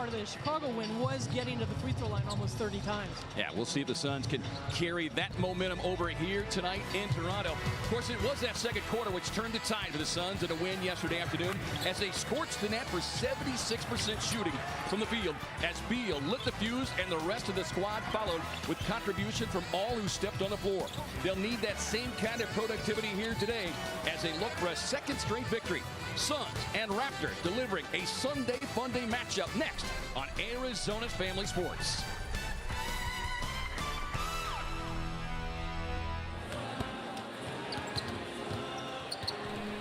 part of the Chicago win was getting to the free throw line almost 30 times. Yeah, we'll see if the Suns can carry that momentum over here tonight in Toronto. Of course, it was that second quarter which turned the tide for the Suns in a win yesterday afternoon as they scorched the net for 76% shooting from the field as Beal lit the fuse and the rest of the squad followed with contribution from all who stepped on the floor. They'll need that same kind of productivity here today as they look for a second straight victory. Suns and Raptors delivering a Sunday Fun Day matchup next on Arizona's Family Sports.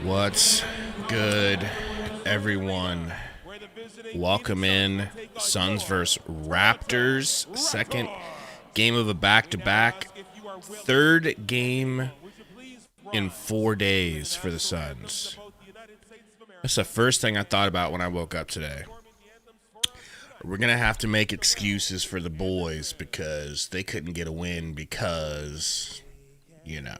What's good, everyone? Welcome in. Suns versus Raptors. Second game of a back-to-back. Third game in 4 days for the Suns. That's the first thing I thought about when I woke up today. We're going to have to make excuses for the boys because they couldn't get a win because, you know.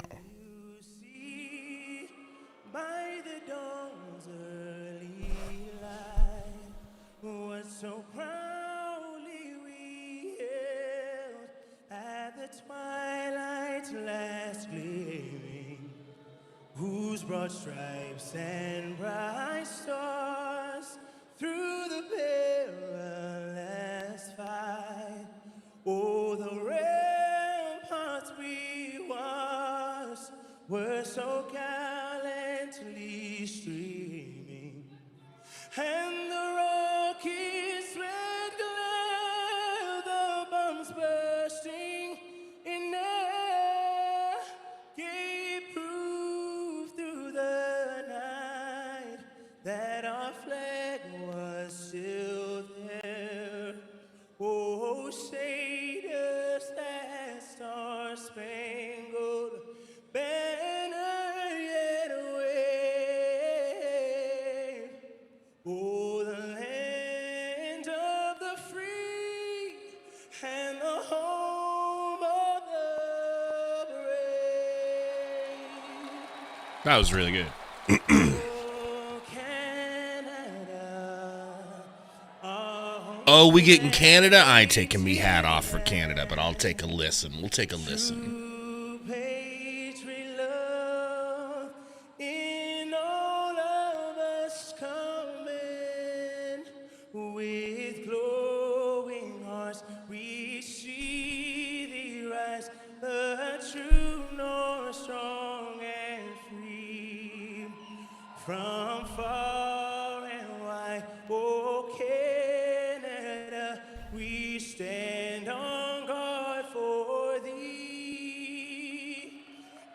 So proudly we hailed at the twilight's last gleaming, whose broad stripes and bright stars through the perilous fight. Oh, the ramparts we watched were so gallantly streaming, and the Rockies red glare, the bombs bursting in air, gave proof through the night that our flag was still there. Oh, shade us that star-spangled banner yet wave. Oh, the land of the free and the home of the brave. That was really good. Oh, Canada, Oh, we getting Canada? I ain't taking me hat off for Canada, but I'll take a listen. We'll take a listen. patriot love in all of us coming with glowing hearts. We see thee rise, the true north, strong and free, from far and wide. Oh, Canada, we stand on guard for thee.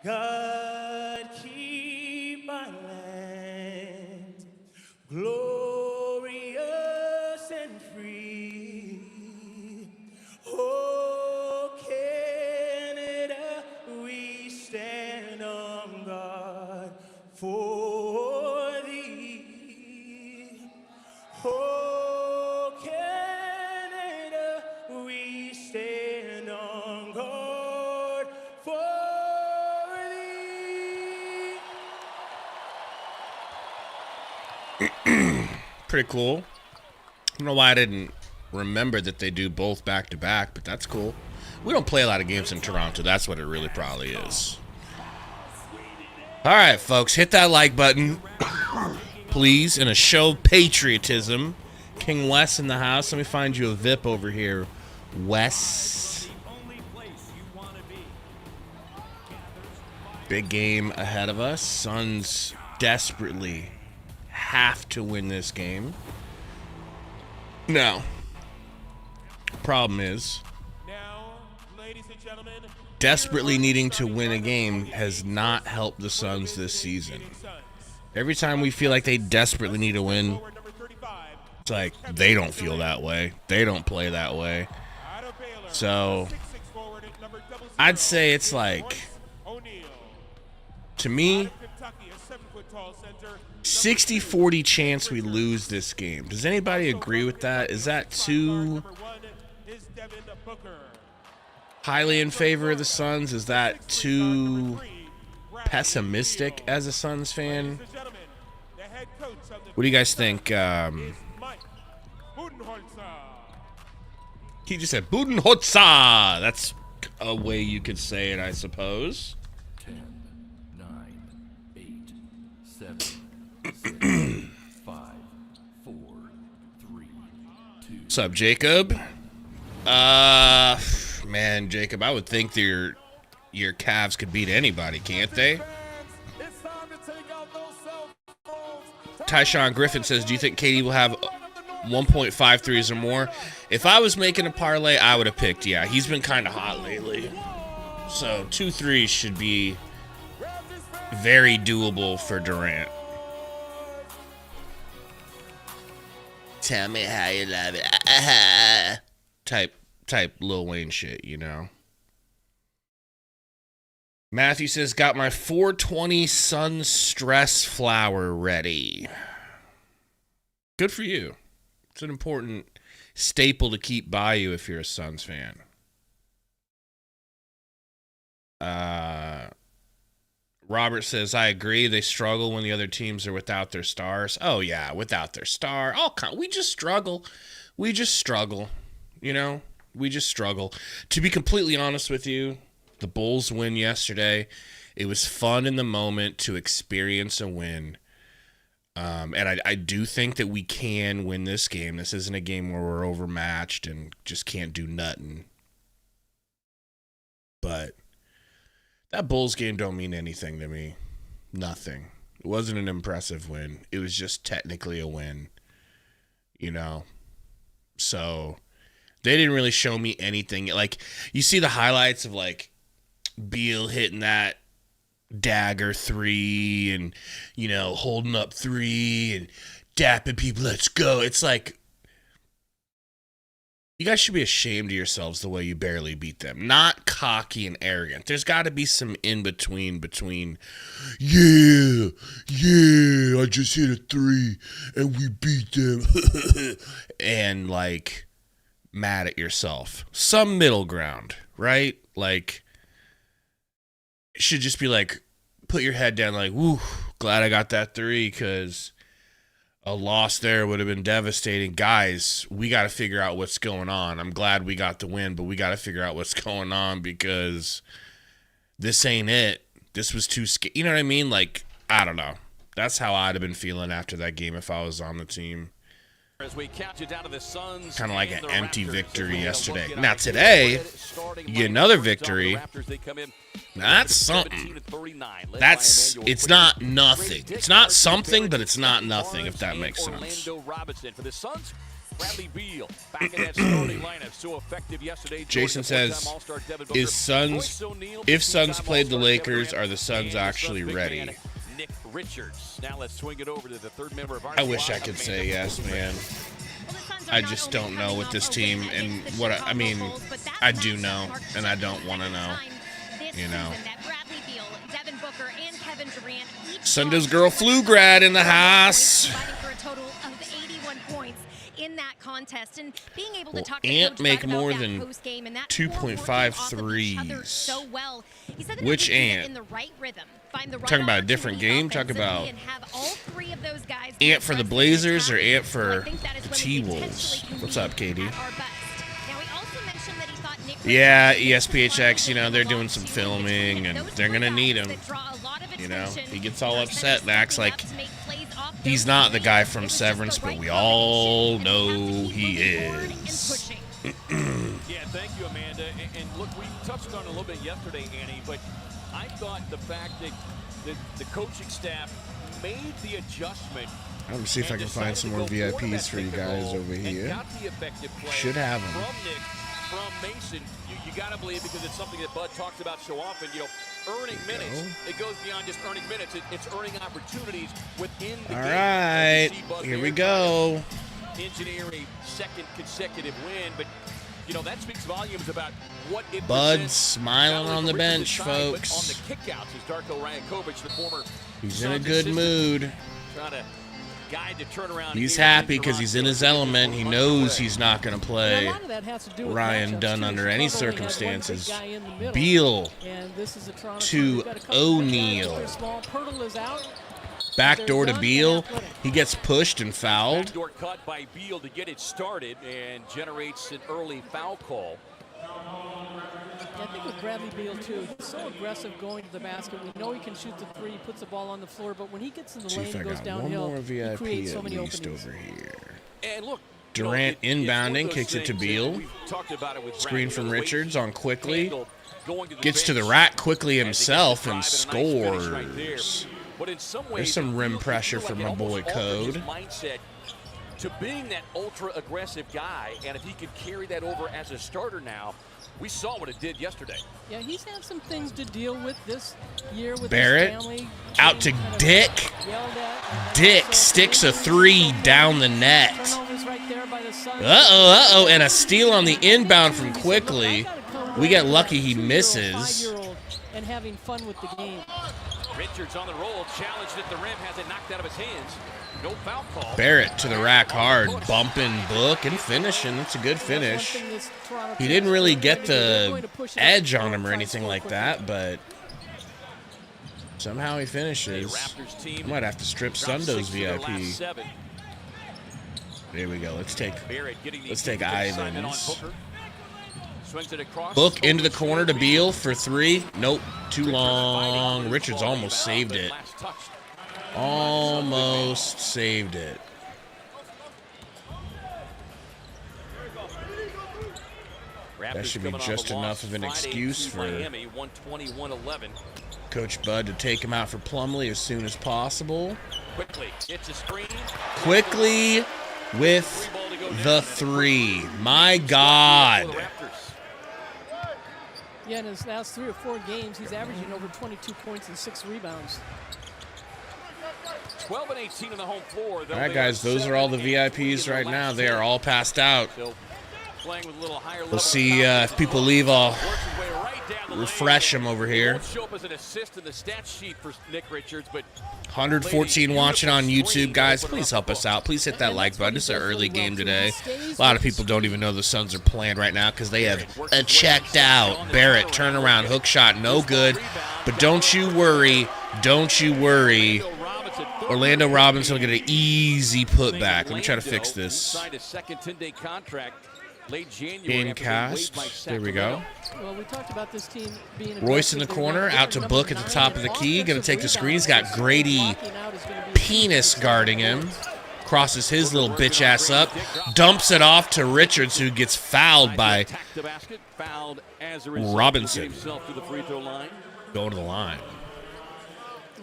God, keep our land glorious and free. Oh, Canada, we stand on guard for thee. Oh, Canada, we stand on guard for thee. Pretty cool. I don't know why I didn't remember that they do both back-to-back, but that's cool. We don't play a lot of games in Toronto. That's what it really probably is. All right, folks, hit that like button, please, in a show of patriotism. King Wes in the house. Let me find you a VIP over here, Wes. Big game ahead of us. Suns desperately have to win this game. Now, problem is, desperately needing to win a game has not helped the Suns this season. Every time we feel like they desperately need to win, it's like they don't feel that way. They don't play that way. So, I'd say it's like, to me, 60-40 chance we lose this game. Does anybody agree with that? Is that too highly in favor of the Suns? Is that too pessimistic as a Suns fan? What do you guys think? He just said Budenholzer. That's a way you could say it, I suppose. 10, 9, 8, 7, 6, 5, 4, 3, 2. What's up, Jacob? Man, Jacob, I would think that your Cavs could beat anybody, can't they? Tyshawn Griffin says, do you think KD will have 1.5 threes or more? If I was making a parlay, I would have picked, yeah. He's been kind of hot lately. So 2 threes should be very doable for Durant. Tell me how you love it. Type Lil Wayne shit, you know. Matthew says, got my 420 Sun Stress flower ready. Good for you. It's an important staple to keep by you if you're a Suns fan. Robert says, I agree. They struggle when the other teams are without their stars. Oh, yeah, without their star. We just struggle. We just struggle. You know, we just struggle. To be completely honest with you, the Bulls win yesterday. It was fun in the moment to experience a win. And I do think that we can win this game. This isn't a game where we're overmatched and just can't do nothing. But that Bulls game don't mean anything to me. Nothing. It wasn't an impressive win. It was just technically a win. You know? So they didn't really show me anything. Like, you see the highlights of, like, Beal hitting that dagger 3 and, you know, holding up 3 and dapping people, let's go. It's like, you guys should be ashamed of yourselves the way you barely beat them. Not cocky and arrogant. There's got to be some between, yeah, I just hit a 3 and we beat them. And, like, mad at yourself. Some middle ground, right? Like, it should just be like, put your head down like, woo, glad I got that 3 because a loss there would have been devastating. Guys, we got to figure out what's going on. I'm glad we got the win, but we got to figure out what's going on because this ain't it. This was too scary. You know what I mean? Like, I don't know. That's how I'd have been feeling after that game if I was on the team. Kind of like an empty victory yesterday. Now today, you get another victory. That's something. It's not nothing. It's not something, but it's not nothing, if that makes sense. Jason says, if Suns played the Lakers, are the Suns actually ready? I wish I could say yes, man. I just don't know with this team, and I mean, I do know, and I don't want to know, you know. Sundo's girl Flugrad in the house. Will Ant make more than 2.5 threes? Which Ant? Talking about a different game? Talking about Ant for the Blazers or Ant for the T-Wolves? What's up, KD? Yeah, ESPHX, you know, they're doing some filming, and they're going to need him. You know, he gets all upset and acts like he's not the guy from Severance, but we all know he is. Yeah, thank you, Amanda. And look, we touched on it a little bit yesterday, Annie, but I thought the fact that the coaching staff made the adjustment. Let me see if I can find some more VIPs for you guys over here. Should have them. From Mason, you got to believe, because it's something that Bud talks about so often, you know, earning minutes. It goes beyond just earning minutes. It's earning opportunities within the game. All right, here we go. Engineer a second consecutive win, but you know, that speaks volumes about what it Bud smiling on the bench, folks. On the kickouts is Darko Rajakovic, the former. He's in a good mood. Trying to guide the turnaround. He's happy because he's in his element. He knows he's not going to play Ryan Dunn under any circumstances. Beal to O'Neal. Backdoor to Beal. He gets pushed and fouled. Backdoor cut by Beal to get it started and generates an early foul call. Yeah, I think with Bradley Beal, too, he's so aggressive going to the basket. We know he can shoot the three, puts the ball on the floor, but when he gets in the lane and goes downhill, he creates so many openings. Over here. And look, Durant inbounding, kicks it to Beal. Screen from Richards on Quickly. Gets to the rack quickly himself and scores. There's some rim pressure from my boy Code. To being that ultra-aggressive guy, and if he could carry that over as a starter now, we saw what it did yesterday. Yeah, he's had some things to deal with this year with Barrett his family. out to Dick. Dick sticks a three down the net. Uh-oh, and a steal on the inbound from Quickly. We get lucky he misses. And having fun with the game. Richards on the roll, challenged at the rim, has it knocked out of his hands. No foul call. Barrett to the rack hard, bumping Book and finishing. It's a good finish. He didn't really get the edge on him or anything like that, but somehow he finishes. I might have to strip Sundo's VIP. There we go. Let's take Ivans. Book into the corner to Beal for three. Nope, too long. Richards almost saved it. Almost saved it. That should be just enough of an excuse for Coach Bud to take him out for Plumlee as soon as possible. Quickly with the three. My God. Yeah, in his last 3 or 4 games, he's averaging over 22 points and 6 rebounds. 12 and 18 on the home floor. All right, guys, those are all the VIPs right now. They are all passed out. We'll see if people leave. I'll refresh them over here. 114 watching on YouTube, guys. Please help us out. Please hit that like button. It's an early game today. A lot of people don't even know the Suns are playing right now because they have checked out. Barrett, turnaround, hook shot, no good. But don't you worry. Don't you worry. Orlando Robinson will get an easy putback. Let me try to fix this. In cast. There we go. Well, we talked about this team being Royce in the corner, out to Book at the top of the key. Going to take the screen. He's got Grady Penis guarding him. Crosses his little bitch ass up. Dumps it off to Richards, who gets fouled by Robinson. Go to the line.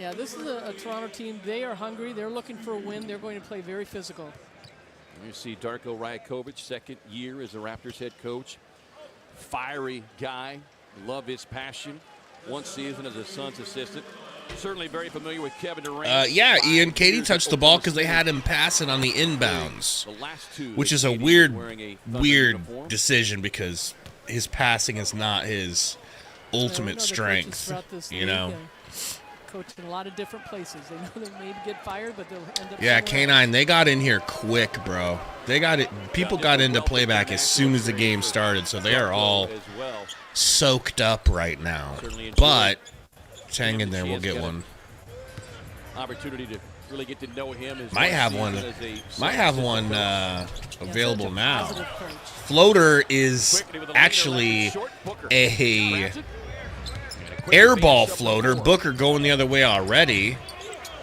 Yeah, this is a Toronto team. They are hungry. They're looking for a win. They're going to play very physical. You see Darko Rajakovic, second year as a Raptors head coach. Fiery guy. Love his passion. 1 season as a Suns assistant. Certainly very familiar with Kevin Durant. Yeah, Ian, Katie touched the ball because they had him passing on the inbounds, which is a weird decision because his passing is not his ultimate strength, you know. Coached in a lot of different places. They know they maybe get fired, but they'll end up. Yeah, K9, they got in here quick, bro. They got it. People got into playback as soon as the game started, so they are all soaked up right now. But hang in there, we'll get one. Opportunity to really get to know him. Might have one available now. Floater is actually a airball floater. Booker going the other way already.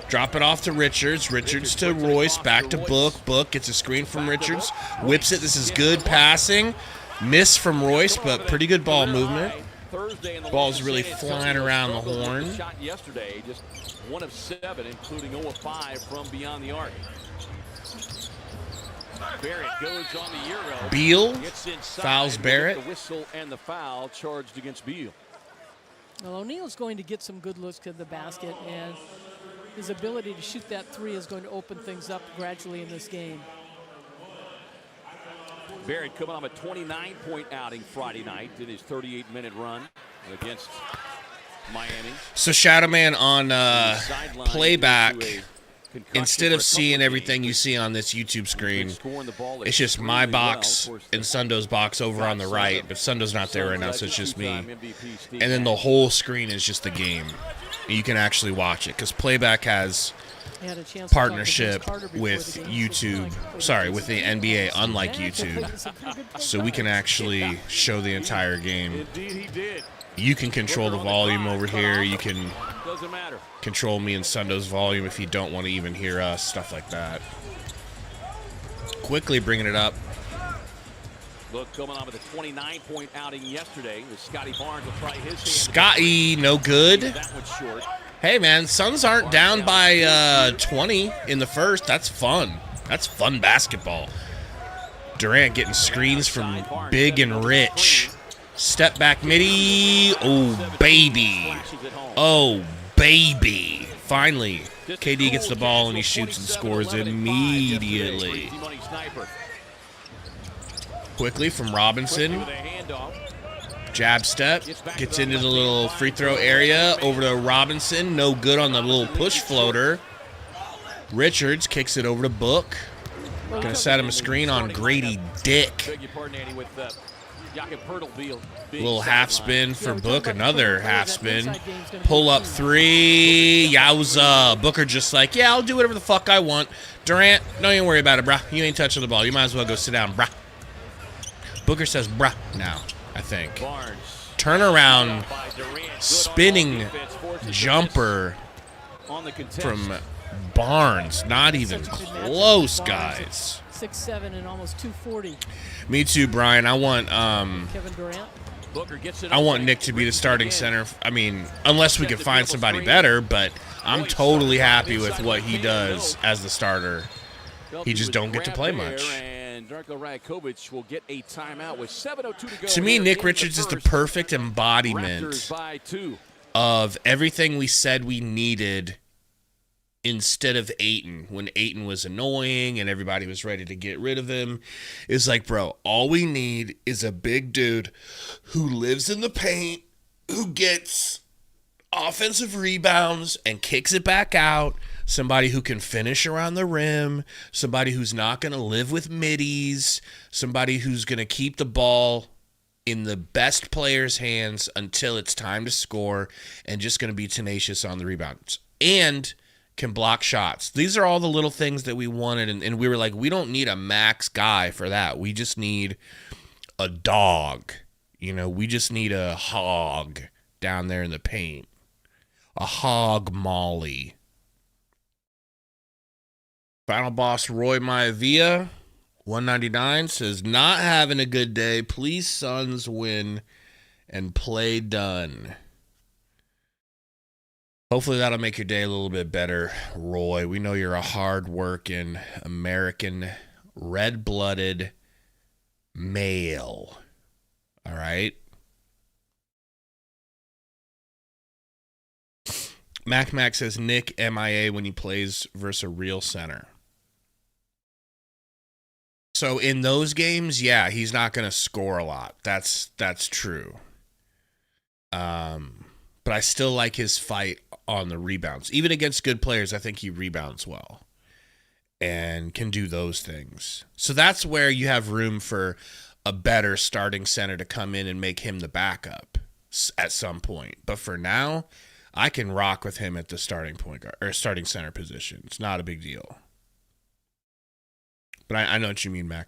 Drop it off to Richards. Richards to Royce. Back to Book. Book gets a screen from Richards. Whips it. This is good passing. Miss from Royce, but pretty good ball movement. Ball's really flying around the horn. Shot yesterday, just 1 of 7, including 0 of 5 from beyond the arc. Barrett goes on the Euro. Beal fouls Barrett. The whistle and the foul charged against Beal. Well, O'Neal's going to get some good looks to the basket, and his ability to shoot that three is going to open things up gradually in this game. Barrett coming on a 29-point outing Friday night in his 38-minute run against Miami. So Shadow Man on playback, instead of seeing everything you see on this YouTube screen, it's just my box and Sundo's box over on the right. But Sundo's not there right now, so it's just me. And then the whole screen is just the game. You can actually watch it because playback has partnership with YouTube. Sorry, with the NBA, unlike YouTube. So we can actually show the entire game. You can control the volume over here. You can control me and Sundo's volume if you don't want to even hear us, stuff like that. Quickly bringing it up. Look, coming on with a 29-point outing yesterday. Scotty Barnes will try his. Scotty, no good. That one's short. Hey, man, Suns aren't down by 20 in the first. That's fun. That's fun basketball. Durant getting screens from Big and Rich. Step back midi. Oh, baby. Oh, baby. Finally, KD gets the ball and he shoots and scores immediately. Quickly from Robinson. Jab step. Gets into the little free throw area. Over to Robinson. No good on the little push floater. Richards kicks it over to Book. Gonna set him a screen on Grady Dick. Little half spin for Book. Another half spin. Pull up three. Yowza. Booker just like, yeah, I'll do whatever the fuck I want. Durant, don't even worry about it, brah. You ain't touching the ball. You might as well go sit down, brah. Booker says brah now, I think. Turnaround, spinning jumper from Barnes. Not even close, guys. 6'7" and almost 240. Me too, Brian. I want Kevin Durant. I want Nick to be the starting center. I mean, unless we can find somebody better, but I'm totally happy with what he does as the starter. He just don't get to play much. Will get a timeout with 7:02 to go. To me, Nick Richards is the perfect embodiment of everything we said we needed instead of Ayton. When Ayton was annoying and everybody was ready to get rid of him, it's like, bro, all we need is a big dude who lives in the paint, who gets offensive rebounds and kicks it back out. Somebody who can finish around the rim, somebody who's not going to live with middies, somebody who's going to keep the ball in the best player's hands until it's time to score and just going to be tenacious on the rebounds and can block shots. These are all the little things that we wanted, and we were like, we don't need a max guy for that. We just need a dog. You know, we just need a hog down there in the paint. A hog molly. Final boss Roy Maivia, 199, says, not having a good day. Please, Suns win and play done. Hopefully that'll make your day a little bit better, Roy. We know you're a hard-working, American, red-blooded male. All right? Mac says, Nick MIA when he plays versus a real center. So in those games, yeah, he's not going to score a lot. That's true. But I still like his fight on the rebounds. Even against good players, I think he rebounds well and can do those things. So that's where you have room for a better starting center to come in and make him the backup at some point. But for now, I can rock with him at the starting point guard or starting center position. It's not a big deal. But I know what you mean, Mac.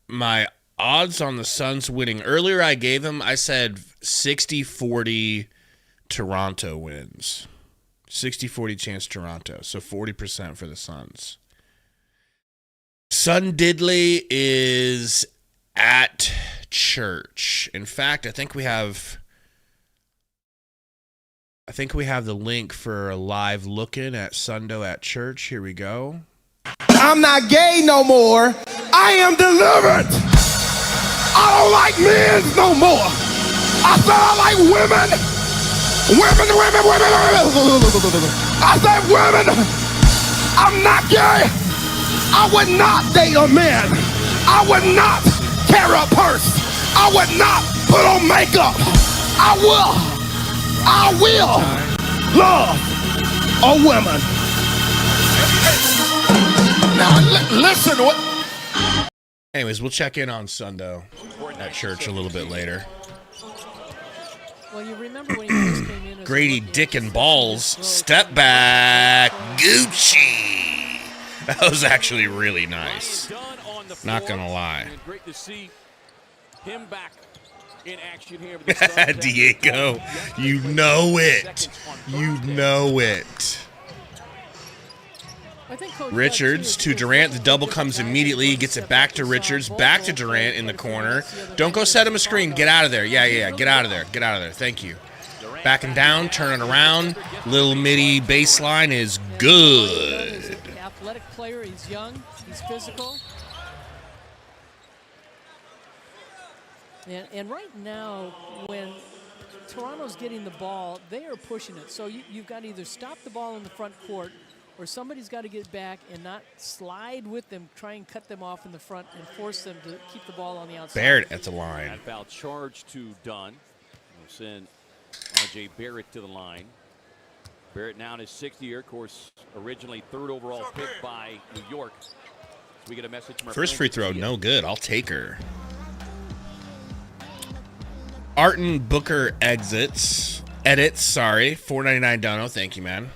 My odds on the Suns winning. Earlier I said 60-40 Toronto wins. 60-40 chance Toronto. So 40% for the Suns. Sun Diddley is at church. In fact, I think we have the link for a live look-in at Sundo at church. Here we go. I'm not gay no more. I am delivered. I don't like men no more. I said I like women. Women. I said women. I'm not gay. I would not date a man. I would not carry a purse. I would not put on makeup. I will love a woman. Now listen, what? Anyways, we'll check in on Sundo at church a little bit later. Well, you remember when he first came in as Grady Dick and Balls, step back, Gucci. That was actually really nice. Not gonna lie. Great to see him back in action here. Diego, you know it. You know it. I think Coach Richards to Durant. The double comes immediately. He gets it back to Richards. Back to Durant in the corner. Don't go set him a screen. Get out of there. Yeah. Get out of there. Get out of there. Thank you. Backing down. Turn it around. Little midi baseline is good. Athletic player. He's young. He's physical. And right now, when Toronto's getting the ball, they are pushing it. So you've got to either stop the ball in the front court, or somebody's got to get back and not slide with them, try and cut them off in the front and force them to keep the ball on the outside. Barrett at the line. That foul charge to Dunn. We'll send R.J. Barrett to the line. Barrett now in his 6th year, of course, originally 3rd overall pick by New York. So we get a message from our First free throw, no good. I'll take her. Arton Booker edits, sorry. $4.99 dono. Thank you, man.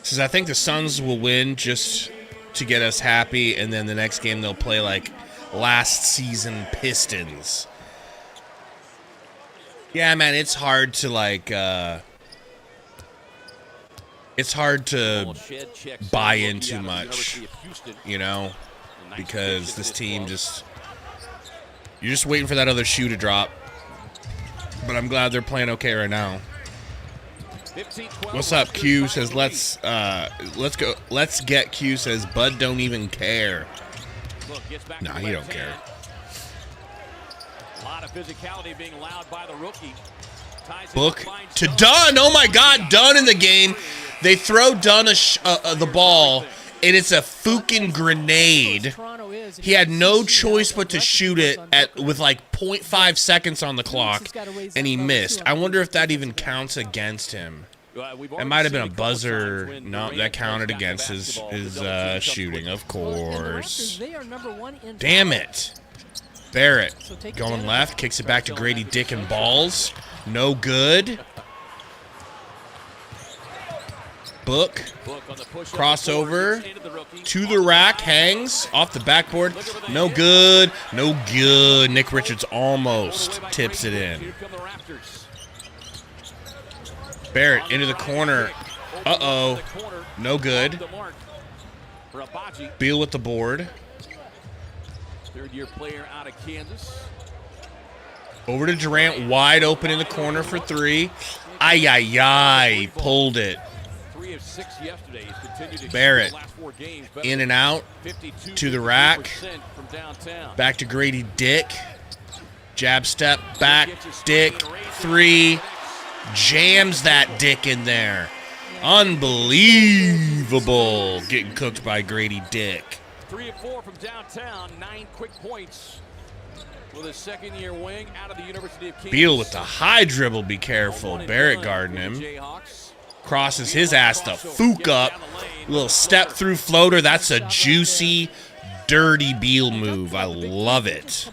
Says, I think the Suns will win just to get us happy, and then the next game they'll play like last season Pistons. Yeah, man, it's hard to buy in too much, you know, because this team you're just waiting for that other shoe to drop. But I'm glad they're playing okay right now. What's up? Q says let's go. Let's get Q says Bud don't even care. Nah, he don't care. A lot of physicality being allowed by the rookie. Book to Dunn. Oh my God, Dunn in the game. They throw Dunn the ball, and it's a fucking grenade. He had no choice but to shoot it with like 0.5 seconds on the clock, and he missed. I wonder if that even counts against him. It might have been a buzzer. No, that counted against his shooting, of course. Damn it. Barrett going left, kicks it back to Grady Dick and Balls. No good. Book, crossover to the rack, hangs off the backboard. No good, no good. Nick Richards almost tips it in. Barrett into the corner. Uh-oh, no good. Beal with the board. 3rd-year player out of Kansas. Over to Durant, wide open in the corner for 3. Ay, pulled it. 3 of 6 yesterday. He's continued to Barrett the last 4 games. in and out to the rack. From downtown. Back to Grady Dick. Jab step back. Dick 3. Jams that Dick in there. Unbelievable. Getting cooked by Grady Dick. 3 of 4 from downtown. 9 quick points with a 2nd-year wing out of the University of Kansas. Beal with the high dribble. Be careful. Barrett guarding him. Crosses his ass to Fook up. Little step through floater. That's a juicy, dirty Beal move. I love it.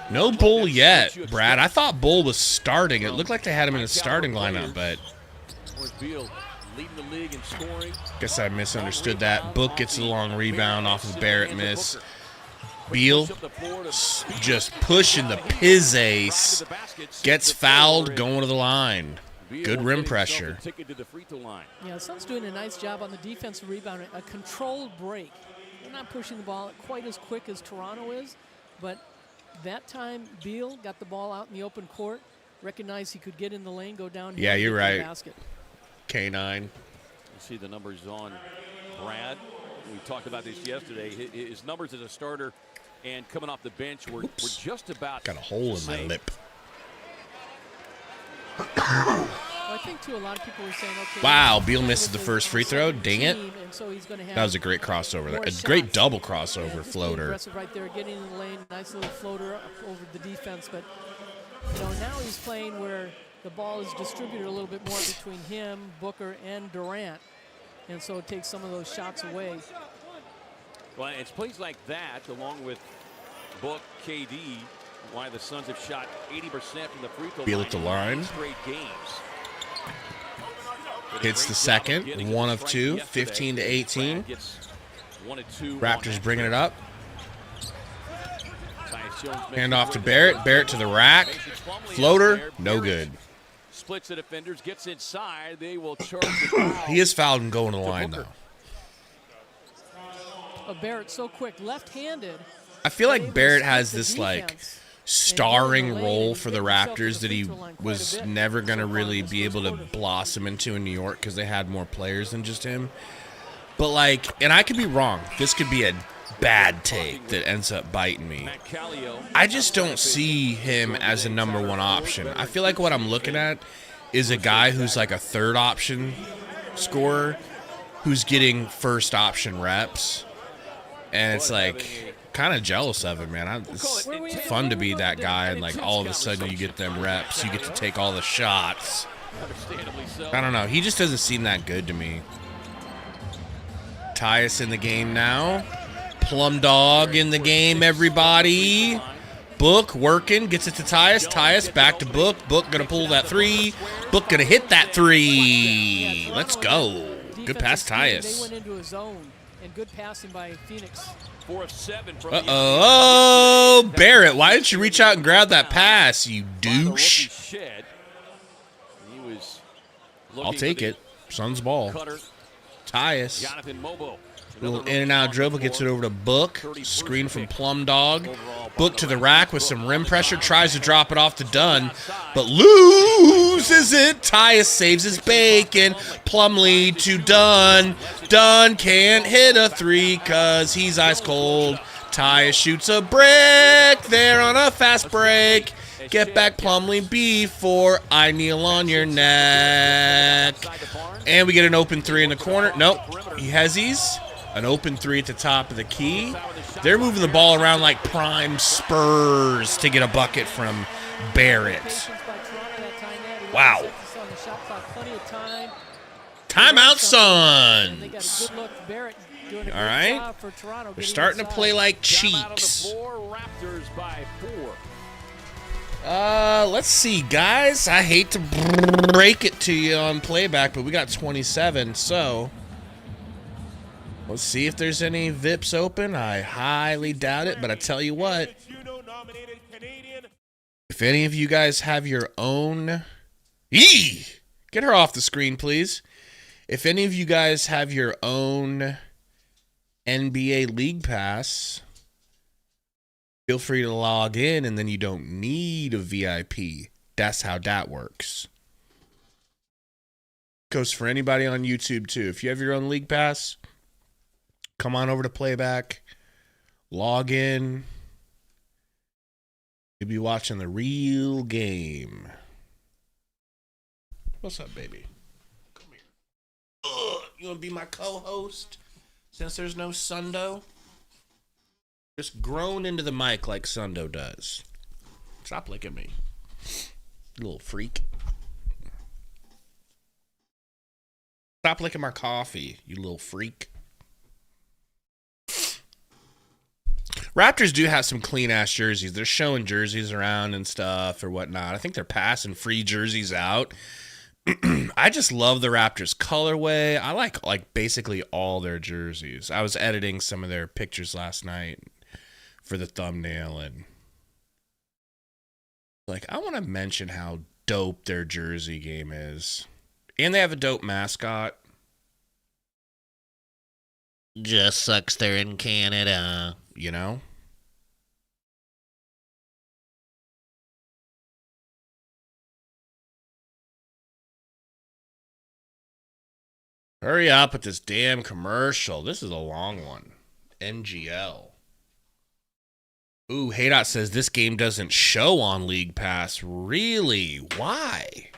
No Bull yet, Brad. I thought Bull was starting. It looked like they had him in the starting lineup, but guess I misunderstood that. Book gets a long rebound off of Barrett miss. Beal just pushing the piz ace. Gets fouled, going to the line. Good rim pressure. Yeah, Suns doing a nice job on the defensive rebound. A controlled break. They're not pushing the ball quite as quick as Toronto is, but that time Beal got the ball out in the open court, recognized he could get in the lane, go down here. Yeah, you're right. Basket. K9. You see the numbers on Brad. We talked about this yesterday. His numbers as a starter and coming off the bench were just about. Got a hole in my lip. Well, I think, too, a lot of people were saying, okay. Wow, Beal misses the first free throw. Dang it. So that was a great crossover there. A great double crossover floater. Aggressive right there, getting in the lane. Nice little floater up over the defense. But, now he's playing where the ball is distributed a little bit more between him, Booker, and Durant. and so it takes some of those shots away. Well, it's plays like that, along with Book, KD, why the Suns have shot 80% from the free throw Beal line at the in line. 9 straight games. Hits the second, 1 of 2, 15 to 18. Raptors bringing it up. Hand off to Barrett. Barrett to the rack. Floater, no good. Splits the defenders, gets inside. They will charge the foul. He is fouled and going to the line, though. Barrett so quick, left-handed. I feel like Barrett has this, like, starring role for the Raptors that he was never going to really be able to blossom into in New York because they had more players than just him. But, like, and I could be wrong. This could be a bad take that ends up biting me. I just don't see him as a number one option. I feel like what I'm looking at is a guy who's like a third option scorer who's getting first option reps. And it's like kind of jealous of him, man. It's fun to be that guy, and like all of a sudden you get them reps. You get to take all the shots. I don't know. He just doesn't seem that good to me. Tyus in the game now. Plum Dog in the game, everybody. Book working, gets it to Tyus. Tyus back to Book. Book gonna pull that three. Book gonna hit that three. Let's go. Good pass, Tyus. They went into a zone, and good passing by Phoenix. 4 of 7 from Oh, Barrett, why didn't you reach out and grab that pass, you douche? I'll take it. Suns ball. Tyus. Little in and out dribble, gets it over to Book. Screen from Plum Dog. Book to the rack with some rim pressure. Tries to drop it off to Dunn, but loses it. Tyus saves his bacon. Plumlee to Dunn. Dunn can't hit a three because he's ice cold. Tyus shoots a brick there on a fast break. Get back, Plumlee, before I kneel on your neck. And we get an open three in the corner. Nope, he has these. An open three at the top of the key. They're moving the ball around like prime Spurs to get a bucket from Barrett. Wow. Timeout, Suns. All right. They're starting to play like Cheeks. Let's see, guys. I hate to break it to you on playback, but we got 27, so let's see if there's any VIPs open. I highly doubt it, but I tell you what, if any of you guys have your own... Get her off the screen, please. If any of you guys have your own NBA League Pass, feel free to log in, and then you don't need a VIP. That's how that works. Goes for anybody on YouTube, too. If you have your own League Pass, come on over to Playback, log in. You'll be watching the real game. What's up, baby? Come here. You want to be my co-host since there's no Sundo? Just groan into the mic like Sundo does. Stop licking me, you little freak. Stop licking my coffee, you little freak. Raptors do have some clean-ass jerseys. They're showing jerseys around and stuff or whatnot. I think they're passing free jerseys out. I just love the Raptors colorway. I like basically all their jerseys. I was editing some of their pictures last night for the thumbnail, and like I want to mention how dope their jersey game is. And they have a dope mascot. Just sucks they're in Canada, you know? Hurry up with this damn commercial. This is a long one. NGL. Ooh, Haydot says this game doesn't show on League Pass. Really? Why?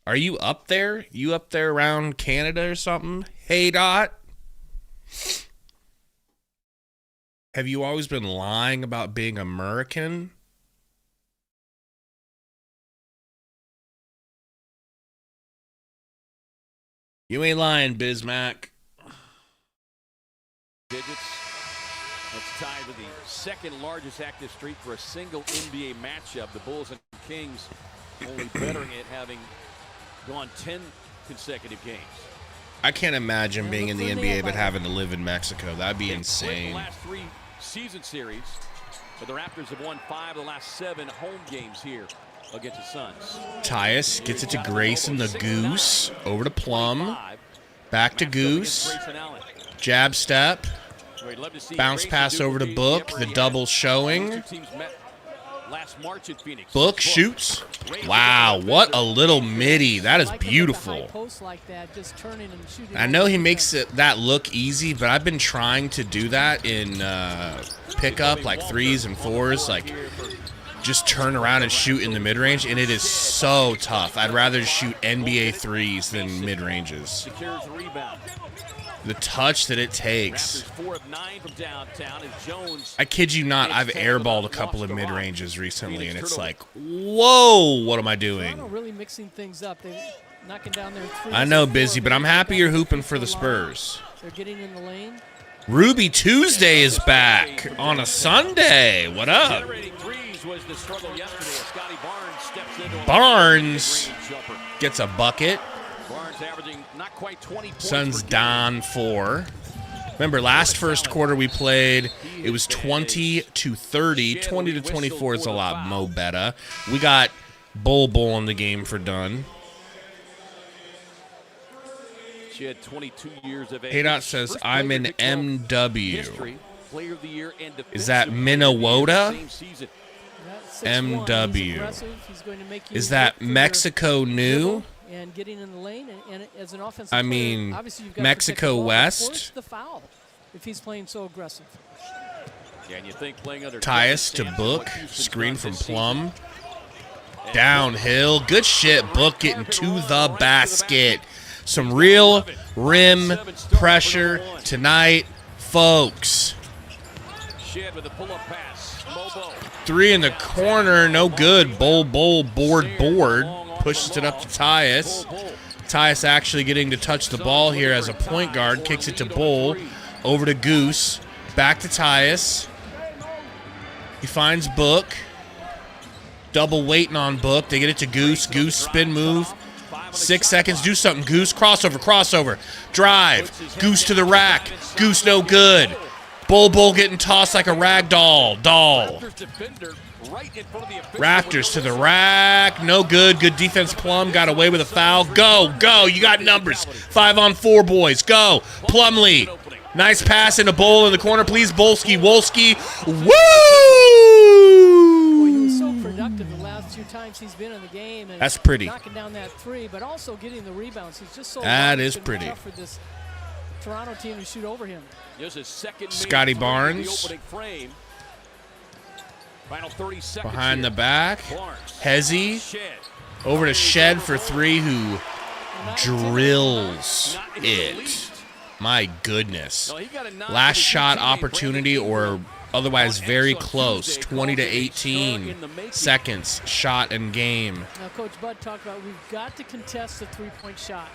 Are you up there? You up there around Canada or something? Haydot? Have you always been lying about being American? You ain't lying, Bismack. Digits. That's tied to the second largest active streak for a single NBA matchup. The Bulls and Kings only bettering it, having gone 10 consecutive games. I can't imagine being in the NBA but having to live in Mexico. That'd be insane. The last 3 season series, but the Raptors have won 5 of the last 7 home games here against the Suns. Tyus gets it to Grayson, the Goose. Over to Plum. Back to Goose. Jab step. Bounce pass over to Book. The double showing. Book shoots. Wow, what a little midi. That is beautiful. I know he makes that look easy, but I've been trying to do that in pickup, like 3s and 4s, like just turn around and shoot in the mid-range, and it is so tough. I'd rather shoot NBA 3s than mid-ranges. The touch that it takes. I kid you not, I've airballed a couple of mid-ranges recently, and it's like, whoa, what am I doing? Really mixing things up. They're knocking down their threes. I know, Busy, but I'm happy you're hooping for the Spurs. They're getting in the lane. Ruby Tuesday is back on a Sunday. What up? Barnes gets a bucket. Suns down 4. Remember, last first quarter we played, it was 20-30. 20-24 is a lot mo better. We got Bull in the game for Dunn. She had 22 years of age. Haydot says, I'm in MW. Is that Minnesota? MW. Is that Mexico New? And getting in the lane, and as an offensive I mean, player, obviously you've got Mexico to protect the ball, West. force the foul if he's playing so aggressive. Yeah, and you think playing under Tyus to Book, screen from Plum. Downhill, good shit. Book getting to the basket. Some real rim pressure tonight, folks. 3 in the corner, no good. Board. Pushes it up to Tyus. Tyus actually getting to touch the ball here as a point guard. Kicks it to Bull. Over to Goose. Back to Tyus. He finds Book. Double waiting on Book. They get it to Goose. Goose spin move. 6 seconds. Do something, Goose. Crossover. Drive. Goose to the rack. Goose no good. Bull getting tossed like a rag doll. Raptors to the rack. No good. Good defense, Plum. Got away with a foul. Go. You got numbers. 5-on-4, boys. Go. Plumlee. Nice pass in a Bull in the corner. Please, Wolski. Woo! Boy, he was so productive the last 2 times he's been in the game. And that's pretty. Knocking down that 3, but also getting the rebounds. He's just so that is pretty. For this Toronto team to shoot over him. Scotty Barnes. Behind the back. Hezzy. Over to Shed for 3, who drills it. My goodness. Last shot opportunity, or otherwise very close. 20-18 seconds. Shot and game. Now, Coach Bud talked about we've got to contest the 3-point shot.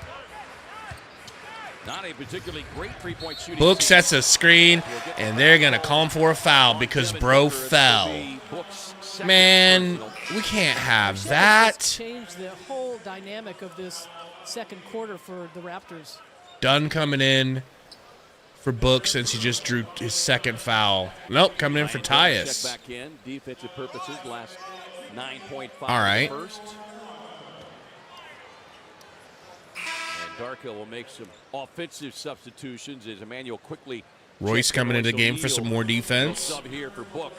Not a particularly great 3-point shooting. Book sets a screen, and they're going to call him for a foul because bro fell. Man, we can't have that. Changed the whole dynamic of this second quarter for the Raptors. Dunn coming in for Book since he just drew his second foul. Nope, coming in for Tyus. Back in, defensive purposes, last 9.5 all right. First. Darko will make some offensive substitutions as Emmanuel quickly. Royce coming into the game for some more defense. Sub here for Book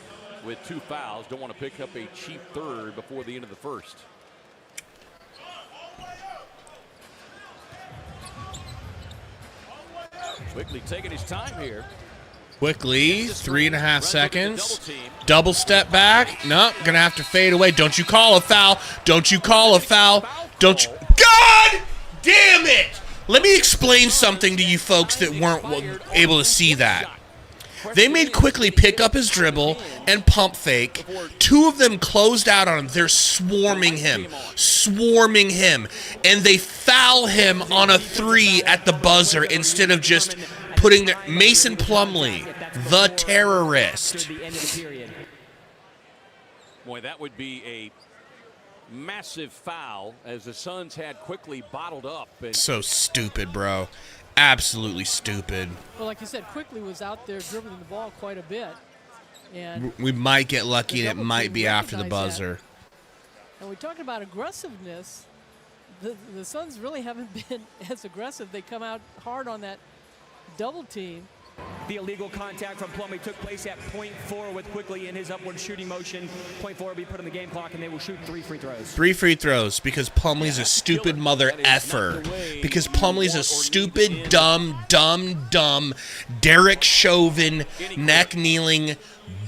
with 2 fouls. Don't want to pick up a cheap third before the end of the first. Quickly taking his time here. Quickly, 3.5 seconds. Double step back. Nope, gonna have to fade away. Don't you call a foul. Don't you. God damn it! Let me explain something to you folks that weren't able to see that. They made Quickly pick up his dribble and pump fake. 2 of them closed out on him. They're swarming him. And they foul him on a 3 at the buzzer instead of just putting their Mason Plumlee, the terrorist. Boy, that would be a massive foul as the Suns had Quickly bottled up. And So stupid, bro. Absolutely stupid. Well, like you said, Quickly was out there dribbling the ball quite a bit. And We might get lucky and it double might team be after the recognized buzzer. And we talk about aggressiveness. The Suns really haven't been as aggressive. They come out hard on that double team. The illegal contact from Plumlee took place at .4 with Quickly in his upward shooting motion. .4 will be put on the game clock, and they will shoot 3 free throws. 3 free throws because Plumlee's a stupid mother effer. Because Plumlee's a stupid, dumb Derek Chauvin, neck-kneeling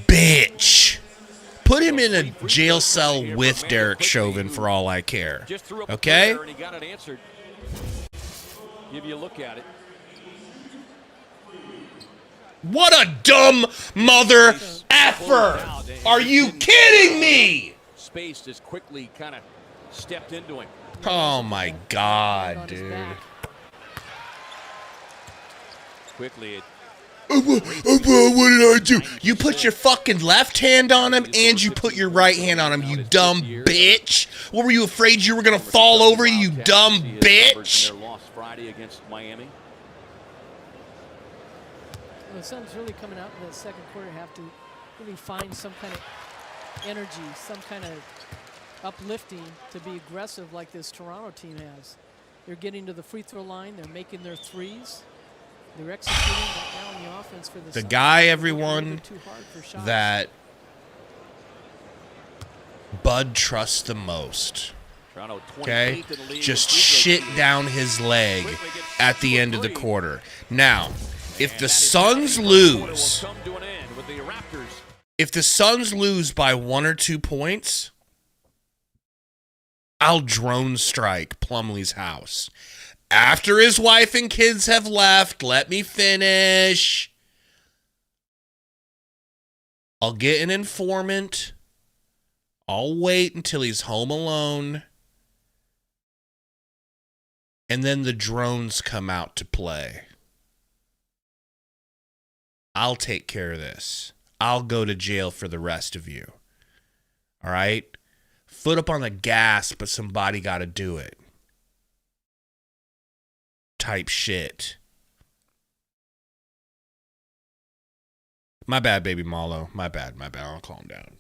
bitch. Put him in a jail cell with Derek Chauvin for all I care. just threw up Okay? a prayer and he got it answered. Give you a look at it. What a dumb mother effer! Are you kidding me? Space as Quickly kind of stepped into him. Oh my God, on his dude. back. Quickly, What did I do? You put your fucking left hand on him and you put your right hand on him, you dumb bitch. What were you afraid you were going to fall over, you dumb bitch? Their loss Friday against Miami. The Suns really coming out in the second quarter have to really find some kind of energy, some kind of uplifting to be aggressive like this Toronto team has. They're getting to the free throw line. They're making their threes. They're executing right now in the offense for the Suns. guy, They're everyone, a little too hard for shots. that Bud trusts the most. Toronto 28th Okay? in the league. Just shit down his leg at the end of the quarter. Now, if the Suns lose, Come to an end with the Raptors. if the Suns lose by 1 or 2 points, I'll drone strike Plumlee's house. After his wife and kids have left, let me finish. I'll get an informant. I'll wait until he's home alone. And then the drones come out to play. I'll take care of this. I'll go to jail for the rest of you. All right? Foot up on the gas, but somebody got to do it. Type shit. My bad, baby Malo. My bad. I'll calm down.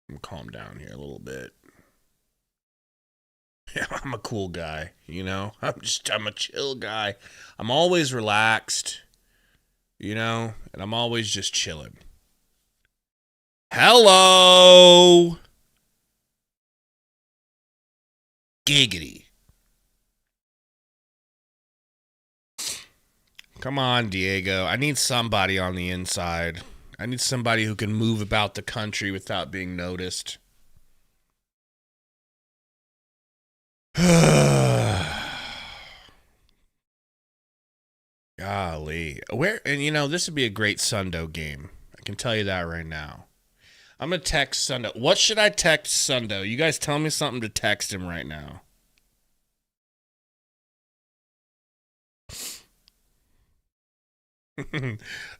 I'm calm down here a little bit. Yeah, I'm a cool guy, you know? I'm a chill guy. I'm always relaxed, you know? And I'm always just chilling. Hello! Giggity. Come on, Diego. I need somebody on the inside. I need somebody who can move about the country without being noticed. Golly. And you know, this would be a great Sundo game. I can tell you that right now. I'm going to text Sundo. What should I text Sundo? You guys tell me something to text him right now.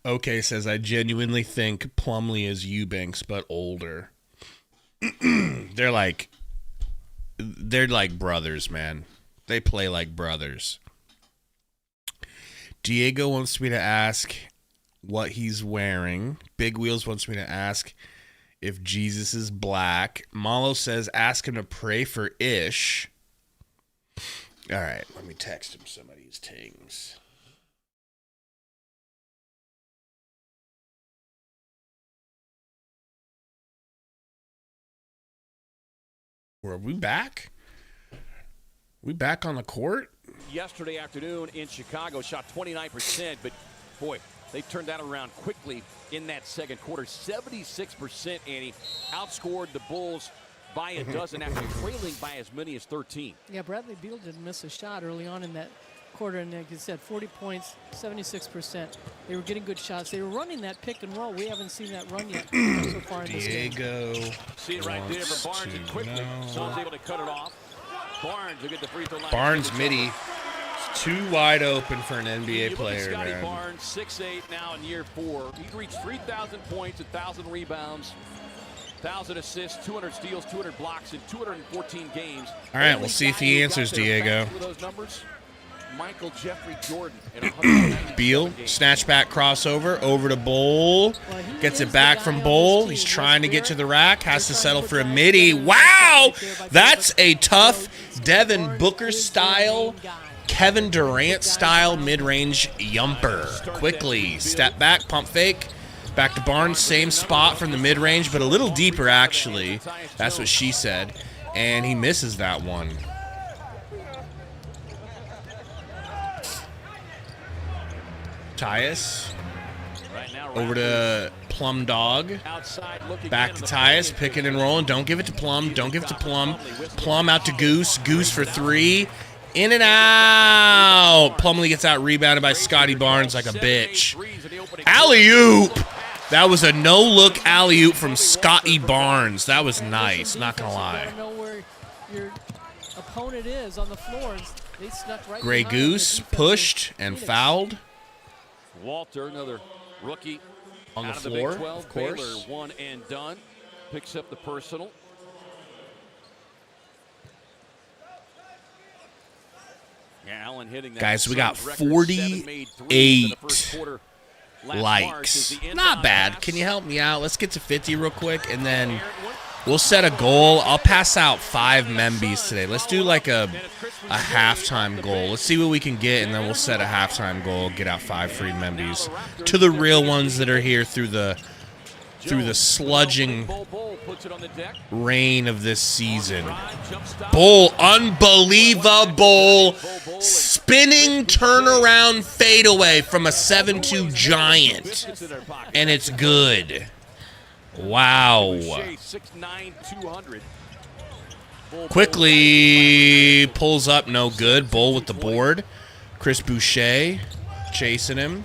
Okay, says, I genuinely think Plumlee is Eubanks, but older. They're like brothers, man. They play like brothers. Diego wants me to ask what he's wearing. Big Wheels wants me to ask if Jesus is black. Malo says, ask him to pray for Ish. All right, let me text him some of these things. Are we back? We back on the court? Yesterday afternoon in Chicago, shot 29%, but boy, they turned that around quickly in that second quarter. 76%, Annie, outscored the Bulls by a dozen after trailing by as many as 13. Yeah, Bradley Beal didn't miss a shot early on in that quarter, and like you said, 40 points, 76%. They were getting good shots. They were running that pick and roll. We haven't seen that run yet so far in this game. Diego. See it right there for Barnes, and quickly Suns able to cut it off. Barnes will get the free throw line. Barnes midi. It's too wide open for an NBA player, Scotty man. Barnes, 6'8" now in year 4. He reached 3,000 points, 1,000 rebounds, 1,000 assists, 200 steals, 200 blocks in 214 games. All right, we'll see if he answers, Diego. With those numbers, Michael Jeffrey Jordan at 190. Beal, snatch back crossover, over to Bowl. Gets it back from Bowl. He's trying to get to the rack. Has to settle for a midi. Wow! That's a tough Devin Booker style, Kevin Durant style mid-range yumper. Quickly, step back, pump fake. Back to Barnes, same spot from the mid-range, but a little deeper, actually. That's what she said. And he misses that one. Tyus. Over to Plum Dog. Back to Tyus, picking and rolling. Don't give it to Plum. Don't give it to Plum. Plum out to Goose. Goose for 3. In and out. Plumlee gets out rebounded by Scotty Barnes like a bitch. Alley-oop. That was a no-look alley-oop from Scotty Barnes. That was nice, not going to lie. You know where your opponent is on the floor. They snuck right Grey behind him. Goose pushed and fouled. Walter, another rookie on the out floor, of the Big 12. of course. Baylor, one and done. Picks up the personal. Yeah, Allen hitting that. Guys, we got Suns record, 48 7 made threes in the first quarter. Last March likes. is the Not inbound bad. pass. Can you help me out? Let's get to 50 real quick, and then we'll set a goal. I'll pass out 5 Membies today. Let's do like a halftime goal. Let's see what we can get, and then we'll set a halftime goal. Get out 5 free Membies to the real ones that are here through the sludging rain of this season. Bull, unbelievable spinning turnaround fadeaway from a 7'2" giant, and it's good. Wow. Quickly pulls up, no good. Bull with the board. Chris Boucher chasing him.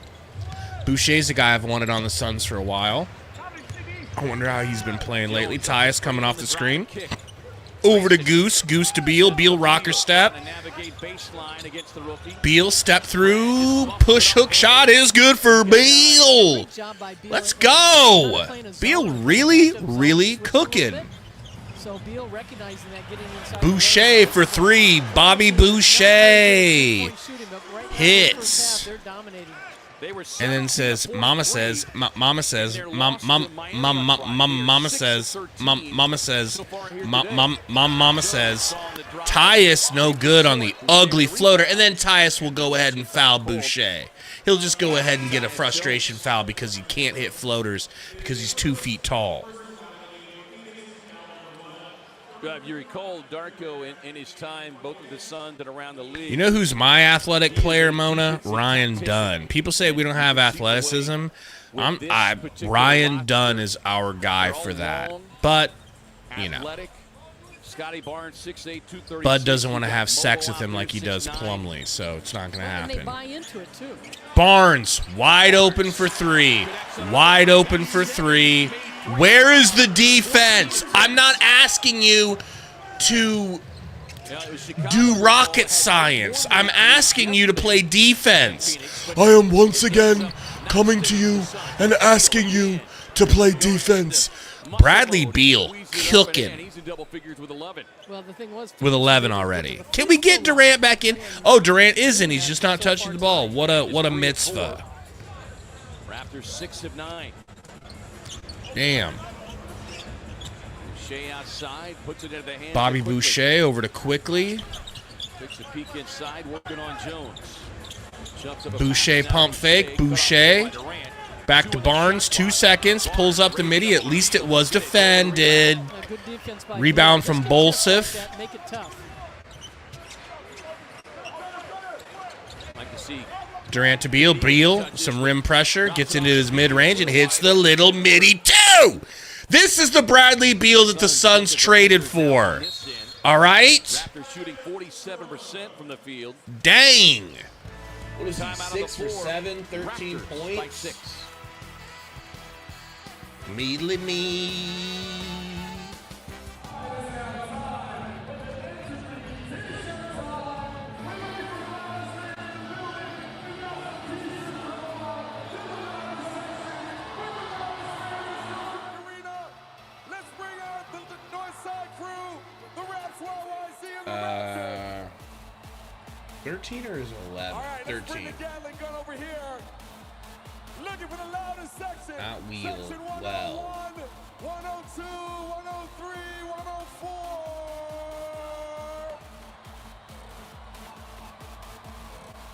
Boucher's a guy I've wanted on the Suns for a while. I wonder how he's been playing lately. Tyus coming off the screen. Over to Goose. Goose to Beal. Beal rocker step. Beal step through. Push hook shot is good for Beal. Let's go. Beal really, really cooking. So Beal recognizing that, getting inside. Boucher for 3. Bobby Boucher hits. They're dominating. And then says, Mama says, Mama says, Mama says, Tyus no good on the ugly floater. And then Tyus will go ahead and foul Boucher. He'll just go ahead and get a frustration foul because he can't hit floaters because he's 2 feet tall. If you recall, Darko in his time, both of the Suns and around the league. You know who's my athletic player, Mona? Ryan Dunn. People say we don't have athleticism. Ryan Dunn is our guy for that. But, you know, Bud doesn't want to have sex with him like he does Plumlee, so it's not going to And they happen. buy into it too. Barnes, wide open for 3. Wide open for 3. Where is the defense? I'm not asking you to do rocket science. I'm asking you to play defense. I am once again coming to you and asking you to play defense. Bradley Beal cooking Well, the thing was, with 11 already. Can we get Durant back in? Oh, Durant is in. He's just not touching the ball. What a mitzvah. Raptors 6 of 9. Damn. Boucher outside, puts it into the hands Bobby of Quickly. Boucher over to Quickly. Takes a peek inside, working on Jones. Jumps up a Boucher pass pump out. fake. Boucher. Back to Barnes. 2 seconds. Pulls up the midi. At least it was defended. good defense by Rebound Beal. from Just gotta Bolsif. that, make it tough. Like to see Durant to Beal. Beal, some rim pressure. Gets into his mid-range and hits the little midi too. This is the Bradley Beal that the Suns traded for. All right? Raptors shooting 47% from the field. Dang. What is he, Time out on the 6 for floor. 7, 13 Raptors points? by 6. Meedly me. Let's bring out the North Side crew, the Raps YYC and the Raptors. 13 or is it 11? All right, let's bring 13. the Gatling gun over here. Looking for the loudest section. Not wheel, Section 101, well. 102, 103, 104.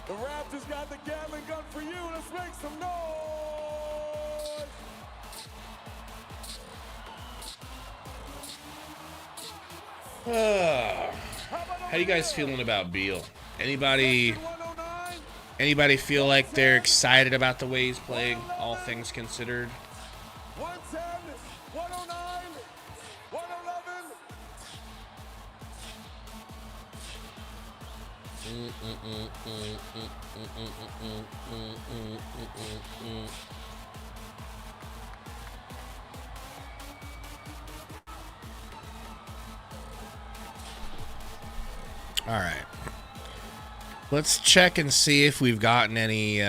The Raptors got the Gatling gun for you. Let's make some noise. How you guys feeling about Beal? Anybody Section 109. anybody feel like they're excited about the way he's playing, all things considered? 110, 109, 111. All right. Let's check and see if we've gotten any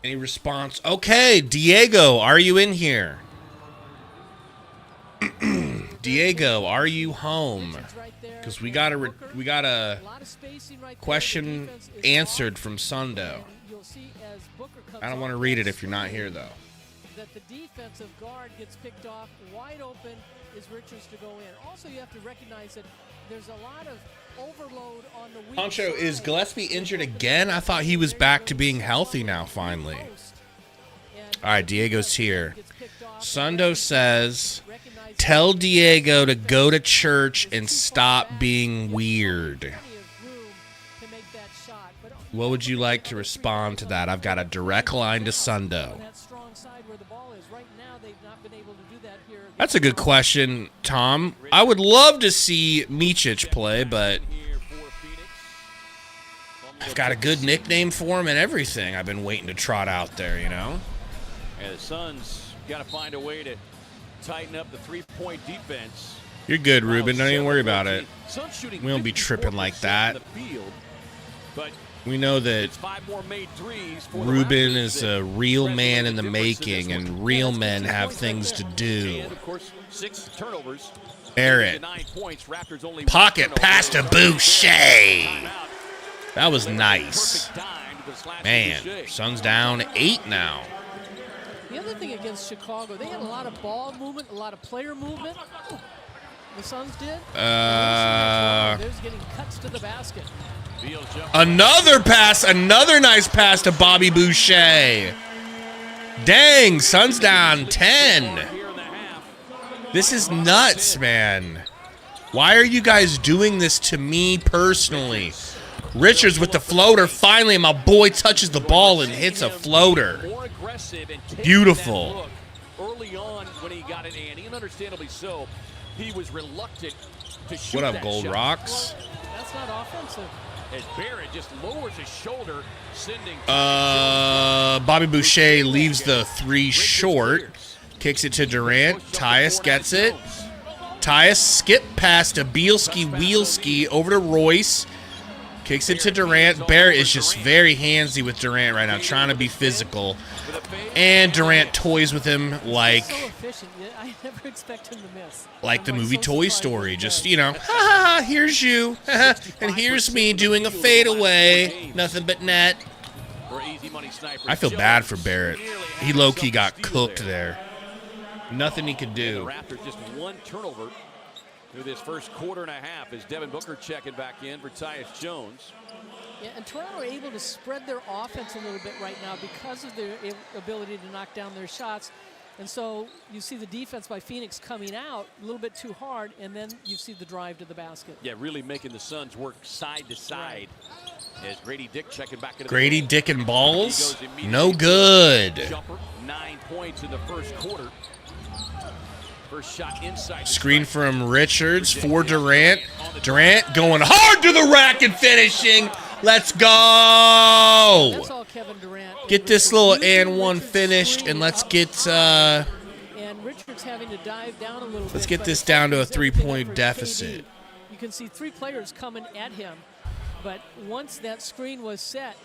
response. Okay, Diego, are you in here? Diego, are you home? Because we got a question answered from Sundo. I don't want to read it if you're not here though. That the defensive guard gets picked off wide open is Richards to go in. Also, you have to recognize that there's a lot of overload on the weak Poncho, side. is Gillespie injured again? I thought he was back to being healthy now, finally. All right, Diego's here. Sundo says, tell Diego to go to church and stop being weird. What would you like to respond to that? I've got a direct line to Sundo. That's a good question, Tom. I would love to see Micic play, but I've got a good nickname for him and everything. I've been waiting to trot out there, you know? And the Suns got to find a way to tighten up the three-point defense. You're good, Ruben. Don't even worry about it. Suns shooting We don't be tripping like 54% that. in the field, but We know that it's 5 more made threes for the Ruben Raptors is that a real man in the difference in this making, one. and real men have things to do. And of course, 6 turnovers. Barrett. 9 points. Raptors only Pocket one pass to turnover. Boucher. Timeout. That was nice. Perfect time to the slash Man, Boucher. Suns down 8 now. The other thing against Chicago, they had a lot of ball movement, a lot of player movement. The Suns did. There's getting cuts to the basket. Another pass, another nice pass to Bobby Boucher. Dang, Suns down 10. This is nuts, man. Why are you guys doing this to me personally? Richards with the floater. Finally, my boy touches the ball and hits a floater. Beautiful. Early on when he got it, and understandably so, he was reluctant to shoot What up, that Gold shot. Rocks? That's not offensive. As Barrett just lowers his shoulder, sending Bobby Boucher leaves the 3 short. Kicks it to Durant. Tyus gets it. Tyus skip pass to Bielski over to Royce. Kicks it to Durant. Barrett is just very handsy with Durant right now, trying to be physical. And Durant toys with him like So efficient. I never expect him to miss. like the I'm movie so Toy surprised Story. he Just, does. you know, ha ha ha, here's you. And here's me doing a fadeaway. Nothing but net. for easy money sniper. I feel bad for Barrett. He low-key got cooked there. Nothing he could The do. Raptors just 1 turnover through this first quarter and a half as Devin Booker checking back in for Tyus Jones. Yeah, and Toronto are able to spread their offense a little bit right now because of their ability to knock down their shots. And so you see the defense by Phoenix coming out a little bit too hard, and then you see the drive to the basket. Yeah, really making the Suns work side to side. As Grady Dick checking back into Grady the Dick and balls? He goes immediately No to good. the jumper, 9 points in the first quarter. First shot inside. the Screen stripe. from Richards for Durant. Durant going hard to the rack and finishing. Let's go. That's all Kevin Durant. Get this little and one finished, and let's get and Richards having to dive down a little bit. let's get this down to a 3-point deficit. You can see 3 players coming at him, but once that screen was set,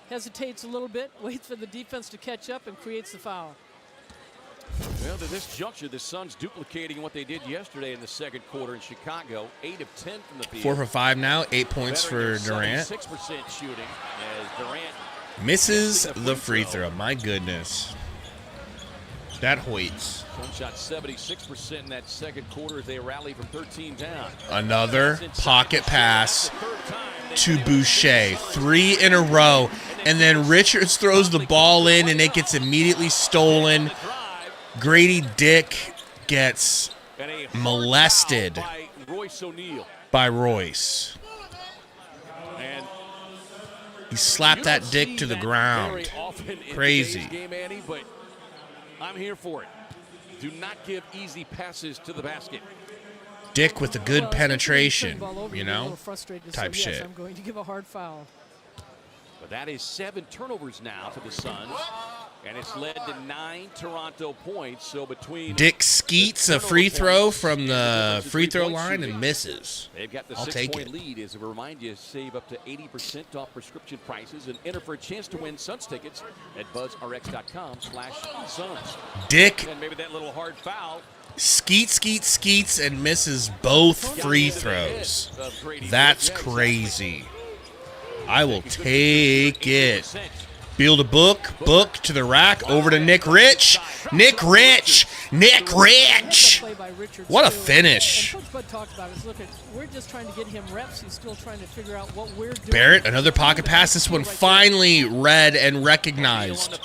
hesitates a little bit, waits for the defense to catch up, and creates the foul. Well, to this juncture, the Suns duplicating what they did yesterday in the second quarter in Chicago. 8 of 10 from the field. 4 for 5 now. 8 points for Durant. 6% shooting as Durant Misses the free throw. My goodness. That hoits. Suns shot 76% in that second quarter as they rally from 13 down. Another pocket pass to Boucher. 3 in a row. And then Richards throws the ball in, and it gets immediately stolen. Grady Dick gets molested by Royce. He slapped that dick to the ground. Crazy. But I'm here for it. Do not give easy passes to the basket. Dick with a good penetration, you know, type yes, shit. I'm going to give a hard foul. But that is 7 turnovers now to the Suns. And it's led to 9 Toronto points. So between Dick skeets a free throw from the free throw line and misses. They've got the I'll take 6-point it. lead. As a reminder, you save up to 80% off prescription prices and enter for a chance to win Suns tickets at buzzrx.com/Suns. Dick And maybe that little hard foul. skeets and misses both free throws. That's crazy. I will take it. Beal to Book to the rack, over to Nick Rich. Nick Rich! What a finish. And Coach Bud talked about it. Look, we're just trying to get him reps. He's still trying to figure out what we're doing. Barrett, another pocket pass. This one finally read and recognized.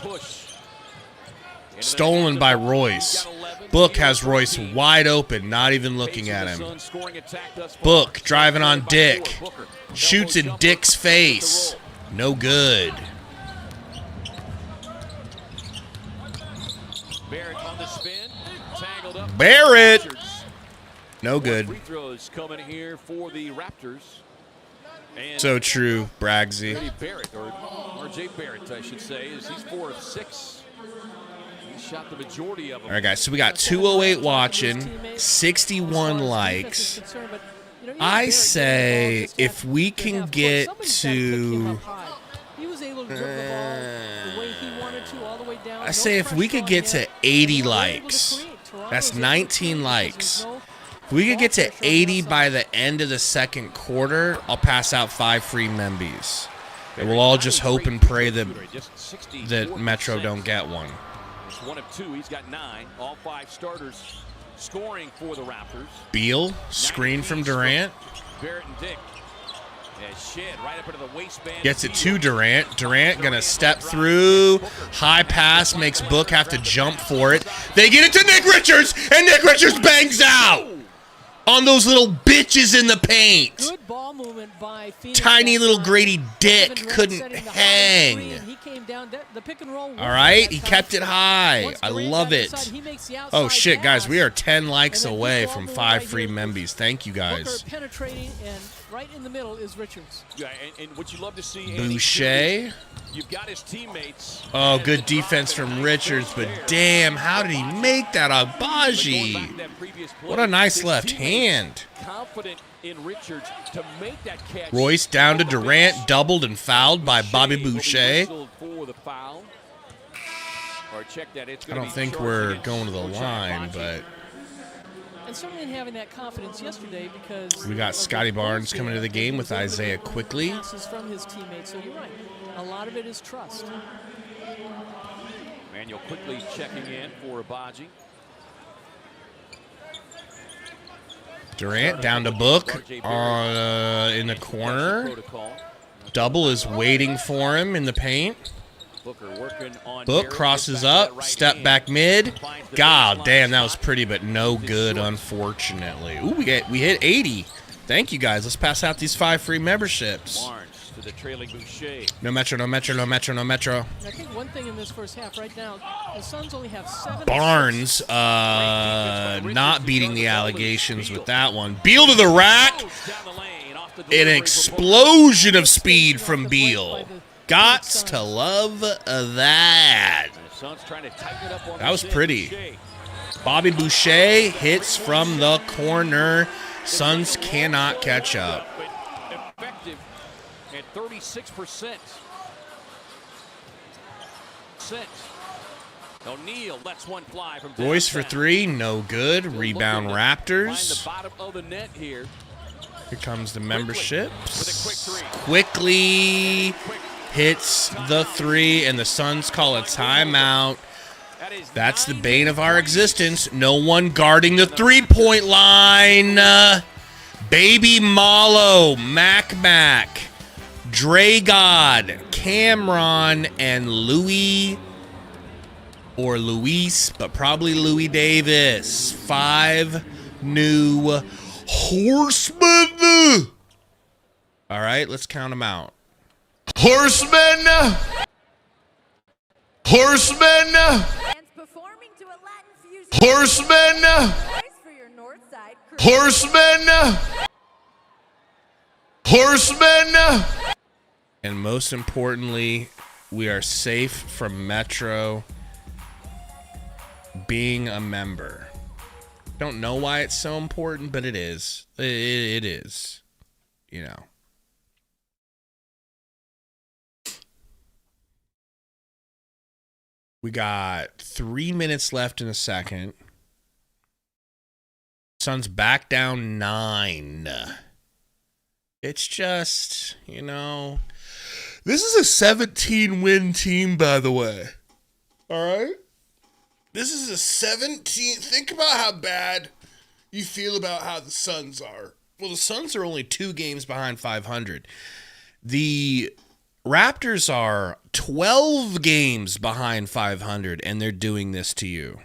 Stolen by Royce. Book has Royce wide open, not even looking at him. Book driving on Dick. Shoots in Dick's face. No good. Barrett on the spin. Tangled up. Barrett. No good. Free throws coming here for the Raptors. And So true, Bragsy. Eddie Barrett, or RJ Barrett, I should say, is he's 4 of 6. He shot the majority of them. All right, guys, so we got 208 watching, 61 likes. I say if we can get to... I say if we could get to 80 likes, that's 19 likes. If we could get to 80 by the end of the second quarter, I'll pass out 5 free Membies. And we'll all just hope and pray that Metro don't get one. It's 1 of 2. He's got 9. All 5 starters scoring for the Raptors. Beal, screen from Durant. Barrett and Dick. Shed right up into the waistband. Gets it to Durant. Durant gonna step through. High pass makes Book have to jump for it. They get it to Nick Richards, and Nick Richards bangs out on those little bitches in the paint. Good ball movement by Phoenix. Tiny little Grady Dick couldn't hang. He came down the pick and roll. All right, he kept it high. I love it. Oh shit, guys, we are 10 likes away from 5 free Membies. Thank you, guys. Booker penetrating, and right in the middle is Richards. Yeah, and what you love to see, Boucher. You've got his teammates. Oh, good defense from Richards, but damn, how did he make that, Agbaji? What a nice left hand. Confident in Richards to make that catch. Royce down to Durant, doubled and fouled by Bobby Boucher. I don't think we're going to the line, but And certainly having that confidence yesterday because we got Scotty Barnes coming to the game with Isaiah Quickly. Passes from his teammates, so you're right. A lot of it is trust. Manuel quickly checking in for Abaji. Durant down to Book in the corner. Double is waiting for him in the paint. Book crosses up, step back mid. God damn, that was pretty, but no good, unfortunately. Ooh, we hit 80. Thank you, guys. Let's pass out these 5 free memberships. to the trailing Boucher. No Metro, no Metro, no Metro, no Metro. I think one thing in this first half right now, the Suns only have 7. Barnes not beating the allegations with that one. Beal to the rack. An explosion of speed from Beal. Gots to love that. That was pretty. Bobby Boucher hits from the corner. Suns cannot catch up. Effective at 36%. O'Neal lets one fly from Royce for 3, no good. Rebound Raptors. The bottom of the net here. Here comes the memberships. Quickly hits the 3, and the Suns call a timeout. That's the bane of our existence. No one guarding the three-point line. Baby Malo, Mac, Dre God, Cameron, and Louis, or Luis, but probably Louis Davis. 5 new horsemen. All right, let's count them out. Horsemen. Horsemen. And most importantly, we are safe from Metro being a member. Don't know why it's so important, but it is. It is. You know. We got 3 minutes left in the second. Suns back down 9. It's just, you know, this is a 17-win team, by the way. All right? This is a 17. Think about how bad you feel about how the Suns are. Well, the Suns are only 2 games behind 500. The Raptors are 12 games behind 500, and they're doing this to you.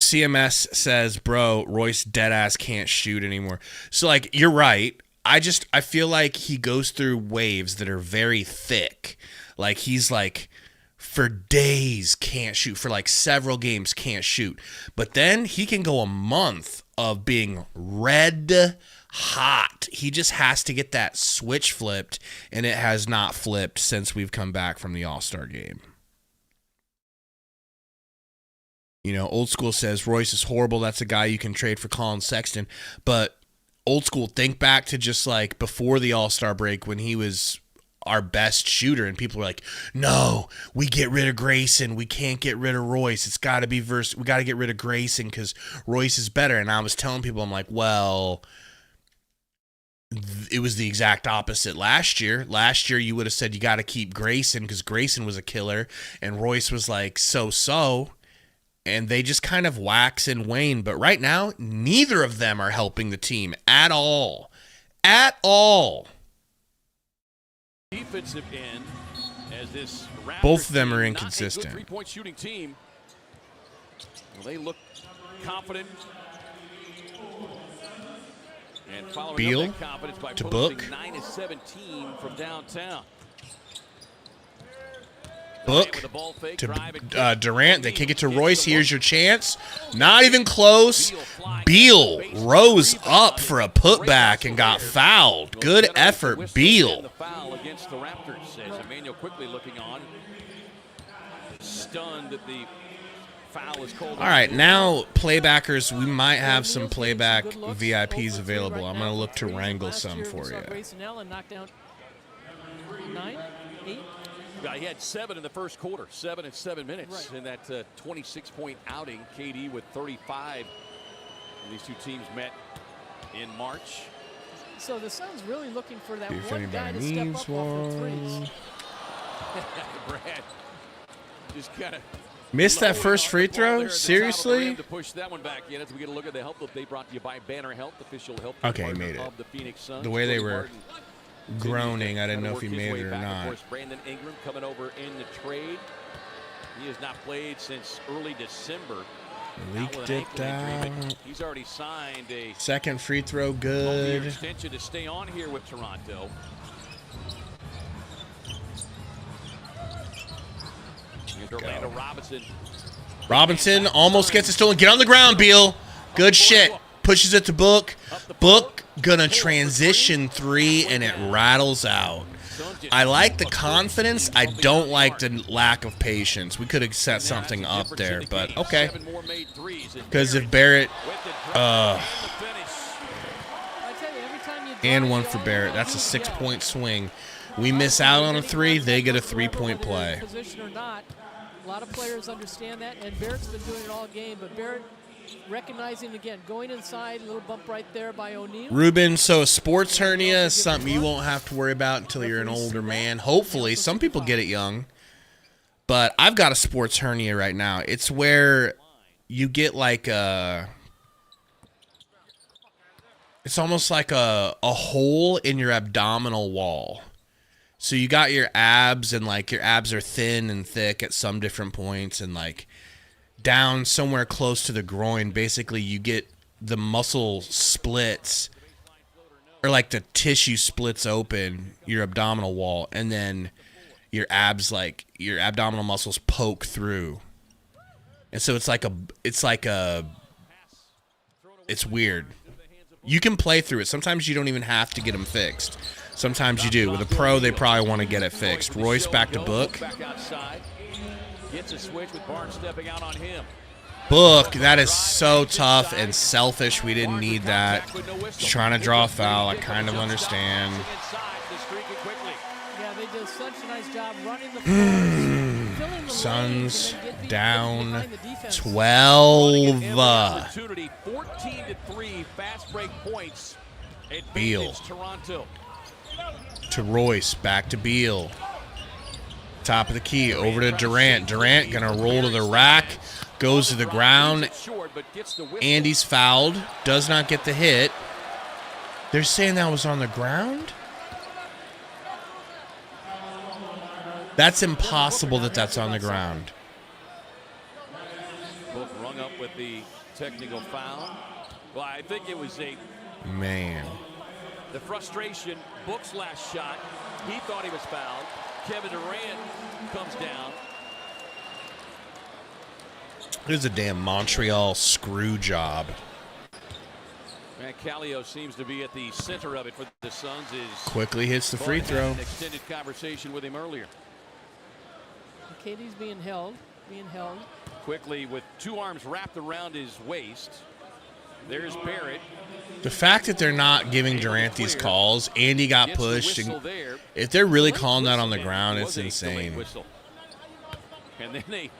CMS says, bro, Royce deadass can't shoot anymore. So, like, you're right. I feel like he goes through waves that are very thick. Like, he's like, for days can't shoot. For like several games can't shoot. But then he can go a month of being red hot. He just has to get that switch flipped, and it has not flipped since we've come back from the All-Star game. You know, Old School says Royce is horrible. That's a guy you can trade for Colin Sexton. But Old School, think back to just like before the All-Star break when he was our best shooter, and people were like, no, we get rid of Grayson. We can't get rid of Royce. It's got to be we got to get rid of Grayson because Royce is better. And I was telling people, I'm like, well, it was the exact opposite last year. Last year, you would have said you got to keep Grayson because Grayson was a killer, and Royce was like so-so. And they just kind of wax and wane. But right now, neither of them are helping the team at all. At all. Defensive end, as this both of them are inconsistent. Not a good three-point shooting team. Well, they look confident. And following Beal up that confidence by to posting Book. 9 of 17 from downtown. Book to Durant. They kick it to Royce. Here's your chance. Not even close. Beal rose up for a putback and got fouled. Good effort, Beal. The foul against the Raptors as Emmanuel quickly looking on. Stunned that the foul is called. All right, now playbackers, we might have some playback VIPs available. I'm going to look to wrangle some for you. He had 7 in the first quarter, 7 in 7 minutes in that 26-point outing. KD with 35. And these two teams met in March. So the Suns really looking for that If one guy to anybody step needs up off the threes. one. Brad just kind of Missed that first free throw? Seriously? To push that one back in as we get a look at the help that they brought to you by Banner Health, official health Okay, he partner made it. of the Phoenix Suns. The way they Cody were Martin groaning, I didn't know if he work his made way it or back. Of not. course, Brandon Ingram coming over in the trade. He has not played since early December. Leaked it out. He's already signed a Second free throw, multi-year good. extension to stay on here with Toronto. Here's Orlando Robinson. Robinson almost gets it stolen. Get on the ground, Beal. Good shit. Pushes it to Book. Book gonna transition three, and it rattles out. I like the confidence. I don't like the lack of patience. We could have set something up there, but okay. Because if Barrett, and one for Barrett, that's a 6-point swing. We miss out on a three, they get a 3-point play. Position or not, a lot of players understand that, and Barrett's been doing it all game. But Barrett recognizing again, going inside, a little bump right there by O'Neal. Ruben, so a sports hernia is something you won't have to worry about until you're an older man. Hopefully, some people get it young. But I've got a sports hernia right now. It's where you get like a... It's almost like a hole in your abdominal wall. So you got your abs, and like your abs are thin and thick at some different points, and like down somewhere close to the groin, basically you get the muscle splits, or like the tissue splits open, your abdominal wall, and then your abs, like your abdominal muscles poke through. And so it's weird. You can play through it. Sometimes you don't even have to get them fixed. Sometimes you do. With a pro, they probably want to get it fixed. Royce back to Book. Gets a switch with Barnes stepping out on him. Book, that is so tough and selfish. We didn't need that. Just trying to draw a foul. I kind of understand. Yeah, they did such a nice job running the floor. Suns down 12. 14-3 fast break points. Beal Toronto. to Royce, back to Beal. Top of the key, over to Durant. Durant gonna roll to the rack, goes to the ground. Andy's fouled, does not get the hit. They're saying that was on the ground? That's impossible that that's on the ground. Both rung up with the technical foul. Well, I think it was Man. the frustration. Book's last shot. He thought he was fouled. Kevin Durant comes down. There's a damn Montreal screw job. And Callio seems to be at the center of it for the Suns. Quickly hits the free throw. An extended conversation with him earlier. Katie's being held. Quickly with two arms wrapped around his waist. There's Barrett. The fact that they're not giving Durant these calls, Andy got pushed, and if they're really calling that on the ground, it's insane. And then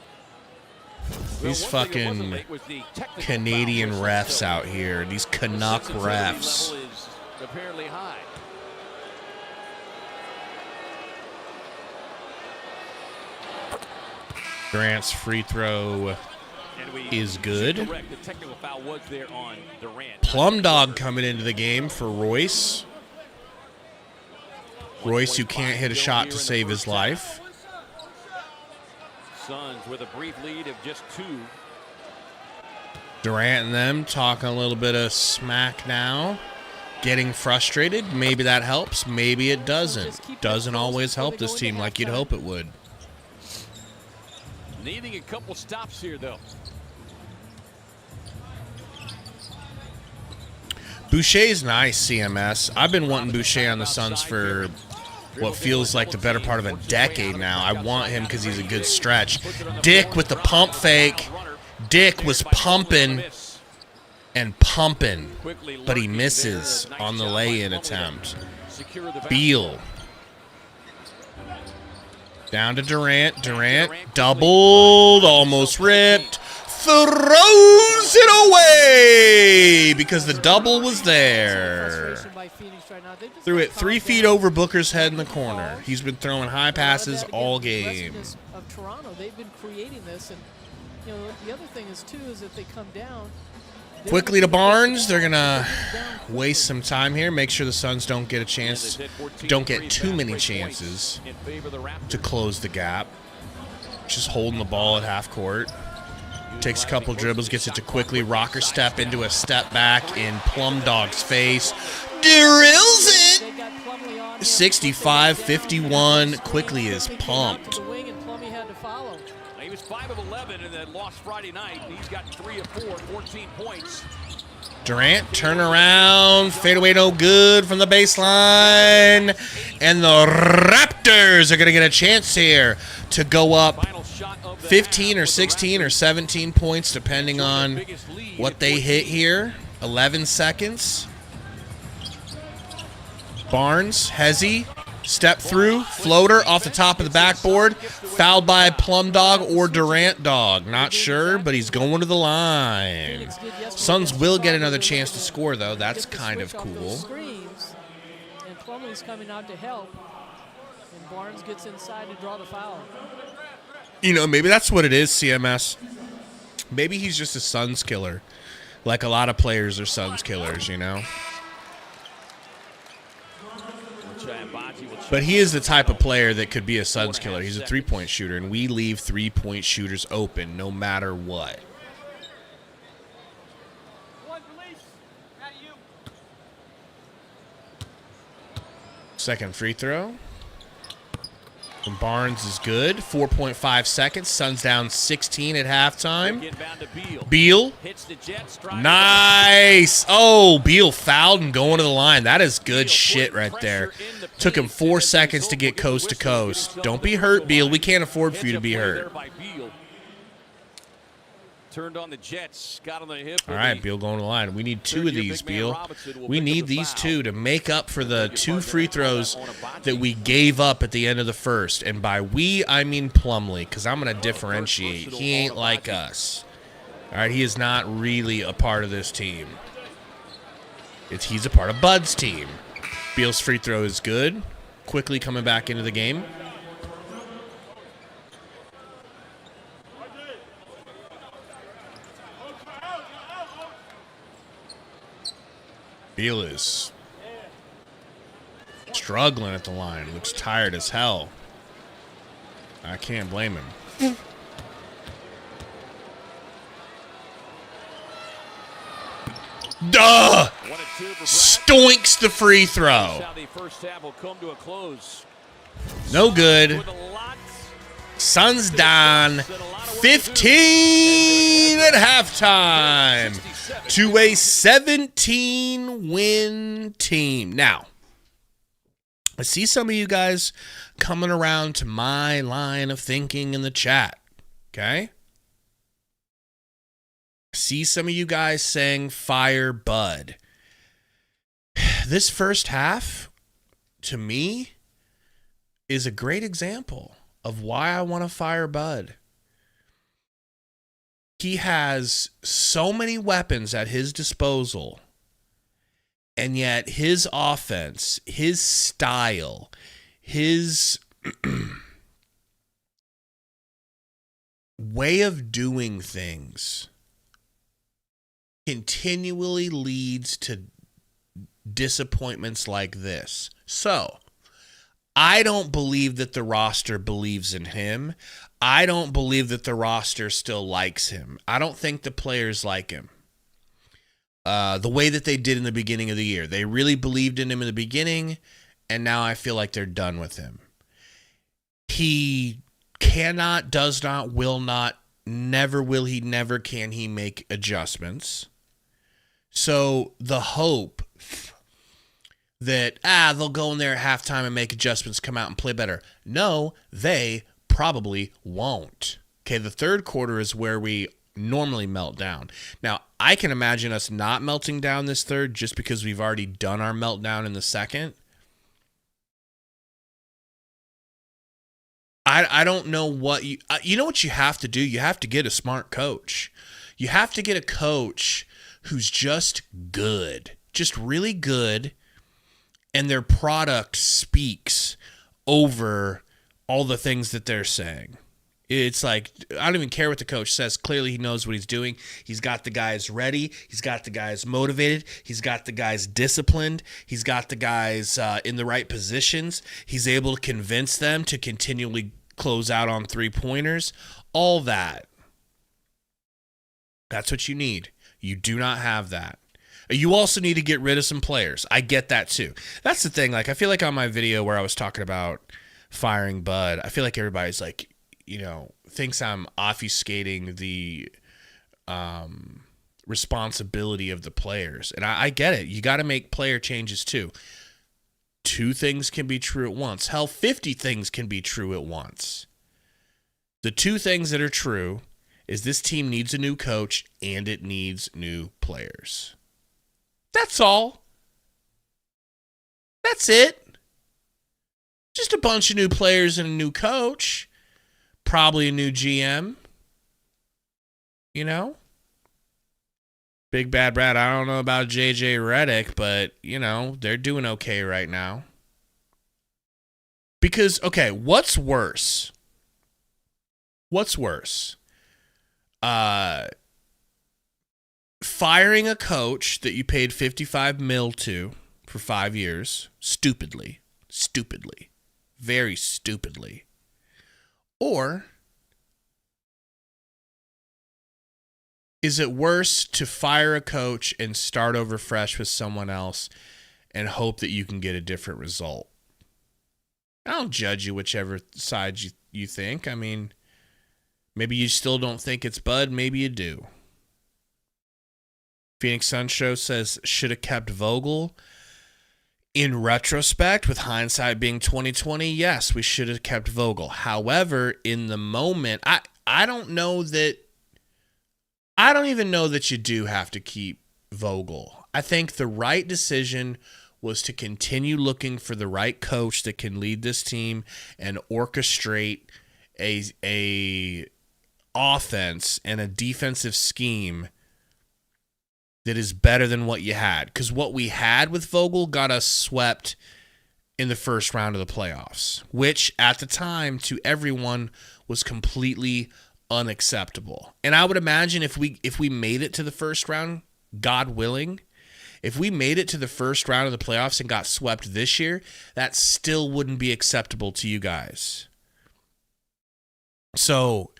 These fucking Canadian refs out here, these Canuck refs. Apparently high. Durant's free throw is good. Plum Dog coming into the game for Royce. Royce, who can't hit a shot to save his life. Suns with a brief lead of just 2. Durant and them talking a little bit of smack now. Getting frustrated. Maybe that helps. Maybe it doesn't. Doesn't always help this team like you'd hope it would. Needing a couple stops here, though. Boucher's nice, CMS. I've been wanting Boucher on the Suns for what feels like the better part of a decade now. I want him because he's a good stretch. Dick with the pump fake. Dick was pumping and pumping, but he misses on the lay-in attempt. Beal. Down to Durant. Durant doubled, almost ripped. Throws it away because the double was there. Threw it 3 feet over Booker's head in the corner. He's been throwing high passes all game. Of Toronto, they've been creating this, and you know the other thing is too is that they come down. Quickly to Barnes. They're gonna waste some time here. Make sure the Suns don't get a chance, don't get too many chances to close the gap. Just holding the ball at half court. Takes a couple dribbles, gets it to quickly rocker step into a step back in Plum Dog's face. Drills it! 65-51. Quickly is pumped. He was 5 of 11 in that loss Friday night. He's got 3 of 4, 14 points. Durant, turn around, fadeaway no good from the baseline. And the Raptors are going to get a chance here to go up 15 or 16 or 17 points, depending on what they hit here. 11 seconds. Barnes, Hezzy, step through, floater off the top of the backboard, fouled by Plum Dog or Durant Dog. Not sure, but he's going to the line. Suns will get another chance to score, though. That's kind of cool. And Plumlee's coming out to help, and Barnes gets inside to draw the foul. You know, maybe that's what it is, CMS. Maybe he's just a Suns killer. Like a lot of players are Suns killers, you know? But he is the type of player that could be a Suns killer. He's a three-point shooter, and we leave three-point shooters open no matter what. Second free throw. And Barnes is good. 4.5 seconds. Suns down 16 at halftime. Beal. Nice. Oh, Beal fouled and going to the line. That is good shit right there. Took him 4 seconds to get coast to coast. Don't be hurt, Beal. We can't afford for you to be hurt. Turned on the Jets, got on the hip. All right, Beal going to the line. We need 2 of these, Beal. We need these 2 to make up for the 2 free throws that we gave up at the end of the first. And by we, I mean Plumlee, because I'm going to differentiate. He ain't like us. All right, he is not really a part of this team. He's a part of Bud's team. Beal's free throw is good. Quickly coming back into the game. Beal is struggling at the line. Looks tired as hell. I can't blame him. Duh! Stoinks the free throw. No good. Suns down 15 at halftime to a 17-win team. Now, I see some of you guys coming around to my line of thinking in the chat, okay? I see some of you guys saying fire Bud. This first half, to me, is a great example of why I want to fire Bud. He has so many weapons at his disposal, and yet his offense, his style, his way of doing things continually leads to disappointments like this. So, I don't believe that the roster believes in him. I don't believe that the roster still likes him. I don't think the players like him the way that they did in the beginning of the year. They really believed in him in the beginning, and now I feel like they're done with him. He cannot, does not, will not, never will he, never can he make adjustments. So the hope that, they'll go in there at halftime and make adjustments, come out and play better. No, they probably won't. Okay, the third quarter is where we normally melt down. Now, I can imagine us not melting down this third just because we've already done our meltdown in the second. I don't know what you know what you have to do? You have to get a smart coach. You have to get a coach who's just good, just really good, and their product speaks over all the things that they're saying. It's like, I don't even care what the coach says. Clearly, he knows what he's doing. He's got the guys ready. He's got the guys motivated. He's got the guys disciplined. He's got the guys in the right positions. He's able to convince them to continually close out on three-pointers. All that. That's what you need. You do not have that. You also need to get rid of some players. I get that too. That's the thing. Like, I feel like on my video where I was talking about firing Bud, I feel like everybody's like, thinks I'm obfuscating the responsibility of the players. And I get it. You got to make player changes too. 2 things can be true at once. Hell, 50 things can be true at once. The 2 things that are true is this team needs a new coach and it needs new players. That's all. That's it. Just a bunch of new players and a new coach. Probably a new GM. Big Bad Brad, I don't know about JJ Redick, but, they're doing okay right now. Because, okay, what's worse? What's worse? Firing a coach that you paid $55 million to for 5 years, stupidly, very stupidly, or is it worse to fire a coach and start over fresh with someone else and hope that you can get a different result? I don't judge you whichever side you think. I mean, maybe you still don't think it's Bud. Maybe you do. Phoenix Sun Show says, should have kept Vogel. In retrospect, with hindsight being 2020, yes, we should have kept Vogel. However, in the moment, I don't know that. I don't even know that you do have to keep Vogel. I think the right decision was to continue looking for the right coach that can lead this team and orchestrate a offense and a defensive scheme that is better than what you had. Because what we had with Vogel got us swept in the first round of the playoffs, which at the time to everyone was completely unacceptable. And I would imagine if we made it to the first round, God willing, if we made it to the first round of the playoffs and got swept this year, that still wouldn't be acceptable to you guys. So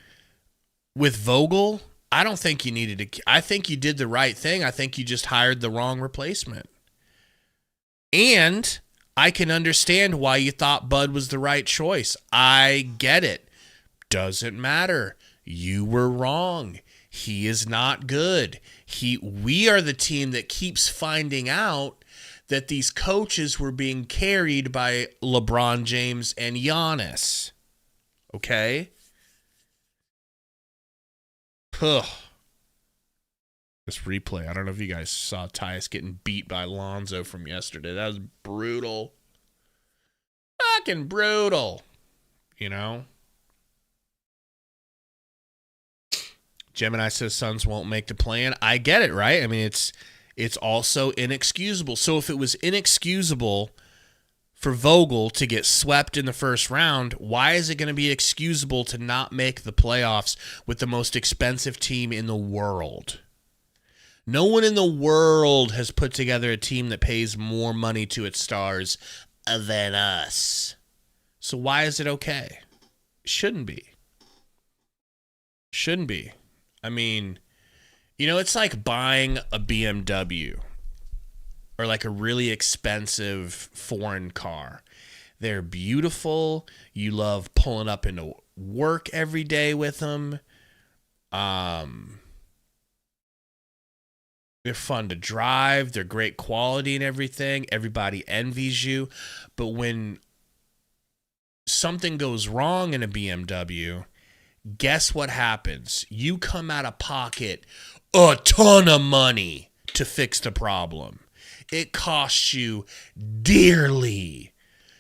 with Vogel, I don't think you needed to. I think you did the right thing. I think you just hired the wrong replacement. And I can understand why you thought Bud was the right choice. I get it. Doesn't matter. You were wrong. He is not good. We are the team that keeps finding out that these coaches were being carried by LeBron James and Giannis. Okay? This replay. I don't know if you guys saw Tyus getting beat by Lonzo from yesterday. That was brutal. Fucking brutal. Gemini says Suns won't make the play-in. I get it, right? I mean, it's also inexcusable. So if it was inexcusable for Vogel to get swept in the first round, why is it going to be excusable to not make the playoffs with the most expensive team in the world? No one in the world has put together a team that pays more money to its stars than us. So why is it okay? Shouldn't be. Shouldn't be. I mean, it's like buying a BMW or like a really expensive foreign car. They're beautiful. You love pulling up into work every day with them. They're fun to drive. They're great quality and everything. Everybody envies you. But when something goes wrong in a BMW, guess what happens? You come out of pocket a ton of money to fix the problem. It costs you dearly.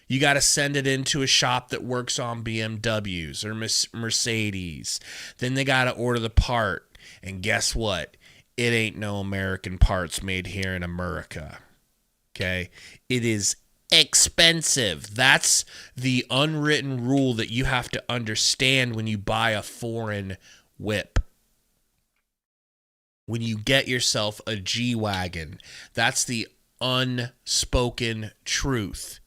You got to send it into a shop that works on BMWs or Mercedes. Then they got to order the part. And guess what? It ain't no American parts made here in America. Okay? It is expensive. That's the unwritten rule that you have to understand when you buy a foreign whip. When you get yourself a G-Wagon, that's the unspoken truth.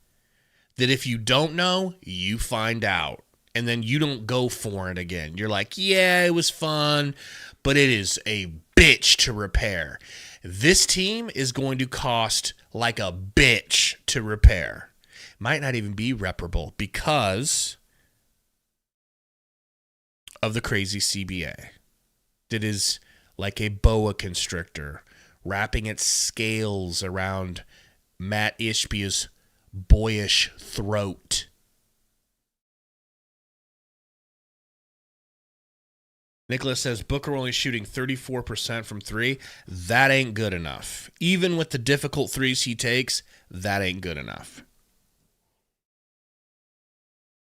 That if you don't know, you find out. And then you don't go for it again. You're like, yeah, it was fun, but it is a bitch to repair. This team is going to cost like a bitch to repair. Might not even be reparable because of the crazy CBA that is like a boa constrictor wrapping its scales around Matt Ishbia's boyish throat. Nicholas says Booker only shooting 34% from three. That ain't good enough. Even with the difficult threes he takes, that ain't good enough.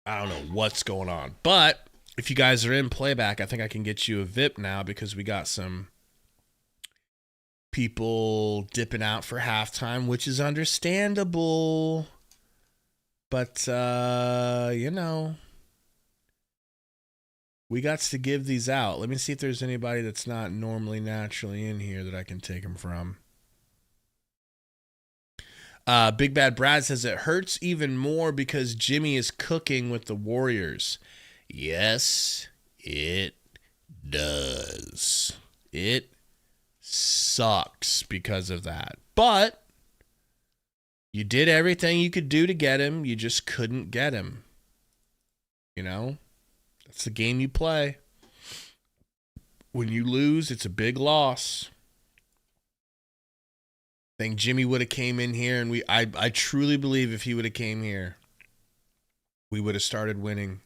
I don't know what's going on. But if you guys are in playback, I think I can get you a VIP now because we got some people dipping out for halftime, which is understandable. But, we got to give these out. Let me see if there's anybody that's not normally naturally in here that I can take them from. Big Bad Brad says it hurts even more because Jimmy is cooking with the Warriors. Yes, it does. It sucks because of that. But you did everything you could do to get him. You just couldn't get him. That's the game you play. When you lose, it's a big loss. I think Jimmy would have came in here, and I truly believe if he would have came here, we would have started winning.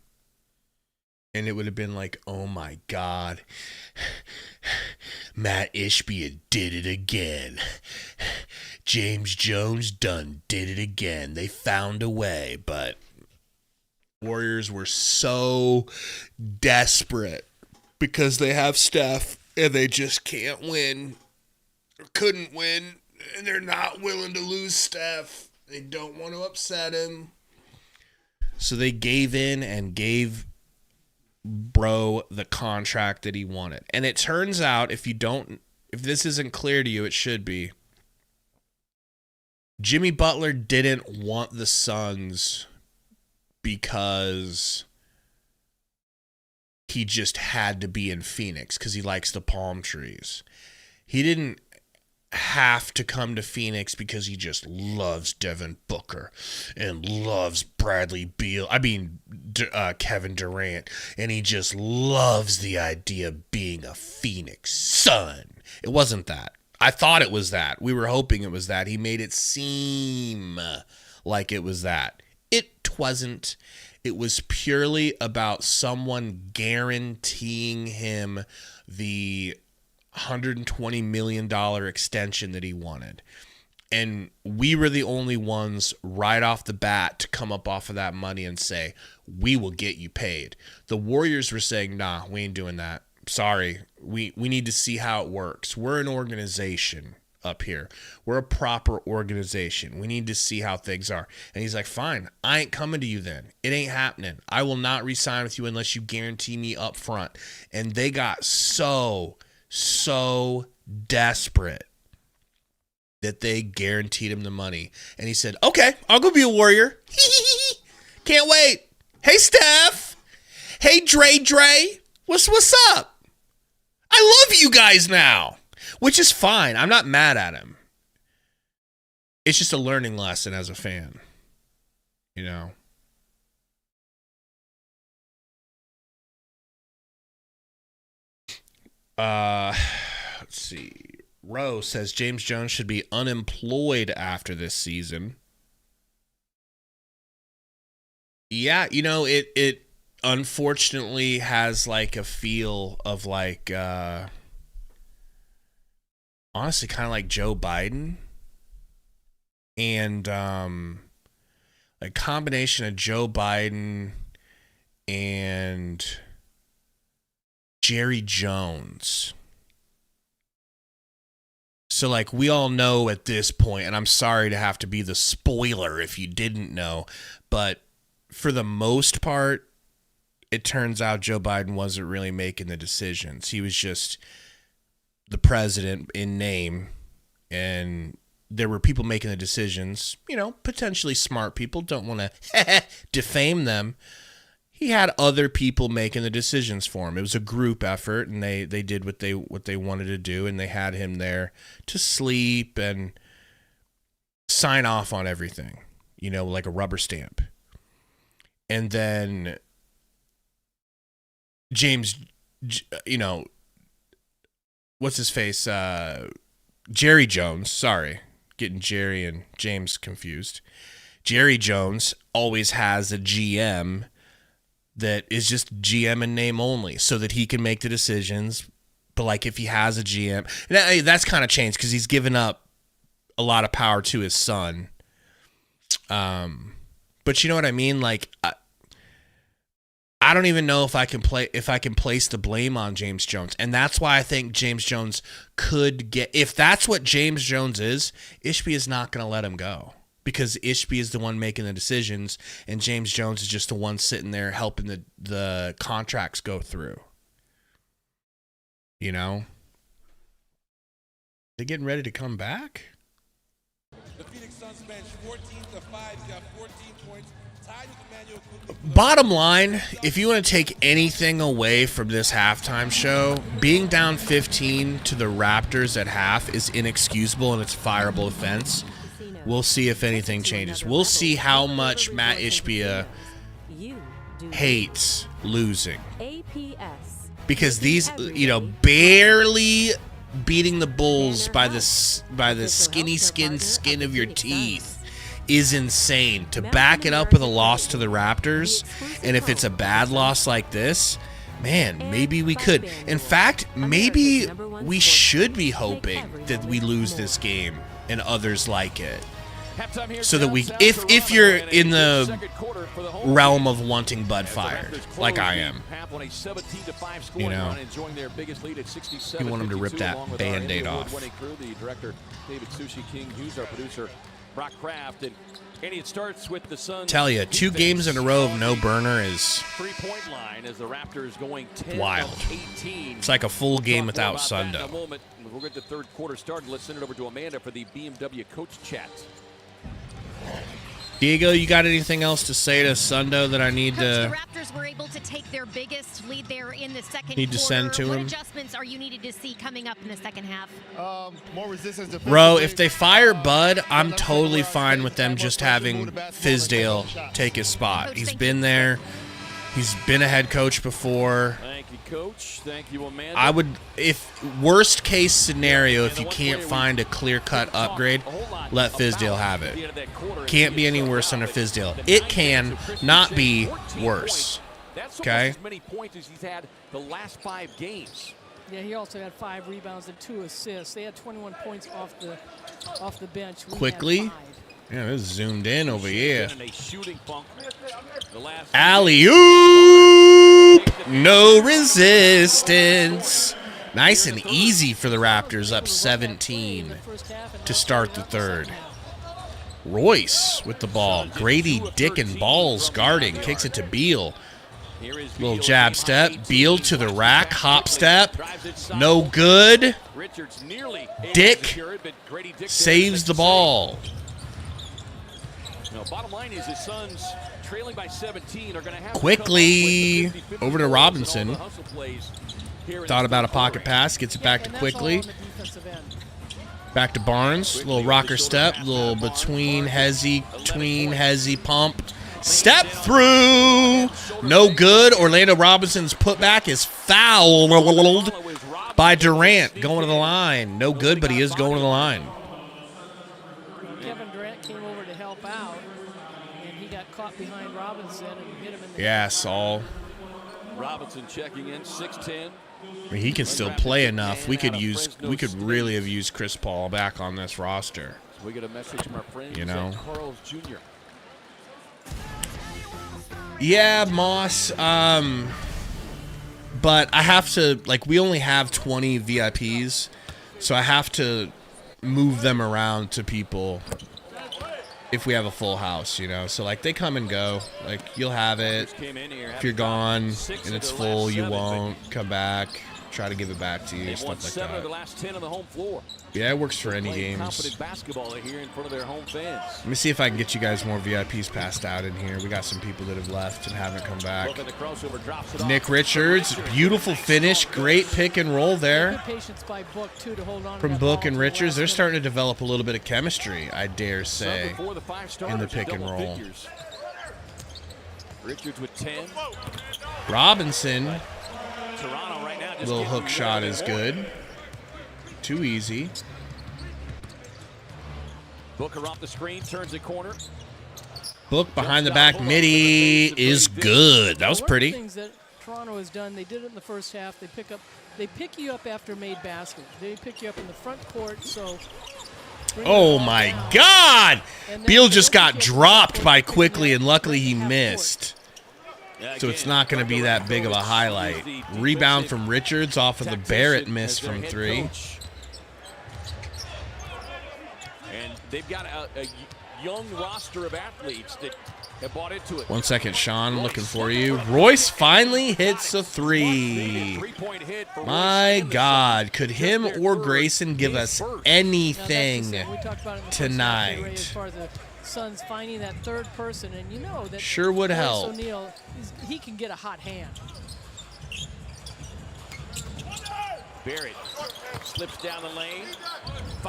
And it would have been like, oh my God, Matt Ishbia did it again. James Jones done did it again. They found a way, but Warriors were so desperate because they have Steph and they just can't win or couldn't win, and they're not willing to lose Steph. They don't want to upset him. So they gave in and gave Bro the contract that he wanted. And it turns out, if this isn't clear to you, it should be. Jimmy Butler didn't want the Suns because he just had to be in Phoenix because he likes the palm trees. He didn't have to come to Phoenix because he just loves Devin Booker and loves Kevin Durant, and he just loves the idea of being a Phoenix Sun. It wasn't that. I thought it was that. We were hoping it was that. He made it seem like it was that. It wasn't. It was purely about someone guaranteeing him the $120 million extension that he wanted. And we were the only ones right off the bat to come up off of that money and say, we will get you paid. The Warriors were saying, nah, we ain't doing that. Sorry. We need to see how it works. We're an organization up here. We're a proper organization. We need to see how things are. And he's like, fine, I ain't coming to you then. It ain't happening. I will not re-sign with you unless you guarantee me up front. And they got so desperate that they guaranteed him the money. And he said, okay, I'll go be a Warrior. Can't wait. Hey, Steph. Hey, Dre. What's up? I love you guys now. Which is fine. I'm not mad at him. It's just a learning lesson as a fan. Let's see. Rowe says James Jones should be unemployed after this season. Yeah, it unfortunately has like a feel of like honestly kind of like Joe Biden, and a combination of Joe Biden and Jerry Jones. So, like, we all know at this point, and I'm sorry to have to be the spoiler if you didn't know, but for the most part, it turns out Joe Biden wasn't really making the decisions. He was just the president in name, and there were people making the decisions, potentially smart people, don't want to defame them. he had other people making the decisions for him. It was a group effort, and they did what they wanted to do, and they had him there to sleep and sign off on everything, like a rubber stamp. And then James, what's his face? Jerry Jones. Sorry, getting Jerry and James confused. Jerry Jones always has a GM that is just GM in name only, so that he can make the decisions. But like if he has a GM, that's kind of changed because he's given up a lot of power to his son. But you know what I mean? Like I don't even know if I can place the blame on James Jones. And that's why I think James Jones could get, if that's what James Jones is, Ishbia is not going to let him go. Because Ishbia is the one making the decisions, and James Jones is just the one sitting there helping the contracts go through. They're getting ready to come back? The Phoenix Suns bench 14-5. He's got 14 points. Tied with Emmanuel Quickly. Bottom line, if you want to take anything away from this halftime show, being down 15 to the Raptors at half is inexcusable, and it's a fireable offense. We'll see if anything changes. We'll see how much Matt Ishbia hates losing. Because these, barely beating the Bulls by the skin of your teeth is insane. To back it up with a loss to the Raptors, and if it's a bad loss like this, man, maybe we could. In fact, maybe we should be hoping that we lose this game and others like it, so that we, if you're in the realm of wanting Bud fired, like I am, you want him to rip that Band-Aid off. The director, David Sushi King, who's our producer, Brock Kraft, and it starts with the Suns. Tell you, 2 games in a row of no burner is 3-point line as the Raptors going 10 wild. of 18. It's like a full game without Sundo. We'll get the third quarter started. Let's send it over to Amanda for the BMW coach chat. Diego, you got anything else to say to Sundo that I need Coach, to? The Raptors were able to take their biggest lead there in the second Need to quarter. send to what him? adjustments are you needed to see coming up in the second half? More resistance. Bro, if they fire Bud, I'm totally fine with them just having Fizdale take his spot. He's been there. He's been a head coach before. Thank you, Coach. Thank you, Amanda. I would, if worst case scenario, if you can't find a clear-cut upgrade, let Fizdale have it. Can't be any worse under Fizdale. It can not be worse. Okay? As many points as he's had the last 5 games. Yeah, he also had 5 rebounds and 2 assists. They had 21 points off the bench. We Quickly. had 5. Yeah, this is zoomed in over here. Alley-oop! No resistance. Nice and easy for the Raptors, up 17 to start the third. Royce with the ball. Grady Dick Balls guarding. Kicks it to Beal. Little jab step. Beal to the rack. Hop step. No good. Dick saves the ball. Bottom line is the Suns trailing by 17 are going to have Quickly over to Robinson. Thought about a pocket pass. Gets it back to Quickly. Back to Barnes. Little rocker step. Little between Hezzy pump. Step through. No good. Orlando Robinson's putback is fouled by Durant. Going to the line. No good, but he is going to the line. Kevin Durant came over to help out, and he got caught behind Robinson and hit him in the Yeah, Saul. Robinson checking in, 6'10". I mean, he can still play enough. We could really have used Chris Paul back on this roster. We get a message from our friends at Carl's Jr. Yeah, Moss. But I have to, we only have 20 VIPs, so I have to move them around to people if we have a full house, So, they come and go. You'll have it. If you're gone and it's full, you won't come back. try to give it back to you, They've won stuff like 7 of the that. last 10 on the home floor. Yeah, it works for any Playing games. confident basketball here in front of their home fans. Let me see if I can get you guys more VIPs passed out in here. We got some people that have left and haven't come back. Look at the crossover, drops it off. Nick Richards, beautiful finish. Great pick and roll there Good patience by Book, too, to hold on to from that Book ball and to the Richards. last They're minute. starting to develop a little bit of chemistry, I dare say, Before the 5 in the starters, pick and double roll. figures. Richards with 10. Robinson, Toronto right now just little getting hook shot more is and more. good. Too easy. Booker off the screen, turns the corner. Book behind the back midi is good. That was One of the pretty. things that Toronto has done, they did it in the first half. They pick you up after a made basket. They pick you up in the front court, so. bring the Oh ball my down. God! And then Beal they just don't got pick you up dropped in the by court, Quickly, and bring luckily it he half court. missed. Yeah, So it's again, not going to be that big of a highlight. Rebound from Richards off of the Barrett miss as their from head 3. coach. And they've got a young roster of athletes that have bought into it. 1 second, Sean. I'm looking for you. Royce finally hits a 3. Three-point hit for My Royce and the God, Suns. could Just him their or third, Grayson give his us first. Now, that's anything just it. We talked about it in the first half, Ray, tonight? as far as the Suns finding that third person, and you know that Sure would Royce help. O'Neal, he can get a hot hand. Barrett slips down the lane.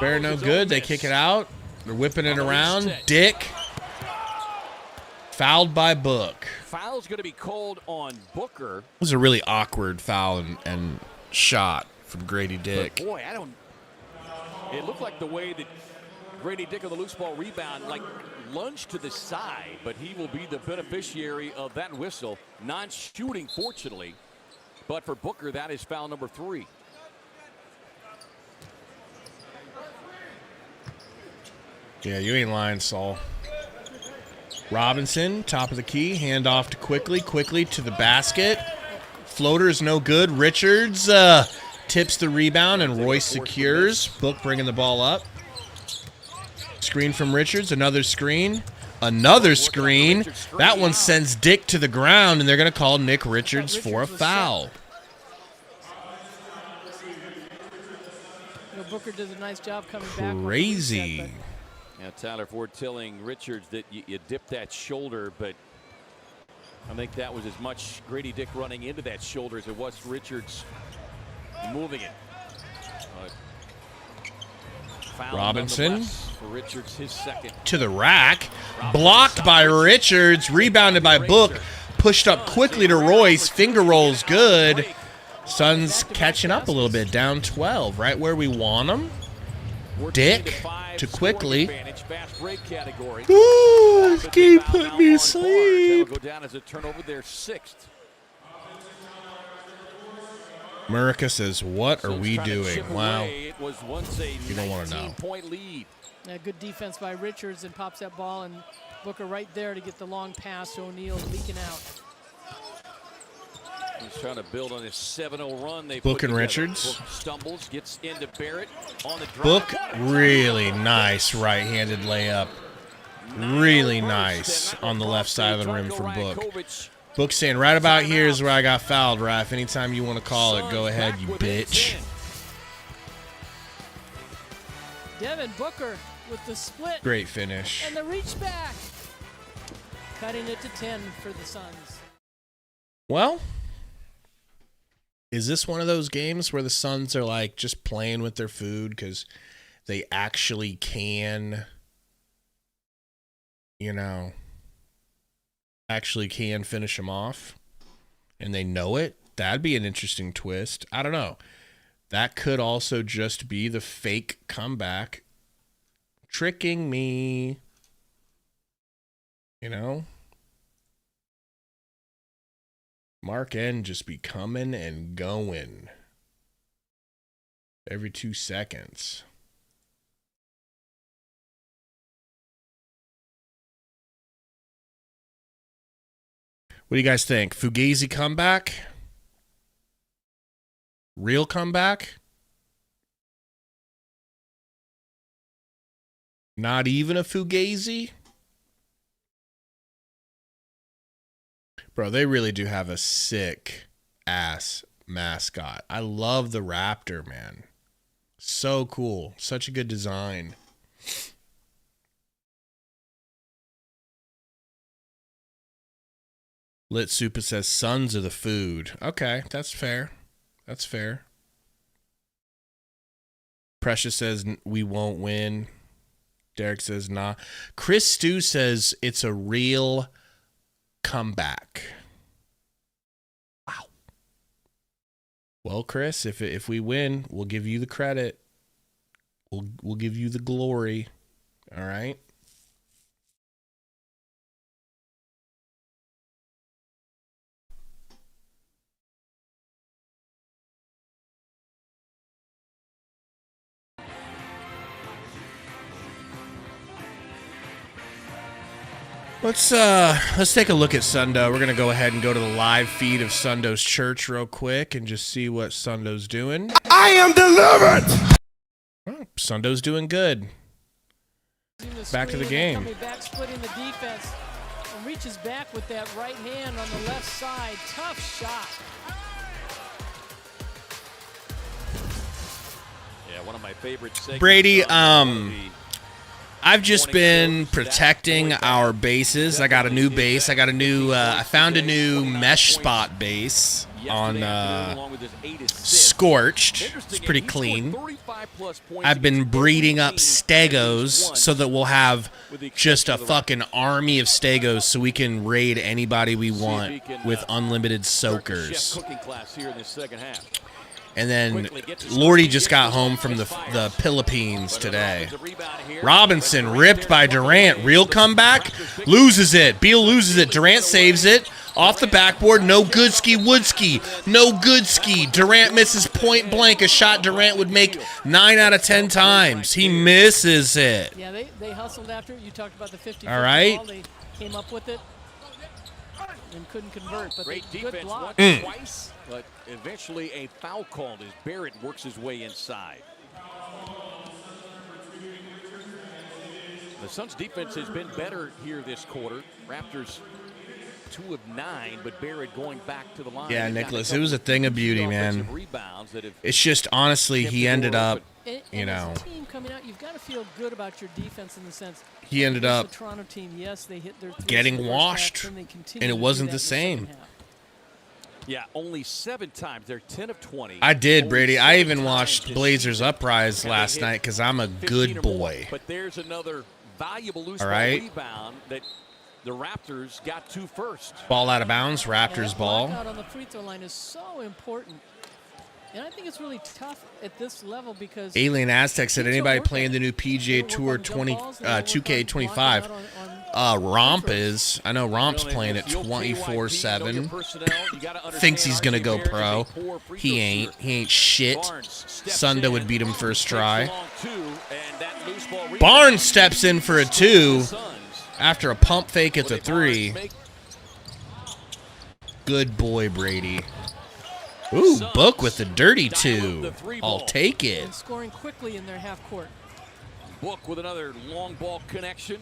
Barrett no Follows his good. own They miss. kick it out. They're whipping it On the around. reset. Dick. Fouled by Book. Foul's going to be called on Booker. It was a really awkward foul and shot from Grady Dick. But boy, it looked like the way that Grady Dick on the loose ball rebound, like lunged to the side, but he will be the beneficiary of that whistle. Non-shooting, fortunately. But for Booker, that is foul number 3. Yeah, you ain't lying, Saul. Robinson, top of the key, hand off to Quickly to the basket. Floater is no good. Richards tips the rebound, and Royce secures. Book bringing the ball up. Screen from Richards, another screen. Another screen. That one sends Dick to the ground, and they're going to call Nick Richards for a foul. You know, Booker does a nice job coming back. on the Crazy. reset, Now Tyler Ford telling Richards that you dipped that shoulder, but I think that was as much Grady Dick running into that shoulder as it was Richards moving it. Foul Robinson. nonetheless for Richards, his second. To the rack. Blocked by Richards. Rebounded by Book. Pushed up quickly to Royce. Finger rolls good. Suns catching up a little bit. Down 12. Right where we want them. Dick to Quickly. Fast break category. Ooh, this game put Foul me now to on Barnes. sleep. That'll go down as a turnover, their 6th. Murica says, what are Suns we trying to doing? chip Wow. away. It was once a You don't wanna know. 19-point lead. Good defense by Richards, and pops that ball, and Booker right there to get the long pass. O'Neal leaking out. He's trying to build on his 7-0 run. They Book put and together. Richards. Book stumbles, gets into Barrett on the drive. Book, really nice right-handed layup. Really nice on the left side of the rim from Book. Book saying, right about here is where I got fouled, Raf. Anytime you want to call it, go ahead, you bitch. Devin Booker with the split Great finish. and the reach back. Cutting it to 10 for the Suns. Well, is this one of those games where the Suns are like just playing with their food because they actually can, actually can finish them off and they know it? That'd be an interesting twist. I don't know. That could also just be the fake comeback tricking me, Mark N just be coming and going every 2 seconds. What do you guys think? Fugazi comeback? Real comeback? Not even a Fugazi? Bro, they really do have a sick ass mascot. I love the Raptor, man. So cool. Such a good design. Lit Supa says Suns are the food. Okay, that's fair. That's fair. Precious says we won't win. Derek says nah. Chris Stu says it's a real comeback. Wow. Well, Chris, if we win, we'll give you the credit. We'll give you the glory. All right. Let's take a look at Sundo. We're gonna go ahead and go to the live feed of Sundo's church real quick and just see what Sundo's doing. I am delivered. Oh, Sundo's doing good. Back to the game. Coming back, splitting the defense, and reaches back with that right hand on the left side. Tough shot. Yeah, one of my favorite segments. Brady, I've just been protecting our bases. I got a new base. I found a new mesh spot base on Scorched. It's pretty clean. I've been breeding up stegos so that we'll have just a fucking army of stegos so we can raid anybody we want with unlimited soakers. And then Lordy just got home from the Philippines today. Robinson ripped by Durant. Real comeback. Loses it. Beal loses it. Durant saves it. Off the backboard. No Goodski Woodski. No Goodski. Durant misses point blank. A shot Durant would make 9 out of 10 times. He misses it. Yeah, they hustled after it. You talked about the 50 All right. ball. They came up with it and couldn't convert. But Great good defense block. twice, but eventually a foul called as Barrett works his way inside. The Suns defense has been better here this quarter. Raptors 2 of 9, but Barrett going back to the line. Yeah, Nicholas, it was a thing of beauty, man. It's just, honestly, he ended up, you know. As a team coming out, you've got to feel good about your defense in the sense. He ended up the Toronto team, yes, they hit their getting washed, and it wasn't the same. Yeah, only 7 times. They're 10 of 20. I did, Brady. I even watched Blazers Uprise last night because I'm a good boy. But there's another valuable loose All right. ball rebound that the Raptors got to first. Ball out of bounds, Raptors ball. Blockout on the free throw line is so important. And I think it's really tough at this level because Alien Aztec said, anybody playing the new PGA Tour 2K25? Romp is. I know Romp's playing it 24/7. Thinks he's going to go pro. He ain't. He ain't shit. Sundo would beat him first try. Barnes steps in for a 2 after a pump fake at the 3. Good boy, Brady. Ooh, Book with the dirty 2. I'll take it. And scoring quickly in their half court. Book with another long ball connection.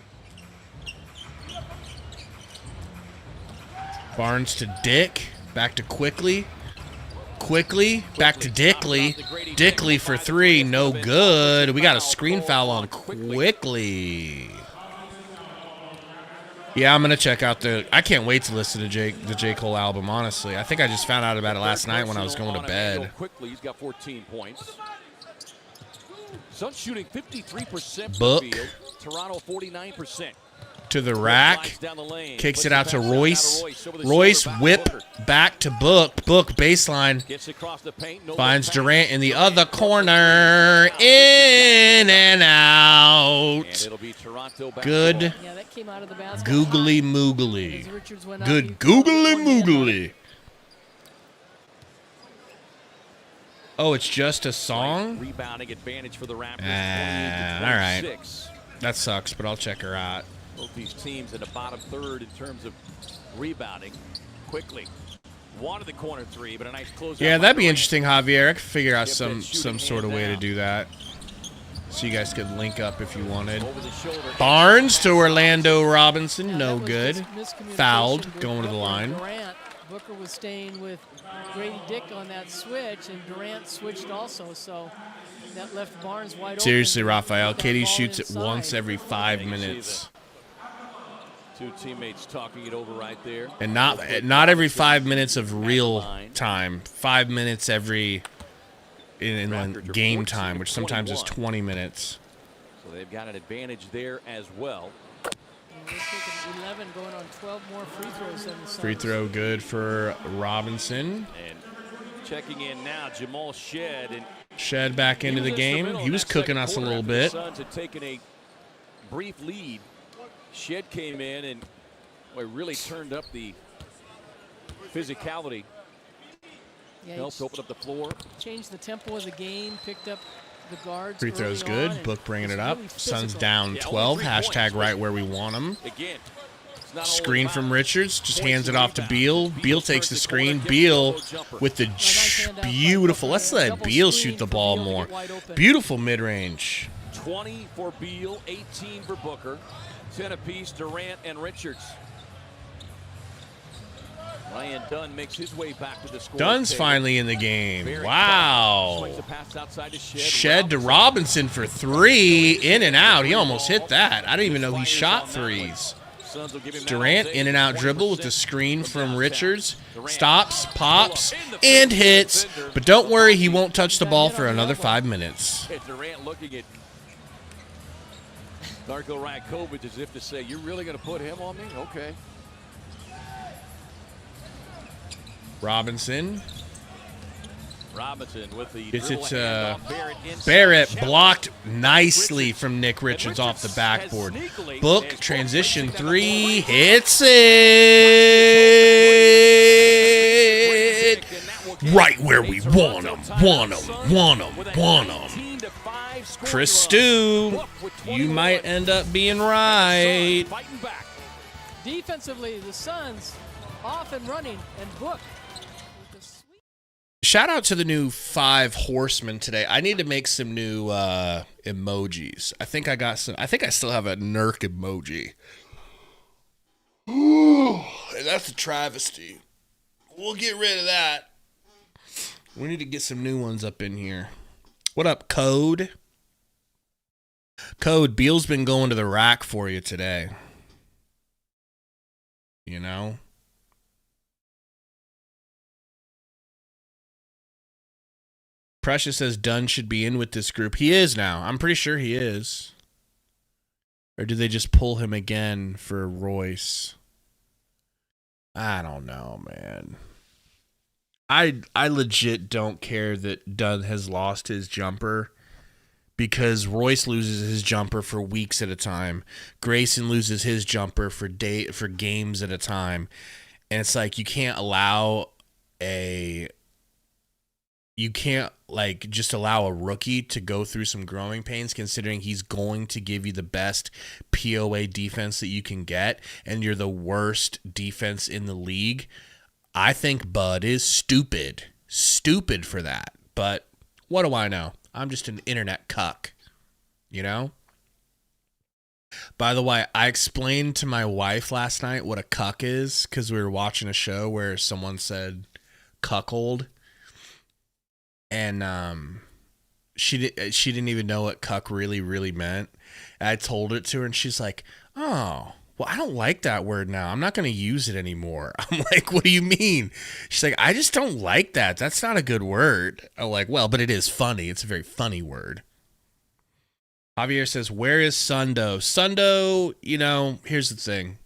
Barnes to Dick. Back to Quickly. Quickly. Back to Dickley. Dickley for 3. No good. We got a screen foul on Quickly. Yeah, I'm going to check out I can't wait to listen to the J. Cole album, honestly. I think I just found out about it last night when I was going to bed. Quickly, he's got 14 points. Suns shooting 53%. Book. Toronto 49%. To the rack. Kicks it out to Royce. Royce whip back to Book. Book baseline. Finds Durant in the other corner. In and out. Good. Googly moogly. Good googly moogly. Oh, it's just a song? Rebounding advantage for the Raptors. All right. That sucks, but I'll check her out. Both these teams in the bottom third in terms of rebounding. Quickly. Wanted the corner 3, but a nice close. Yeah, that'd be interesting, Javier. I could figure out some sort of way to do that. So you guys could link up if you wanted. Barnes to Orlando Robinson. No good. Fouled. Going to the line. Booker was staying with Grady Dick on that switch, and Durant switched also, so that left Barnes wide open. Seriously, Raphael, That KD ball shoots it inside. once every 5 minutes. Two teammates talking it over right there. And not every 5 minutes of real time. 5 minutes every in like game time, which sometimes is 20 minutes. So they've got an advantage there as well. And they're taking 11, going on 12 more free throws than the Suns. Free throw good for Robinson. And checking in now, Jamal Shed. And Shed back into the game. He was cooking us a little bit. The Suns had taken a brief lead. Shed came in and really turned up the physicality. Yeah, Helped open up the floor. Changed the tempo of the game, picked up the guards. Free throw's early good. on, Book bringing it was up. really Suns physical. down 12. Hashtag right where we want them. Again, it's not Screen only from about Richards. Just points hands it and off to rebounds. Beal. Beal takes the turns screen. corner, Beal gets a little jumper. with the beautiful. Let's let Double Beal screen shoot the for ball Beal to more. get wide open. Beautiful mid-range. 20 for Beal, 18 for Booker, 10 apiece Durant and Richards. Ryan Dunn makes his way back to the score. Dunn's finally in the game. Very Wow. swings a pass outside to Shed. Shed to Robinson for 3. In and out. He almost hit that. I didn't even know he shot threes. Suns will give him that Durant all day. in and out dribble with the screen from Richards. Durant Stops, pops, and hits. But don't worry, he won't touch the ball for another 5 minutes. Durant looking at Darko Rajakovic as if to say, "You're really going to put him on me?" Okay. Robinson. Robinson with the It's dribble handoff. Inside. Barrett Shot. blocked nicely from Nick Richards off the backboard. Book, transition 3, hits it. Right where we want him. Want him. Want him. Want him. Chris Stew, you might end up being right. Defensively, the Suns off and running, and Book. Shout out to the new 5 horsemen today. I need to make some new emojis. I think I got some. I think I still have a Nurk emoji. Ooh, that's a travesty. We'll get rid of that. We need to get some new ones up in here. What up, Code? Code, Beal's been going to the rack for you today. You know? Precious says Dunn should be in with this group. He is now. I'm pretty sure he is. Or do they just pull him again for Royce? I don't know, man. I legit don't care that Dunn has lost his jumper because Royce loses his jumper for weeks at a time. Grayson loses his jumper for games at a time. And it's like you can't just allow a rookie to go through some growing pains considering he's going to give you the best POA defense that you can get and you're the worst defense in the league. I think Bud is stupid for that. But what do I know? I'm just an internet cuck, you know? By the way, I explained to my wife last night what a cuck is because we were watching a show where someone said cuckold. And she didn't even know what cuck really meant. And I told it to her, and she's like, "Oh, well, I don't like that word now. I'm not going to use it anymore." I'm like, "What do you mean?" She's like, "I just don't like that. That's not a good word." I'm like, "Well, but it is funny. It's a very funny word." Javier says, "Where is Sundo?" Sundo, here's the thing.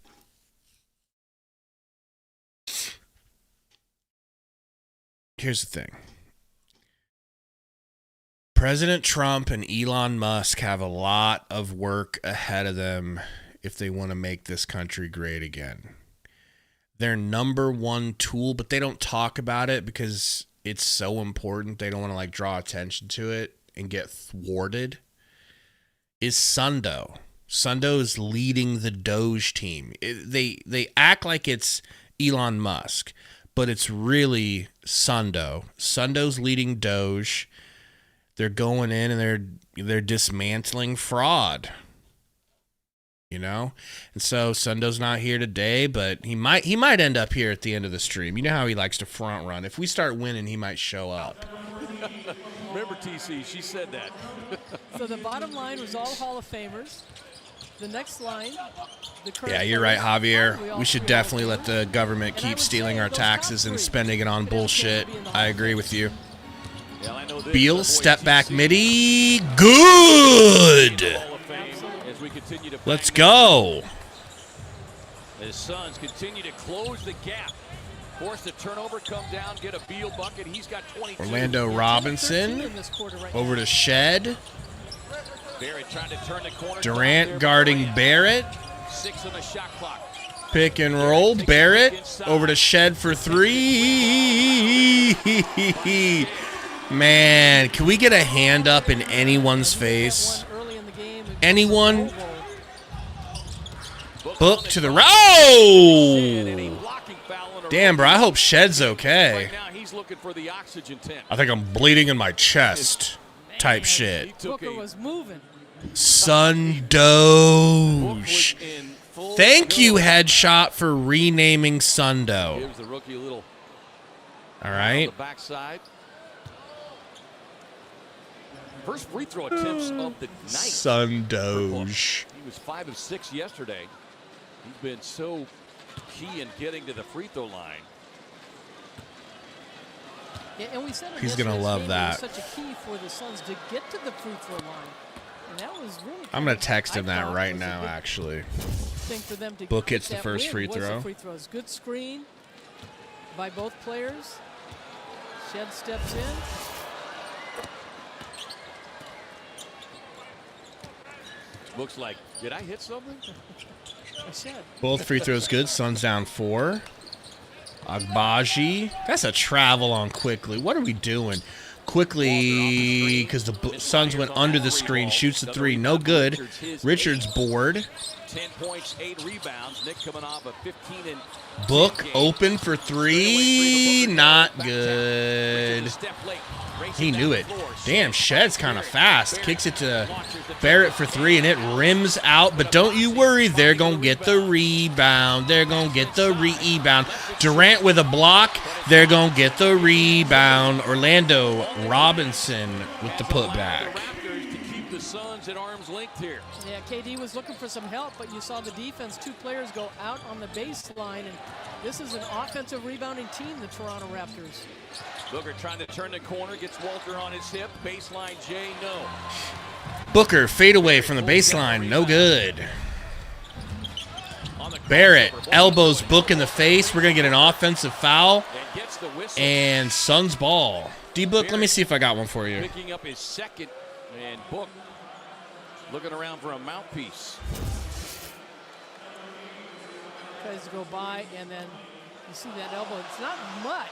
President Trump and Elon Musk have a lot of work ahead of them if they want to make this country great again. Their number one tool, but they don't talk about it because it's so important. They don't want to draw attention to it and get thwarted, is Sundo. Sundo is leading the Doge team. They act like it's Elon Musk, but it's really Sundo. Sundo's leading Doge. They're going in and they're dismantling fraud. you know? And so Sundo's not here today, but he might end up here at the end of the stream. You know how he likes to front run. If we start winning, he might show up. Remember TC, she said that. So the bottom line was all Hall of Famers. The next line, the current Yeah, you're right, players, Javier. We should definitely let the government keep stealing our taxes and spending it on bullshit. I agree with you. Well, I know this, Beal, the boy step back TC, midi. Good. Hall of Fame as we continue to Let's bang go. The Suns continue to close the gap. Force the turnover, come down, get a Beal bucket. He's got 22. Orlando 13 Robinson in this quarter right over to Shed. Barrett trying to turn the corner. Durant guarding Barrett. 6 on the shot clock. Pick and roll. Barrett over to Shed for 3. Man, can we get a hand up in anyone's face? early in the game. Anyone? Book to the oh! Damn, bro. I hope Shed's okay. Right now he's looking for the oxygen tent. I think I'm bleeding in my chest. Type shit. Booker was moving. Sundoge. Thank you, Headshot, for renaming Sundo. Gives the rookie a little All right. on the backside. First free throw attempts of the night. Sundoge. He was 5 of 6 yesterday. He's been so key in getting to the free throw line. Yeah, and we said it He's gonna yesterday's love game, that. It was such a key for the Suns to get to the free throw line. And that was really I'm going to text him I that thought right was a now, good actually. thing for them to Book get hits the that first win free was the throw. free throws. Good screen by both players. Shed steps in. Looks like, did I hit something? Shed. Both free throws good. Suns down 4. Agbaji. That's a travel on Quickly. What are we doing? Quickly, because the Suns went under the screen. Shoots the 3. No good. Richards board. 10 points, 8 rebounds. Nick coming off a 15 and Book open for 3. Not good. He knew it. Damn, Shed's kind of fast. Kicks it to Barrett for 3, and it rims out. But don't you worry, they're going to get the rebound. They're going to get the rebound. Durant with a block. They're going to get the rebound. Orlando Robinson with the putback. Raptors to keep the Suns at arm's length here. Yeah, KD was looking for some help, but you saw the defense. 2 players go out on the baseline, and this is an offensive rebounding team, the Toronto Raptors. Booker trying to turn the corner, gets Walter on his hip. Baseline, Jay, no. Booker, fade away from the baseline. No good. Barrett, elbows Book in the face. We're going to get an offensive foul. And gets the whistle. And Suns ball. D-Book, let me see if I got one for you. Picking up his second, and Book looking around for a mouthpiece. Tries to go by, and then you see that elbow. It's not much.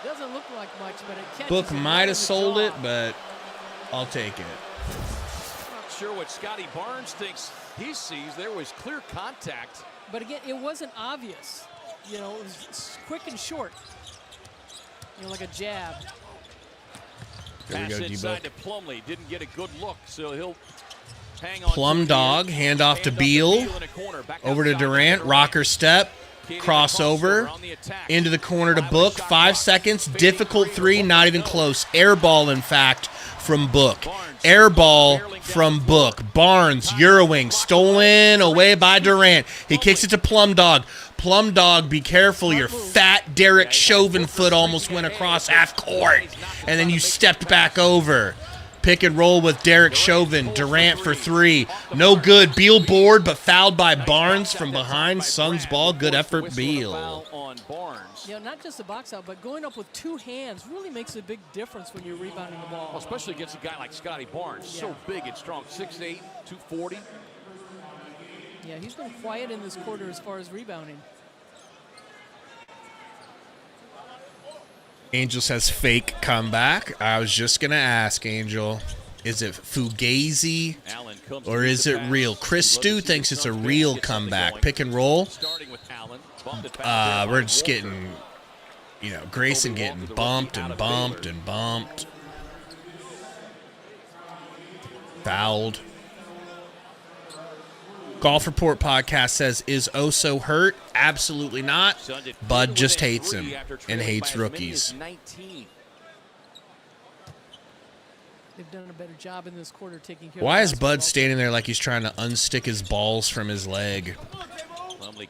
Doesn't look like much, but it catches. Book him might right in have the sold jaw. it, but I'll take it. Not sure what Scotty Barnes thinks he sees. There was clear contact. But again, it wasn't obvious. You know, it was quick and short. You know, like a jab. There we Pass go, inside D-Book. to Plumlee. Didn't get a good look, so he'll hang on. Plum to it dog, here. handoff to Hand Beal. in a corner. Back Over to outside Durant. Rocker step. Crossover. on the attack. Into the corner to Book. 5 seconds. Difficult 3. Not even close. Air ball, in fact, from Book. Air ball from Book. Barnes, Eurowing, stolen away by Durant. He kicks it to Plum Dog. Plum Dog, be careful. Your fat Derek Chauvin foot almost went across half court. And then you stepped back over. Pick and roll with Derek Chauvin. Durant for 3. No good. Beal board, but fouled by Barnes from behind. Suns ball. Good effort, Beal. On Barnes. You know, not just the box out, but going up with 2 hands really makes a big difference when you're rebounding the ball. Well, especially against a guy like Scotty Barnes. So big and strong. 6'8", 240. Yeah, he's been quiet in this quarter as far as rebounding. Angel says fake comeback. I was just going to ask, Angel, is it Fugazi or is it real? Chris Stu thinks it's a real comeback. Pick and roll. We're just getting, you know, Grayson getting bumped and bumped and bumped. Fouled. Golf Report podcast says, is Oso hurt? Absolutely not. Bud just hates him and hates rookies. They've done a better job in this quarter taking care Why of is the Bud basketball. standing there like he's trying to unstick his balls from his leg?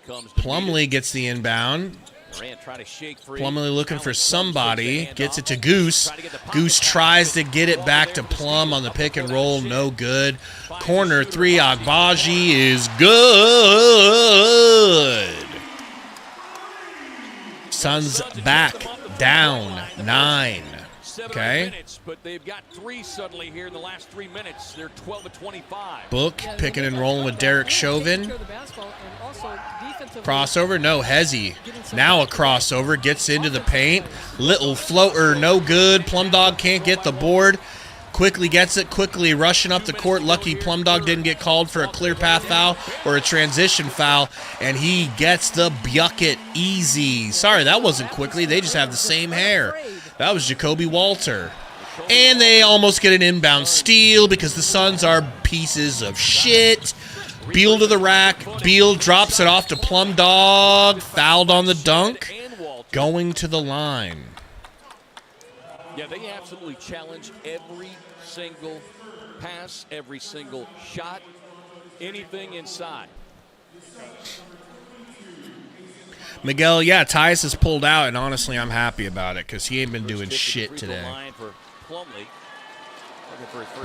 Comes to Plumlee gets the inbound. Durant trying to shake free. Plumlee looking for somebody. Gets it to Goose. Goose tries to get it back to Plum on the pick and roll. No good. Corner three. Agbaji is good. Suns back down 9. Okay. Minutes, but they've got 3 suddenly here in the last 3 minutes. They're 12-25. Book Yeah, picking and they're rolling with Derek taking Chauvin. care of the basketball and also defensively. Crossover, no, Hezzy. Now a crossover, gets into the paint. Little floater, no good. Plum Dog can't get the board. Quickly gets it, quickly rushing up the court. Lucky Plum Dog didn't get called for a clear path foul or a transition foul, and he gets the bucket easy. Sorry, that wasn't quickly. They just have the same hair. That was Jacoby Walter. And they almost get an inbound steal because the Suns are pieces of shit. Beal to the rack. Beal drops it off to Plum Dog. Fouled on the dunk. Going to the line. Yeah, they absolutely challenge every single pass, every single shot, anything inside. Miguel, yeah, Tyus is pulled out, and honestly, I'm happy about it because he ain't been doing shit today.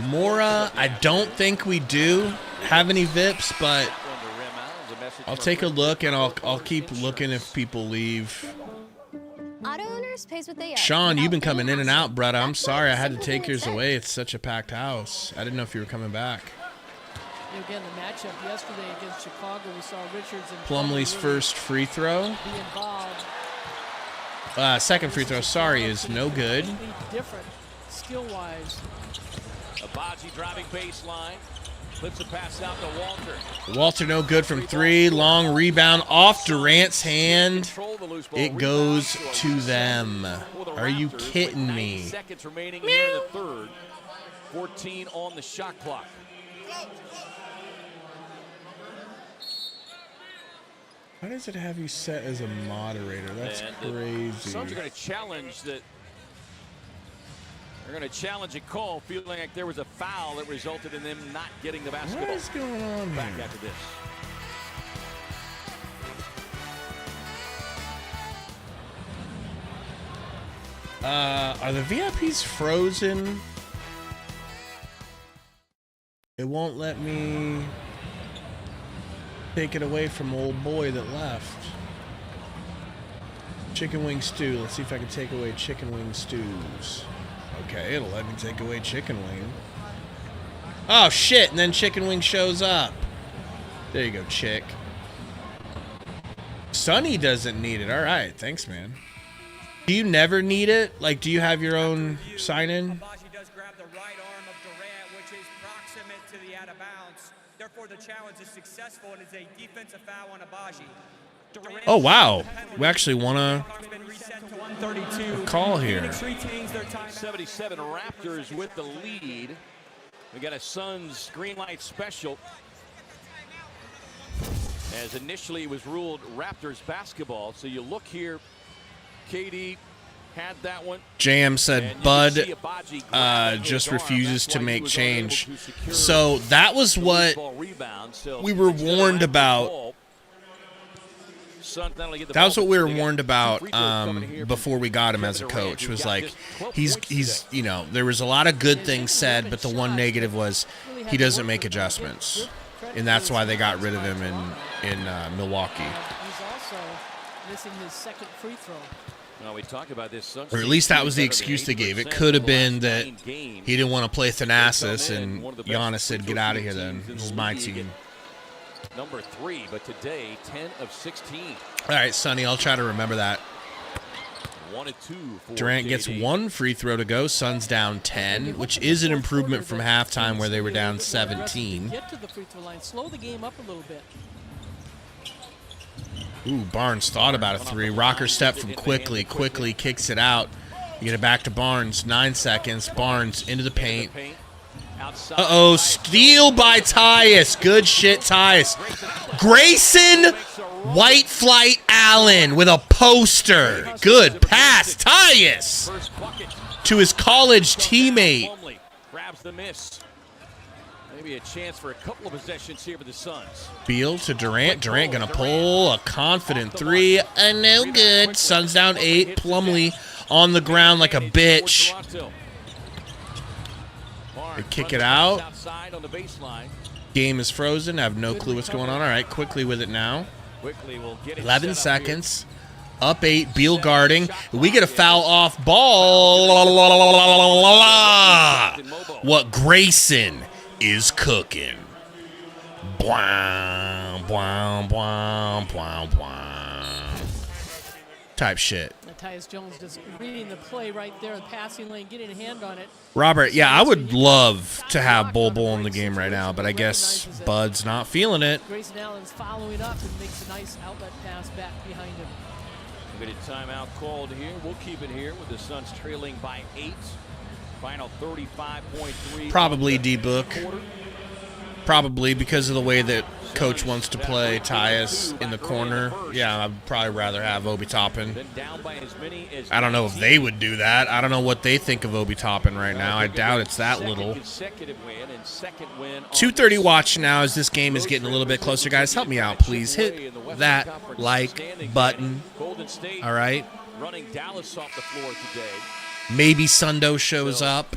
Mora, I don't think we do have any VIPs, but I'll take a look, and I'll keep looking if people leave. Auto owners pays what they owe. Sean, you've been coming in and out, brother. I'm sorry I had to take yours away. It's such a packed house. I didn't know if you were coming back. Again, the matchup yesterday against Chicago, we saw Richards and Plumlee's first free throw. be involved. Second free throw, sorry, is no good. Completely different skill-wise. Agbaji driving baseline. Flips a pass out to Walter. Walter no good from 3. Long rebound off Durant's hand. It goes to them. Are you kidding me? 9 seconds remaining here in the third. 14 on the shot clock. Why does it have you set as a moderator? That's crazy. Suns are going to challenge that. They're going to challenge a call, feeling like there was a foul that resulted in them not getting the basketball. What is going on Back here? after this. Are the VIPs frozen? It won't let me take it away from old boy that left. Chicken wing stew. Let's see if I can take away chicken wing stews. Okay, it'll let me take away chicken wing. Oh, shit, and then chicken wing shows up. There you go, chick. Sonny doesn't need it. All right, thanks, man. Do you never need it? Like, do you have your own sign-in? Agbaji does grab the right arm of Durant, which is proximate to the out of bounds. Therefore, the challenge is successful and is a defensive foul on Agbaji. Oh, wow. We actually want to a call here. 77 Raptors with the lead. We got a Suns green light special. As initially it was ruled Raptors basketball. So you look here, KD had that one. JM said Bud just refuses to make change. So that was what we were warned about. That was what we were warned about before we got him as a coach. Was like he's you know, there was a lot of good things said, but the one negative was he doesn't make adjustments, and that's why they got rid of him in Milwaukee. He's also missing his second free throw. Well, we talked about this. Or at least that was the excuse they gave. It could have been that he didn't want to play Thanasis, and Giannis said, "Get out of here, then. This is my team." Number 3, but today 10 of 16. All right, Sonny, I'll try to remember that. 1 of 2 for Durant gets KD. 1 free throw to go. Suns down 10, which is an improvement from halftime where they were down 17. Get to the free throw line. Slow the game up a little bit. Ooh, Barnes thought about a 3. Rocker step from Quickly. Quickly kicks it out. You get it back to Barnes. 9 seconds. Barnes into the paint. Uh-oh, steal by Tyus. Good shit, Tyus. Grayson White Flight Allen with a poster. Good pass, Tyus, to his college teammate. Grabs the miss. Maybe a chance for a couple of possessions here for the Suns. Beal to Durant. Durant gonna pull a confident three. No good. Suns down 8. Plumlee on the ground like a bitch. They kick it out. Game is frozen. I have no clue what's going on. All right, quickly with it now. 11 seconds. Up 8. Beal guarding. We get a foul off ball. What Grayson is cooking. Bwah, bwah, bwah, bwah, bwah. Type shit. Tyus Jones just reading the play right there, the passing lane, getting a hand on it. Robert, yeah, I would love to have Bol Bol in the game right now, but I guess Bud's not feeling it. Grayson Allen's following up and makes a nice outlet pass back behind him. We get a timeout called here. We'll keep it here with the Suns trailing by 8. Final 35.3. Probably D-Book. Probably because of the way that Coach wants to play Tyus in the corner. Yeah, I'd probably rather have Obi Toppin. I don't know if they would do that. I don't know what they think of Obi Toppin right now. I doubt it's that little. 2:30 watch now as this game is getting a little bit closer. Guys, help me out, please. Hit that like button. All right. Maybe Sundo shows up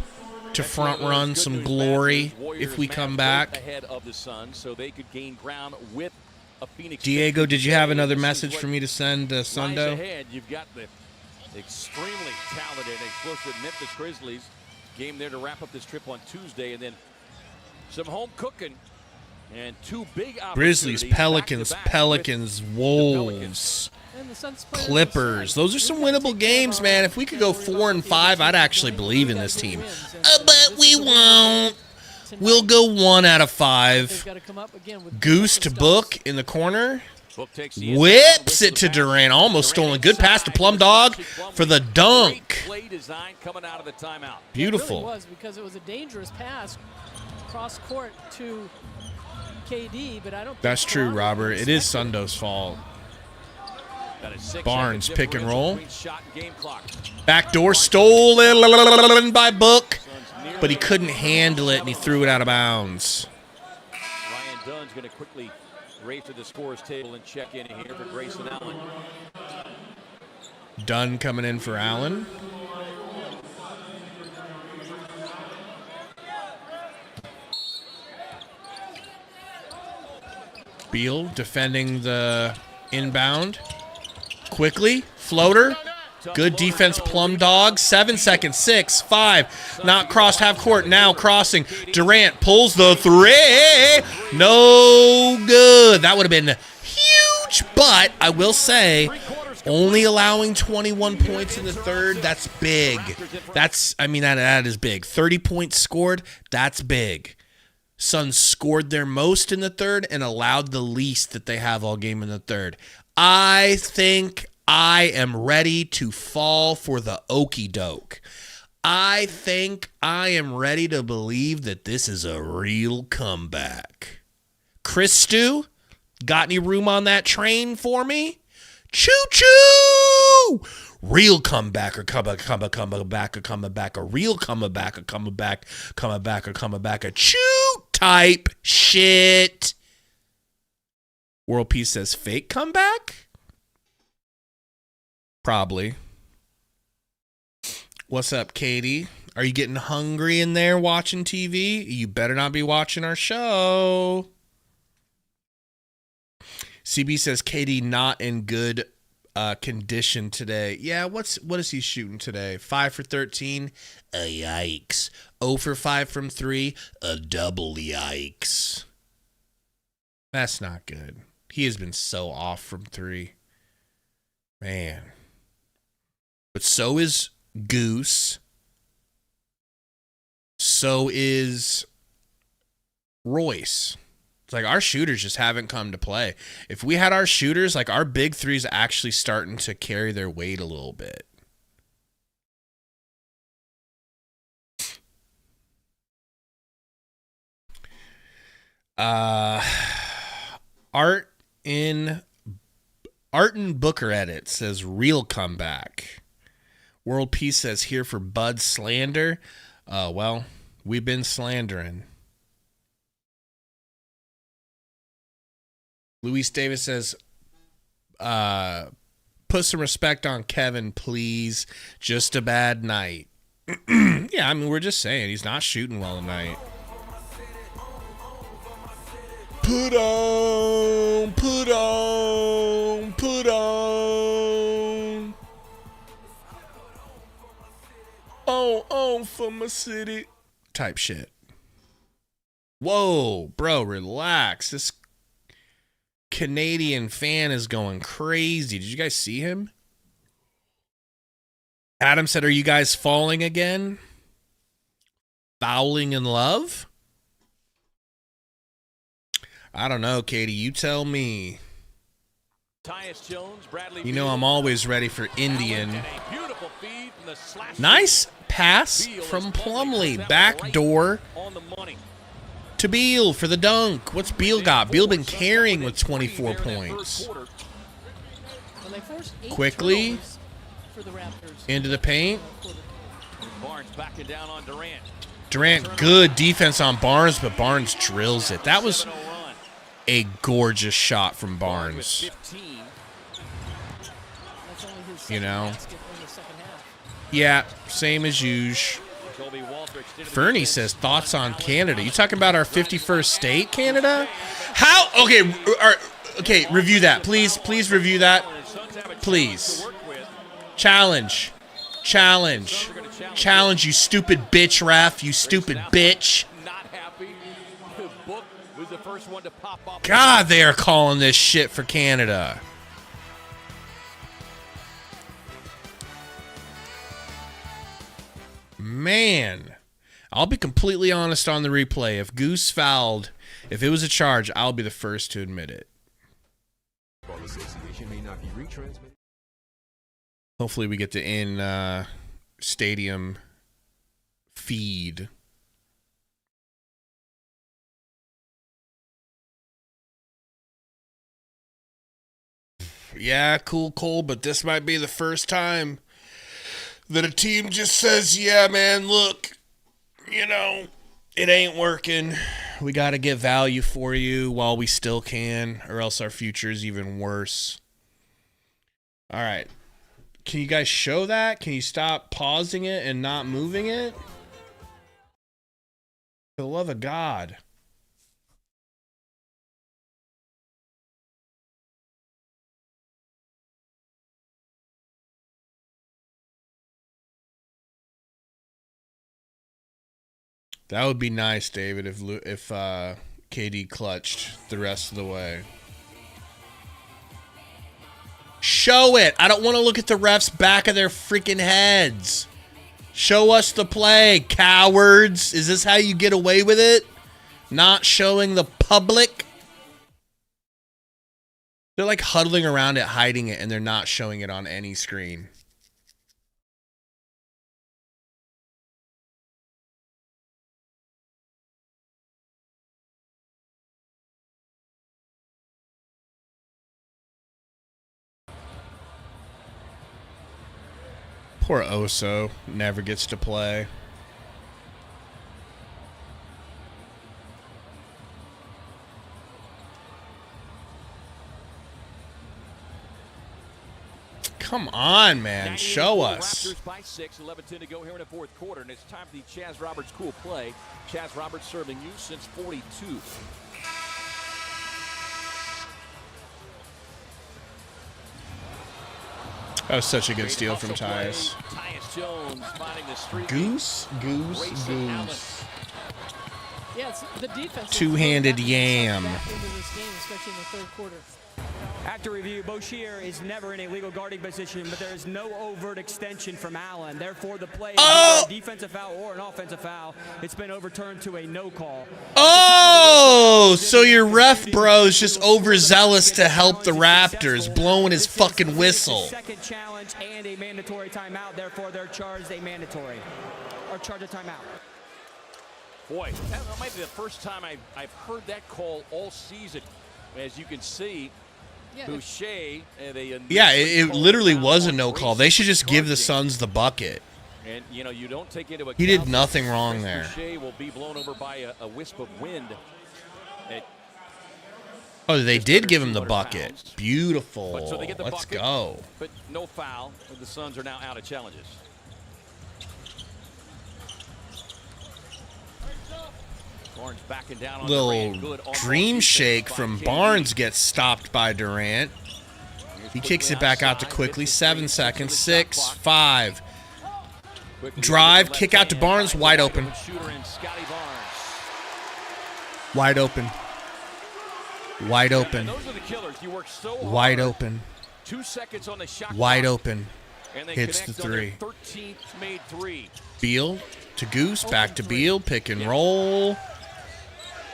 to front run some glory if we come back. Diego, did you have another message for me to send to Sundo? You've got the extremely talented and explosive Memphis Grizzlies game there to wrap up this trip on Tuesday, and then some home cooking and 2 big Grizzlies, Pelicans, Wolves, Clippers. Those are some winnable games, man. If we could go 4 and 5, I'd actually believe in this team. But we won't. We'll go 1 out of 5. Goose to Book in the corner. Whips it to Durant. Almost stolen. Good pass to Plum Dog for the dunk. Beautiful. It was because it was a dangerous pass cross court to KD, but I don't think that's true, Robert. It is Sundo's fault. Barnes pick and roll. Backdoor stolen by Book, but he couldn't handle it and he threw it out of bounds. Ryan Dunn's going to quickly race to the scores table and check in here for Grayson Allen. Dunn coming in for Allen. Beal defending the inbound. Quickly, floater. Good defense, Plum Dog. 7 seconds, 6, 5. Not crossed half court, now crossing. Durant pulls the 3. No good. That would have been huge, but I will say, only allowing 21 points in the third, that's big. That is big. 30 points scored, that's big. Suns scored their most in the third and allowed the least that they have all game in the third. I think I am ready to fall for the okie doke. I think I am ready to believe that this is a real comeback. Chris Stu, got any room on that train for me? Choo-choo! Real comeback or coming back, a real comeback, a choo type shit. World Peace says fake comeback? Probably. What's up, Katie? Are you getting hungry in there watching TV? You better not be watching our show. CB says Katie not in good condition today. Yeah, what is he shooting today? 5 for 13? Yikes. 0 for 5 from 3? A double yikes. That's not good. He has been so off from 3. Man. But so is Goose. So is Royce. It's like our shooters just haven't come to play. If we had our shooters, like our big threes actually starting to carry their weight a little bit. Art in Booker edit says real comeback. World Peace says here for Bud slander. Well, we've been slandering. Luis Davis says, put some respect on Kevin, please. Just a bad night. Yeah, I mean, we're just saying he's not shooting well tonight. Put on, put on, put on. Oh, for my city. Type shit. Whoa, bro, relax. This Canadian fan is going crazy. Did you guys see him? Adam said, are you guys falling again? Fouling in love? I don't know, Katie. You tell me. You know I'm always ready for Indian. Nice pass from Plumlee. Backdoor to Beal for the dunk. What's Beal got? Beal been carrying with 24 points. Quickly into the paint. Durant, good defense on Barnes, but Barnes drills it. That was a gorgeous shot from Barnes. You know? Yeah, same as usual. Fernie says, thoughts on Canada. You talking about our 51st state, Canada? How? Okay, review that. Please review that. Please. Challenge, you stupid bitch, ref. You stupid bitch. God, they are calling this shit for Canada. Man, I'll be completely honest on the replay. If Goose fouled, if it was a charge, I'll be the first to admit it. Hopefully we get the in-stadium feed. Yeah, cool, Cole, but this might be the first time that a team just says, yeah, man, look, you know, it ain't working. We got to get value for you while we still can, or else our future is even worse. All right. Can you guys show that? Can you stop pausing it and not moving it? For the love of God. That would be nice, David, if KD clutched the rest of the way. Show it. I don't want to look at the refs' back of their freaking heads. Show us the play, cowards. Is this how you get away with it? Not showing the public? They're like huddling around it, hiding it, and they're not showing it on any screen. Poor Oso never gets to play. Come on, man. Show us. Raptors by 6, 11-10 to go here in the fourth quarter, and it's time for the Chaz Roberts cool play. Chaz Roberts serving you since 42. That was such a good steal from Tyus. Goose. Yeah, it's the defense. Two-handed yam. Back into this game, especially in the third quarter. After review, Boshier is never in a legal guarding position, but there is no overt extension from Allen. Therefore, the play is either a defensive foul or an offensive foul. It's been overturned to a no call. Oh, so your ref bro is just overzealous to help the Raptors, blowing his fucking whistle. Second challenge and a mandatory timeout. Therefore, they're charged a mandatory or charge a timeout. Boy, that might be the first time I've heard that call all season. As you can see, Boucher. It literally was a no call. They should just give the Suns the bucket. And you don't take into account he did nothing wrong there. Boucher will be blown over by a wisp of wind. Oh, they did give him the bucket. Beautiful. So they get the Let's bucket, go. But no foul. The Suns are now out of challenges. Barnes backing down on Little dream shake from Barnes gets stopped by Durant. He kicks it back out to Quickly. 7 seconds. 6, 5. Drive, kick out to Barnes. Wide open. Wide open. Wide open. Wide open. 2 seconds on the shot. Wide open. Hits the three. 3. 13th made 3. Beal to Goose. Back to Beal. Pick and roll.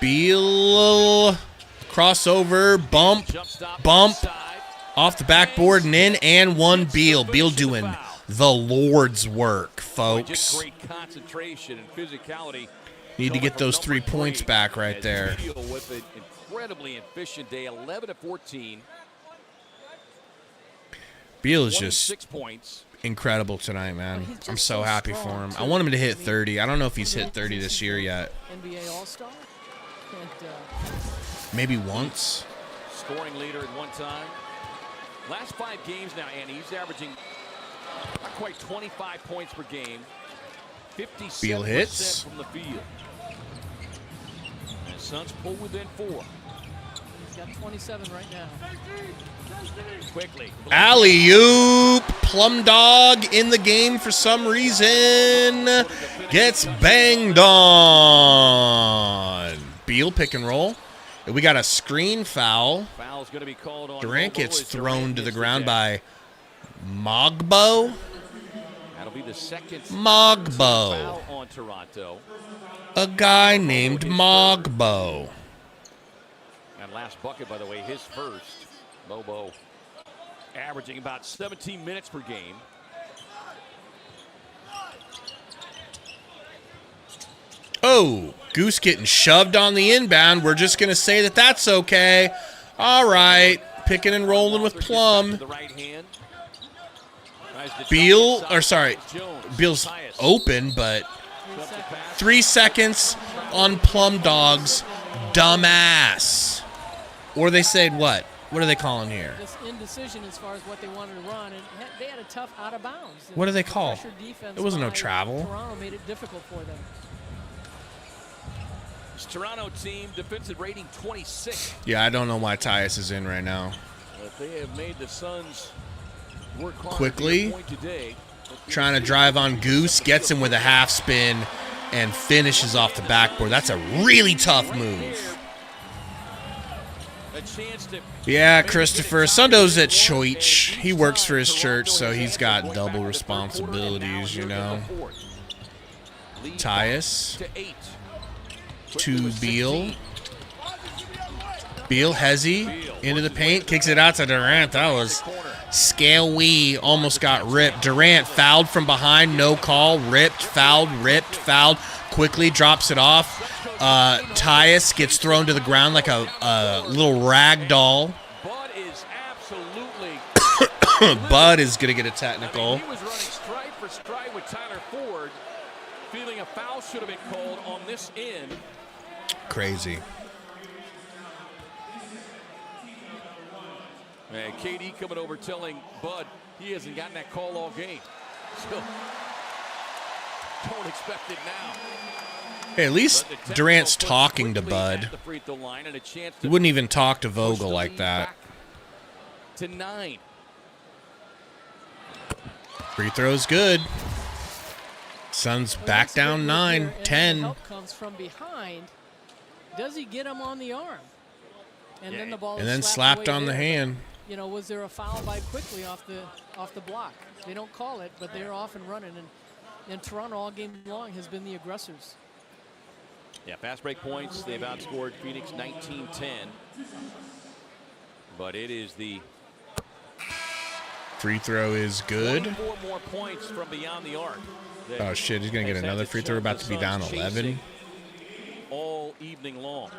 Beal. Crossover. Bump. Bump. Off the backboard and in. And one Beal. Beal doing the Lord's work, folks. Just great concentration and physicality. Need to get those 3 points back right there. With an incredibly efficient day, 11 of 14. Beal is just 6 points. incredible tonight, man. I'm so happy for him. I want him to hit 30. I don't know if he's hit 30 this year yet. NBA All-Star. Maybe once. Scoring leader at one time. Last 5 games now, Andy, he's averaging not quite 25 points per game. 57% Beal hits. from the field. And Suns pull within 4. He's got 27 right now. Quickly. Alley-oop. Plum Dog in the game for some reason. Gets banged on. Beal pick and roll. We got a screen foul. Foul's going to be called on. Durant gets thrown to the ground by Mogbo. That'll be the second Mogbo. foul on Toronto. A guy named Mogbo. And last bucket, by the way, his first. Mobo averaging about 17 minutes per game. Oh, Goose getting shoved on the inbound. We're just going to say that that's okay. All right. Picking and rolling with Plum. Beal, or sorry, Beal's open, but 3 seconds on Plum Dog's dumbass. Or they said what? What are they calling here? This indecision as far as what they wanted to run, and they had a tough out of bounds. What do they call? It wasn't no travel. Toronto made it difficult for them. This Toronto team defensive rating 26. Yeah, I don't know why Tyus is in right now. But they have made the Suns work hard. Quickly today. trying to drive on Goose, gets him with a half spin and finishes off the backboard. That's a really tough move. Yeah, Christopher. Sundo's at church. He works for his church, so he's got double responsibilities, you know. Tyus to Beal. Beal, Hezzy, into the paint, kicks it out to Durant. That was scary. Almost got ripped. Durant fouled from behind, no call. Ripped, fouled, quickly drops it off. Tyus gets thrown to the ground like a little rag doll. Bud is absolutely. Bud is going to get a technical. He was running stride for stride with Tyler Ford, feeling a foul should have been called on this end. Crazy. And KD coming over telling Bud he hasn't gotten that call all game. So don't expect it now. Hey, at least Durant's talking to Bud. He wouldn't even talk to Vogel like that. To 9. Free throw's good. Suns back down 9, 10. Help comes from behind. Does he get him on the arm? And then the ball. And then slapped on the hand. You know, was there a foul by Quickly off the block? They don't call it, but they're off and running. And Toronto all game long has been the aggressors. Yeah, fast break points. They've outscored Phoenix 19-10. But it is the free throw is good. 4 more points from beyond the arc. Oh shit, he's gonna get another free throw. About to be down 11. all evening long.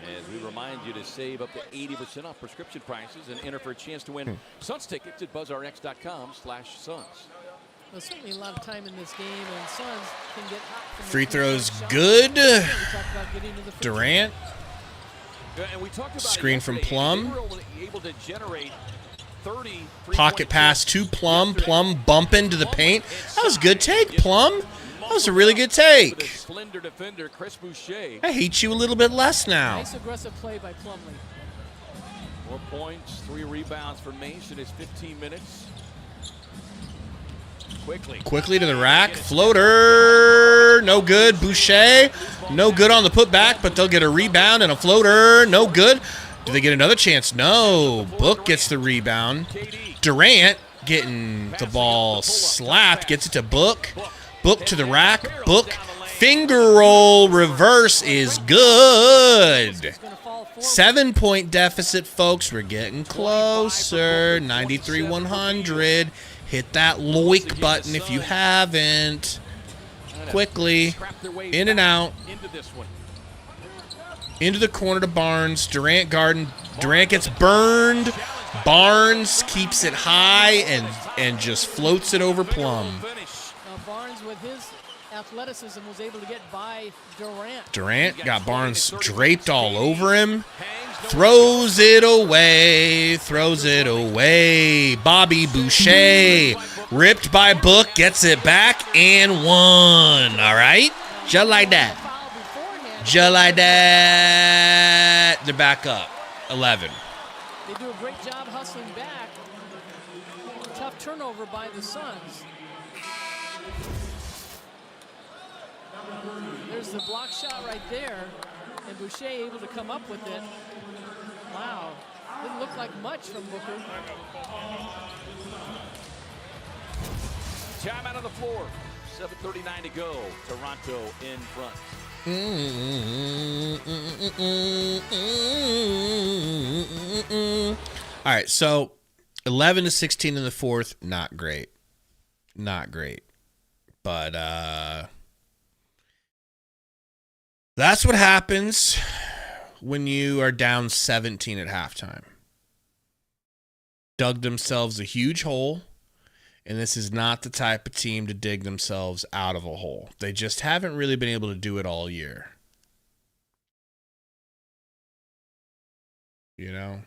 As we remind you to save up to 80% off prescription prices and enter for a chance to win Suns tickets at buzzrx.com/Suns. Well, certainly a lot of time in this game, and Suns can get hot from the Free throws shot. good. We talked about getting to the free Durant. And we talked about Screen from Plum. They were able to generate 30 Pocket pass to Plum. Plum bump into the paint. That was a good take, Plum. That was a really good take. Slender defender Chris Boucher. I hate you a little bit less now. Nice aggressive play by Plumlee. 4 points, 3 rebounds for Mason. It's 15 minutes. Quickly to the rack. Floater. No good. Boucher. No good on the putback, but they'll get a rebound and a floater. No good. Do they get another chance? No. Book gets the rebound. Durant getting the ball slapped. Gets it to Book. Book to the rack. Book. Finger roll reverse is good. 7-point deficit, folks. We're getting closer. 93-100. Hit that Loic button if you haven't. Quickly. In and out. Into the corner to Barnes. Durant guarding. Durant gets burned. Barnes keeps it high and just floats it over Plum. Now Barnes, with his athleticism, was able to get by Durant. Durant got Barnes draped all over him. Throws it away. Throws it away. Bobby Boucher. Ripped by Book. Gets it back and won. All right? Just like that. Just like that. They're back up. 11. They do a great job hustling back. Tough turnover by the Suns. There's the block shot right there, and Boucher able to come up with it. Wow, didn't look like much from Booker. Time out on the floor. 7:39 to go. Toronto in front. All right, so 11-16 in the fourth, not great. Not great. But that's what happens when you are down 17 at halftime. Dug themselves a huge hole, and this is not the type of team to dig themselves out of a hole. They just haven't really been able to do it all year. You know?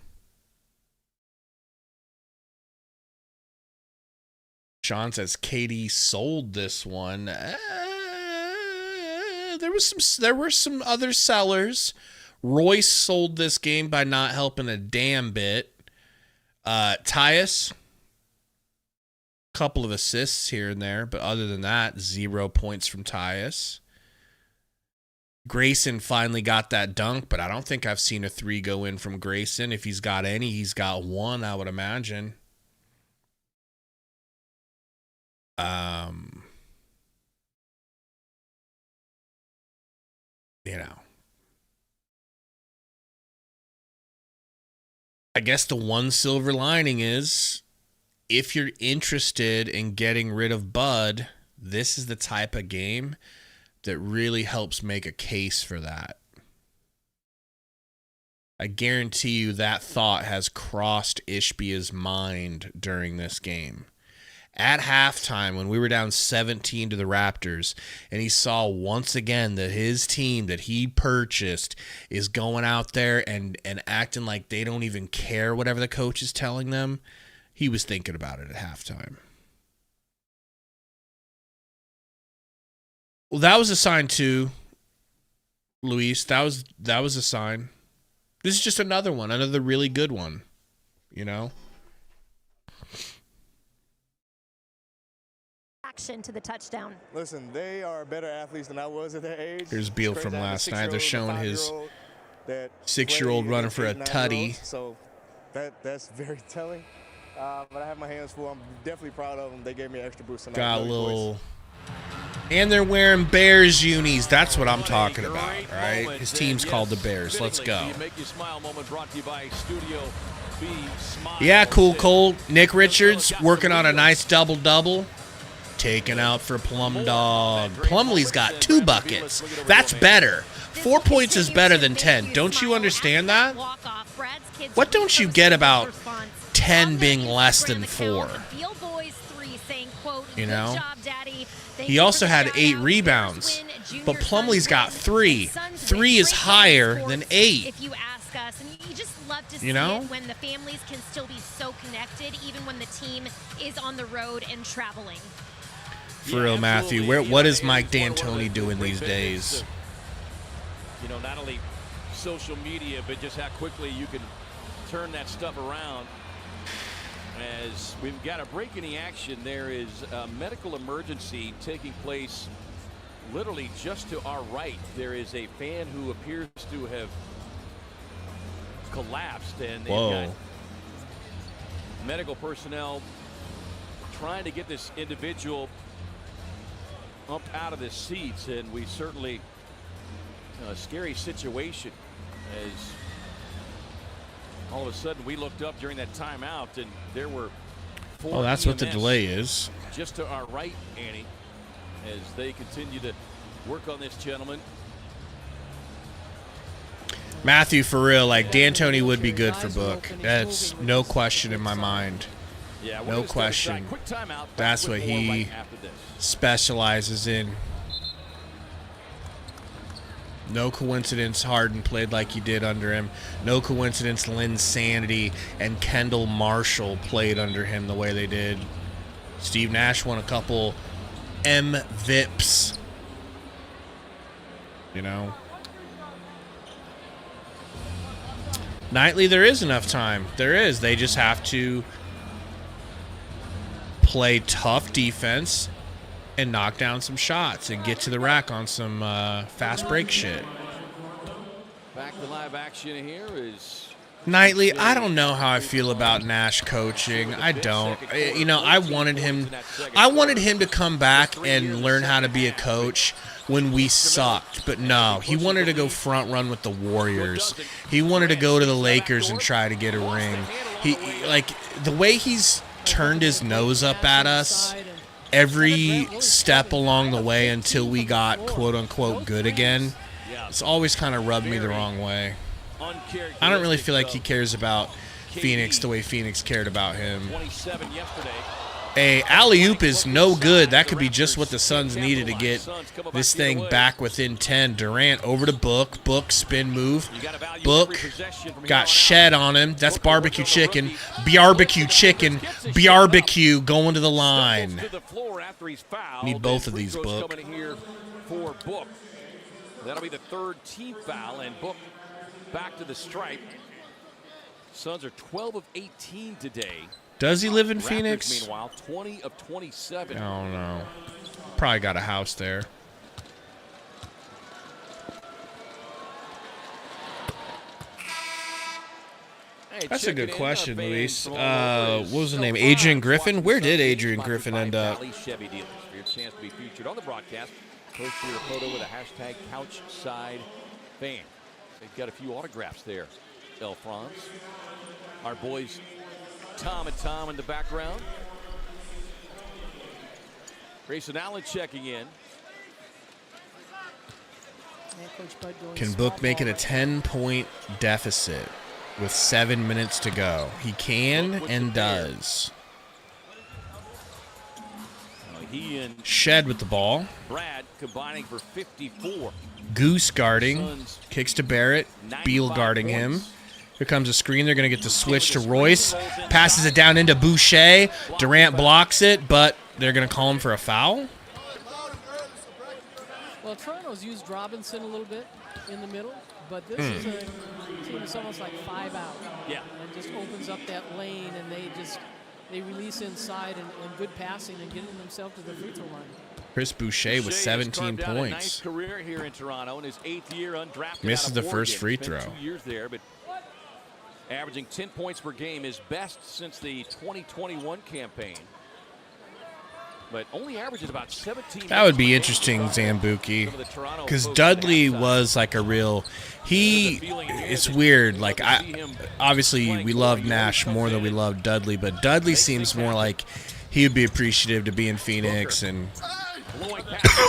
Sean says KD sold this one. There were some other sellers. Royce sold this game by not helping a damn bit. Tyus, couple of assists here and there, but other than that, 0 points from Tyus. Grayson finally got that dunk, but I don't think I've seen a 3 go in from Grayson. If he's got any, he's got 1, I would imagine. You know, I guess the one silver lining is if you're interested in getting rid of Bud, this is the type of game that really helps make a case for that. I guarantee you that thought has crossed Ishbia's mind during this game. At halftime, when we were down 17 to the Raptors, and he saw once again that his team that he purchased is going out there and acting like they don't even care whatever the coach is telling them, he was thinking about it at halftime. Well, that was a sign too, Luis. That was a sign. This is just another one, another really good one, you know? To the touchdown. Listen, they are better athletes than I was at their age. Here's Beal from last night. They're showing his 6-year-old running for a tutty. So that's very telling. But I have my hands full. I'm definitely proud of them. They gave me an extra boost tonight. Got a little. And they're wearing Bears unis. That's what I'm talking about, right? His team's called the Bears. Let's go. Yeah, cool, Cole. Nick Richards working on a nice double-double. taken out for Plum Dog. Plumlee's got 2 buckets. That's better. 4 points is better than 10. Don't you understand that? What don't you get about 10 being less than 4? You know? He also had 8 rebounds, but Plumlee's got 3. 3 is higher than 8. You just love to see You know? it when the families can still be so connected, even when the team is on the road and traveling. For real, Matthew, what is Mike D'Antoni doing these days? You know, not only social media, but just how quickly you can turn that stuff around. As we've got a break in the action, there is a medical emergency taking place literally just to our right. There is a fan who appears to have collapsed, and they've got medical personnel trying to get this individual up out of the seats, and we certainly a scary situation as all of a sudden we looked up during that timeout and there were 4 Oh, that's what the EMS delay is. just to our right, Annie, as they continue to work on this gentleman. Matthew, for real, like D'Antoni would be good for Book. That's no question in my mind. Yeah, No question. That's what he specializes in. No coincidence Harden played like he did under him. No coincidence Lynn Sanity and Kendall Marshall played under him the way they did. Steve Nash won a couple MVIPs. You know? Nightly, there is enough time. There is. They just have to play tough defense and knock down some shots and get to the rack on some fast break shit. Back to live action here is Nightly, I don't know how I feel about Nash coaching. I don't. You know, I wanted him to come back and learn how to be a coach when we sucked, but no, he wanted to go front run with the Warriors. He wanted to go to the Lakers and try to get a ring. He like the way he's turned his nose up at us every step along the way until we got quote unquote good again. It's always kind of rubbed me the wrong way. I don't really feel like he cares about Phoenix the way Phoenix cared about him. A alley-oop is no good. That could be just what the Suns needed to get this thing back within 10. Durant over to Book. Book spin move. Book got shed on him. That's barbecue chicken. Barbecue chicken. Barbecue going to the line. Need both of these, Book. That'll be the 3rd team foul, and Book back to the stripe. Suns are 12 of 18 today. Does he live in Raptors, Phoenix? Meanwhile, 20 of 27. I don't know. Probably got a house there. Hey, That's a good in, question, Luis. from What was his name? Adrian Griffin? Where did Adrian Griffin end up? Chevy dealers for your chance to be featured on the broadcast. Post your photo with a hashtag CouchSideFan. They've got a few autographs there, El Franz. Our boys Tom and Tom in the background. Grayson Allen checking in. Can Book make it a 10-point deficit with 7 minutes to go? He can and does. He and Shed with the ball. Brad combining for 54. Goose guarding. Kicks to Barrett. Beal guarding him. Here comes a screen. They're going to get the switch to Royce. Passes it down into Boucher. Durant blocks it, but they're going to call him for a foul. Well, Toronto's used Robinson a little bit in the middle, but this is a team that's almost like 5 out. Yeah. And just opens up that lane, and they release inside and good passing and getting themselves to the free throw line. Chris Boucher with 17 points. points. A nice career here in Toronto in his 8th year undrafted. Misses the first free Spent throw. 2 years there, but averaging 10 points per game, is best since the 2021 campaign. But only averages about 17. That would be interesting, Zambuki, because Dudley was like a real. It's weird. Like obviously we love Nash more than we love Dudley, but Dudley seems more like he would be appreciative to be in Phoenix, and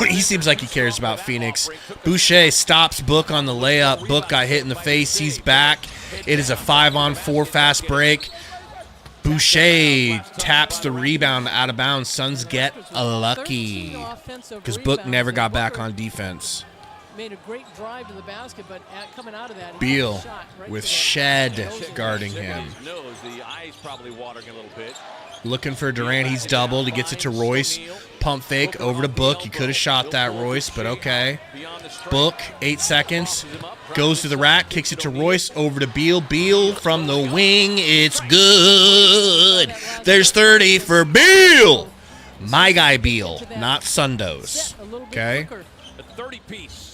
he seems like he cares about Phoenix. Boucher stops Book on the layup. Book got hit in the face. He's back. It is a 5-on-4 fast break. Boucher taps the rebound out of bounds. Suns get lucky because Book never got back on defense. Made a great drive to the basket, but coming out of that, Beal with Shed guarding him. The eyes probably watering a little bit. Looking for Durant. He's doubled. He gets it to Royce. Pump fake over to Book. You could have shot that, Royce, but okay. Book, 8 seconds. Goes to the rack. Kicks it to Royce. Over to Beal. Beal from the wing. It's good. There's 30 for Beal. My guy Beal, not Sundo's. Okay? A 30-piece.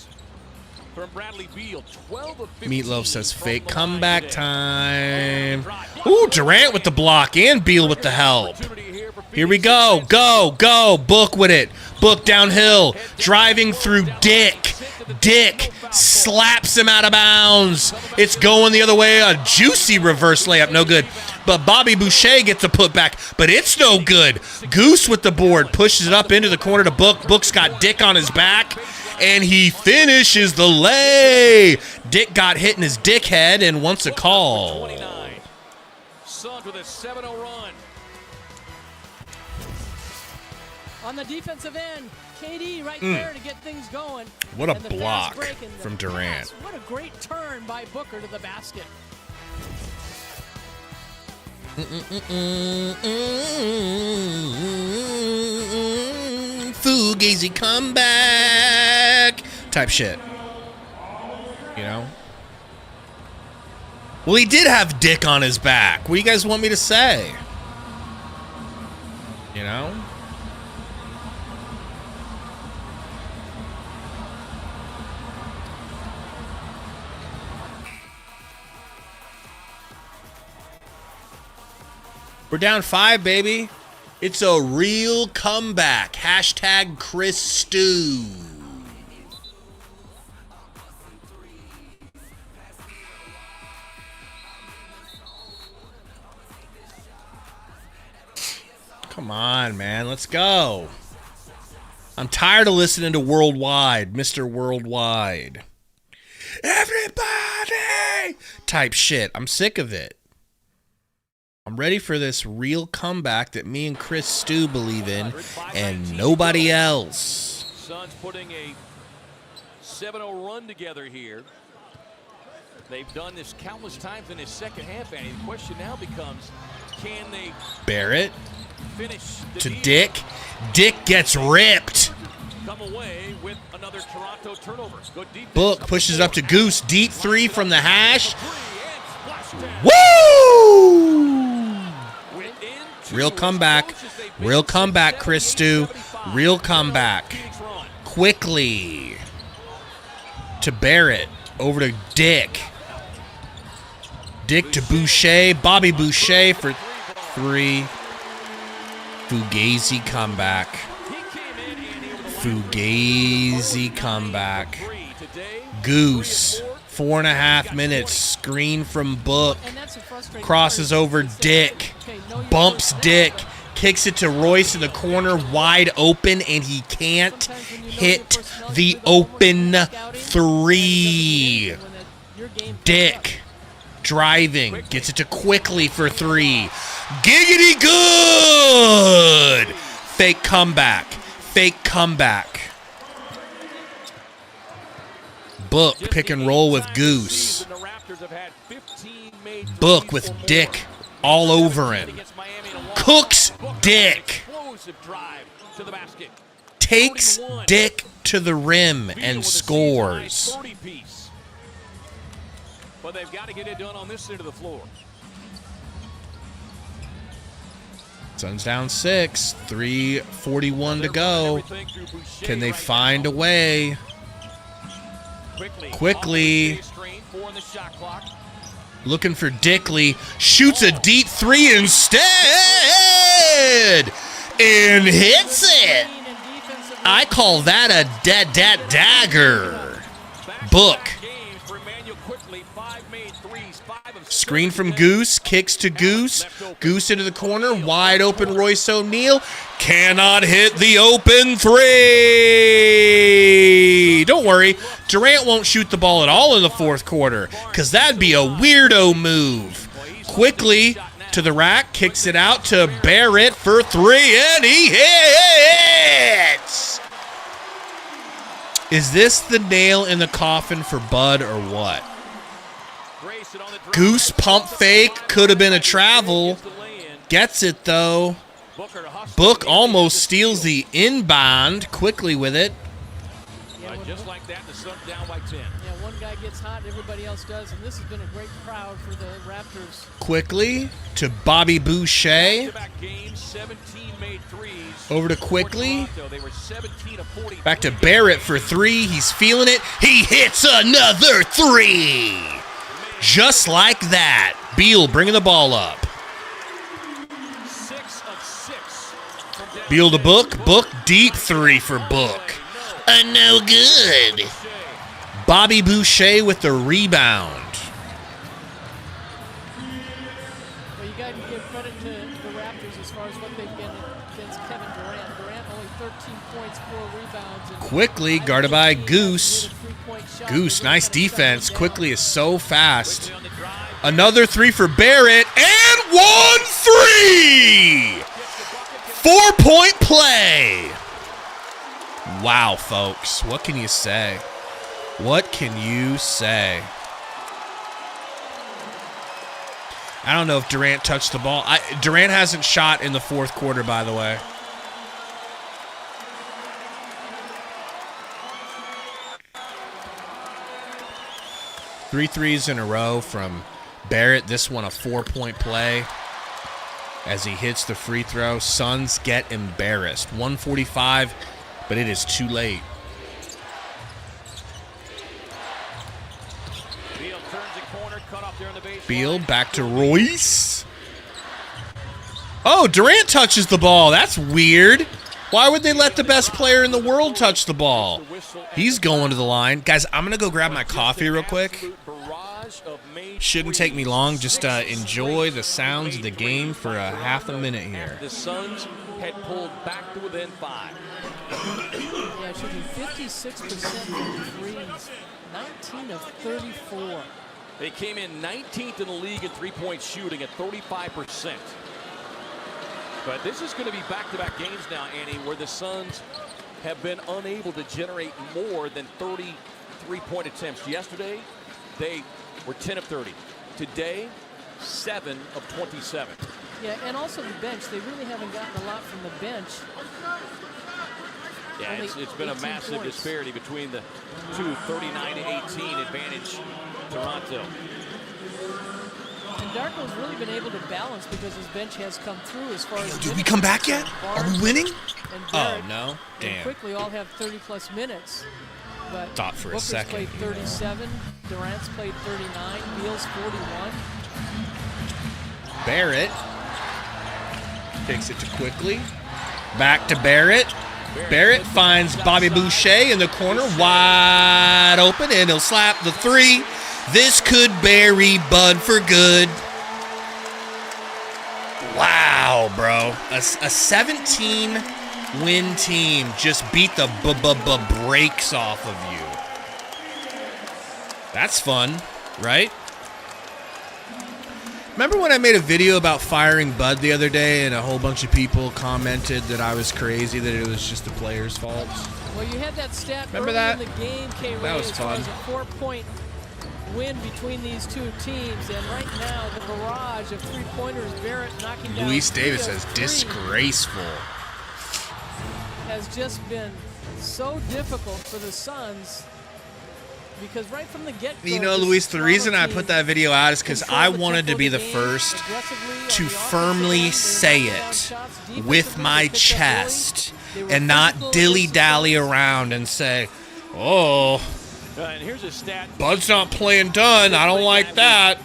From Bradley Beal, 12 of 15. Meatloaf says fake comeback time. Ooh, Durant with the block and Beal with the help. Here we go. Go, go. Book with it. Book downhill. Driving through Dick. Dick slaps him out of bounds. It's going the other way. A juicy reverse layup. No good. But Bobby Boucher gets a putback, but it's no good. Goose with the board. Pushes it up into the corner to Book. Book's got Dick on his back. And he finishes the lay. Dick got hit in his dick head and wants a call. Suns with a 7-0 run. On the defensive end, KD right there to get things going. What a And the block fast break and the from Durant. pass. What a great turn by Booker to the basket. Fugazi comeback type shit. You know? Well, he did have Dick on his back. What do you guys want me to say? You know? We're down 5, baby. It's a real comeback. Hashtag Chris Stew. Come on, man. Let's go. I'm tired of listening to Worldwide, Mr. Worldwide. Everybody! Type shit. I'm sick of it. I'm ready for this real comeback that me and Chris Stew believe in and nobody else. Suns putting a 7-0 run together here. They've done this countless times in this second half, and the question now becomes, can they Barrett finish to Dick. Dick gets ripped. Come away with another Toronto turnover. Good defense. Book pushes it up to Goose. Deep 3 from the hash. Woo! Real comeback. Real comeback, Chris Stew. Real comeback. Quickly to Barrett. Over to Dick. Dick to Boucher. Bobby Boucher for 3. Fugazi comeback. Fugazi comeback. Goose. 4.5 minutes. Screen from Book. Crosses over Dick. Bumps Dick. Kicks it to Royce in the corner. Wide open, and he can't hit the open 3. Dick. Driving. Gets it to Quickly for 3. Giggity good! Fake comeback. Fake comeback. Book pick and roll with Goose. Book with Dick all over him. Cooks Dick. Takes Dick to the rim and scores. But they've got to get it done on this end of the floor. Suns down 6. 3:41 to go. Can they find a way? Quickly. Looking for Dickley. Shoots a deep 3 instead. And hits it. I call that a dagger. Book. Screen from Goose, kicks to Goose. Goose into the corner, wide open Royce O'Neal. Cannot hit the open three. Don't worry, Durant won't shoot the ball at all in the fourth quarter because that'd be a weirdo move. Quickly to the rack, kicks it out to Barrett for three, and he hits! Is this the nail in the coffin for Bud or what? Goose pump fake, could have been a travel. Gets it though. Book almost steals the inbound quickly with it. Just like that, the Suns down by 10. Yeah, one guy gets hot, everybody else does, and this has been a great crowd for the Raptors. Quickly to Bobby Boucher. Games, 17 made threes. Over to Quickly. They were 17 of 40. Back to Barrett for three. He's feeling it. He hits another three. Just like that. Beal bringing the ball up. 6 of 6. Beal to Book. Book deep three for Book. No good. Bobby Boucher with the rebound. Well, you got to give credit to the Raptors as far as what they've been against Kevin Durant. Durant only 13 points, 4 rebounds. And Quickly guarded by Goose. Goose, nice defense. Quickly is so fast. Another three for Barrett, and 1 3. 4-point play. Wow, folks. What can you say? What can you say? I don't know if Durant touched the ball. Durant hasn't shot in the fourth quarter, by the way. Three threes in a row from Barrett. This one a 4-point play as he hits the free throw. Suns get embarrassed. 145, but it is too late. Beal turns the corner, cut off there on the baseline. Beal back to Royce. Oh, Durant touches the ball. That's weird. Why would they let the best player in the world touch the ball? He's going to the line. Guys, I'm going to go grab my coffee real quick. Shouldn't take me long. Just enjoy the sounds of the game for a half a minute here. The Suns had pulled back to within 5. Yeah, shooting 56% from threes, 19 of 34. They came in 19th in the league in three-point shooting at 35%. But this is going to be back-to-back games now, Annie, where the Suns have been unable to generate more than 30 three-point attempts. Yesterday, they were 10 of 30. Today, 7 of 27. Yeah, and also the bench. They really haven't gotten a lot from the bench. Yeah, it's been a massive disparity between the two, 39-18 advantage Toronto. And Darko's really been able to balance because his bench has come through as far as. Did we come back yet? Are we winning? Oh, no. Damn. Quickly all have 30-plus minutes. But thought for Booker's a second. played 37. Durant's played 39. Beal's 41. Barrett takes it to Quickly. Back to Barrett. Barrett finds Bobby Boucher in the corner, wide open, and he'll slap the three. This could bury Bud for good. Wow, bro. A 17-win team just beat the brakes off of you. That's fun, right? Remember when I made a video about firing Bud the other day and a whole bunch of people commented that I was crazy, that it was just the players' fault? Well, you had that stat Remember early that? in the game, K-Ray, That was as far fun. as a 4-point win between these two teams. And right now, the barrage of three-pointers, Barrett knocking down Luis 3 Davis of says 3 disgraceful. has just been so difficult for the Suns. Because right from the get-go, You know, this Luis, the reason I Toronto put team that video out is because I controlled the wanted to tempo be of the game first aggressively on to the offensive firmly end. They say knocked down it shots. with Defensively, my they picked up chest early. They were and not physical, dilly-dally disciplined. around and say, oh, And here's a stat. Bud's not playing done. I don't like that.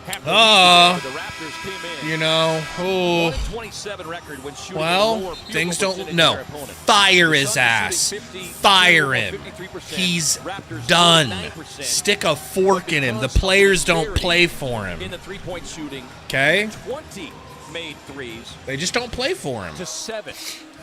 The Raptors came in. You know, 27 record when shooting well, things don't. No, fire his ass. Fire him. He's done. Stick a fork in him. The players don't play for him. In the three-point shooting, okay? 20 made threes. They just don't play for him. To 7.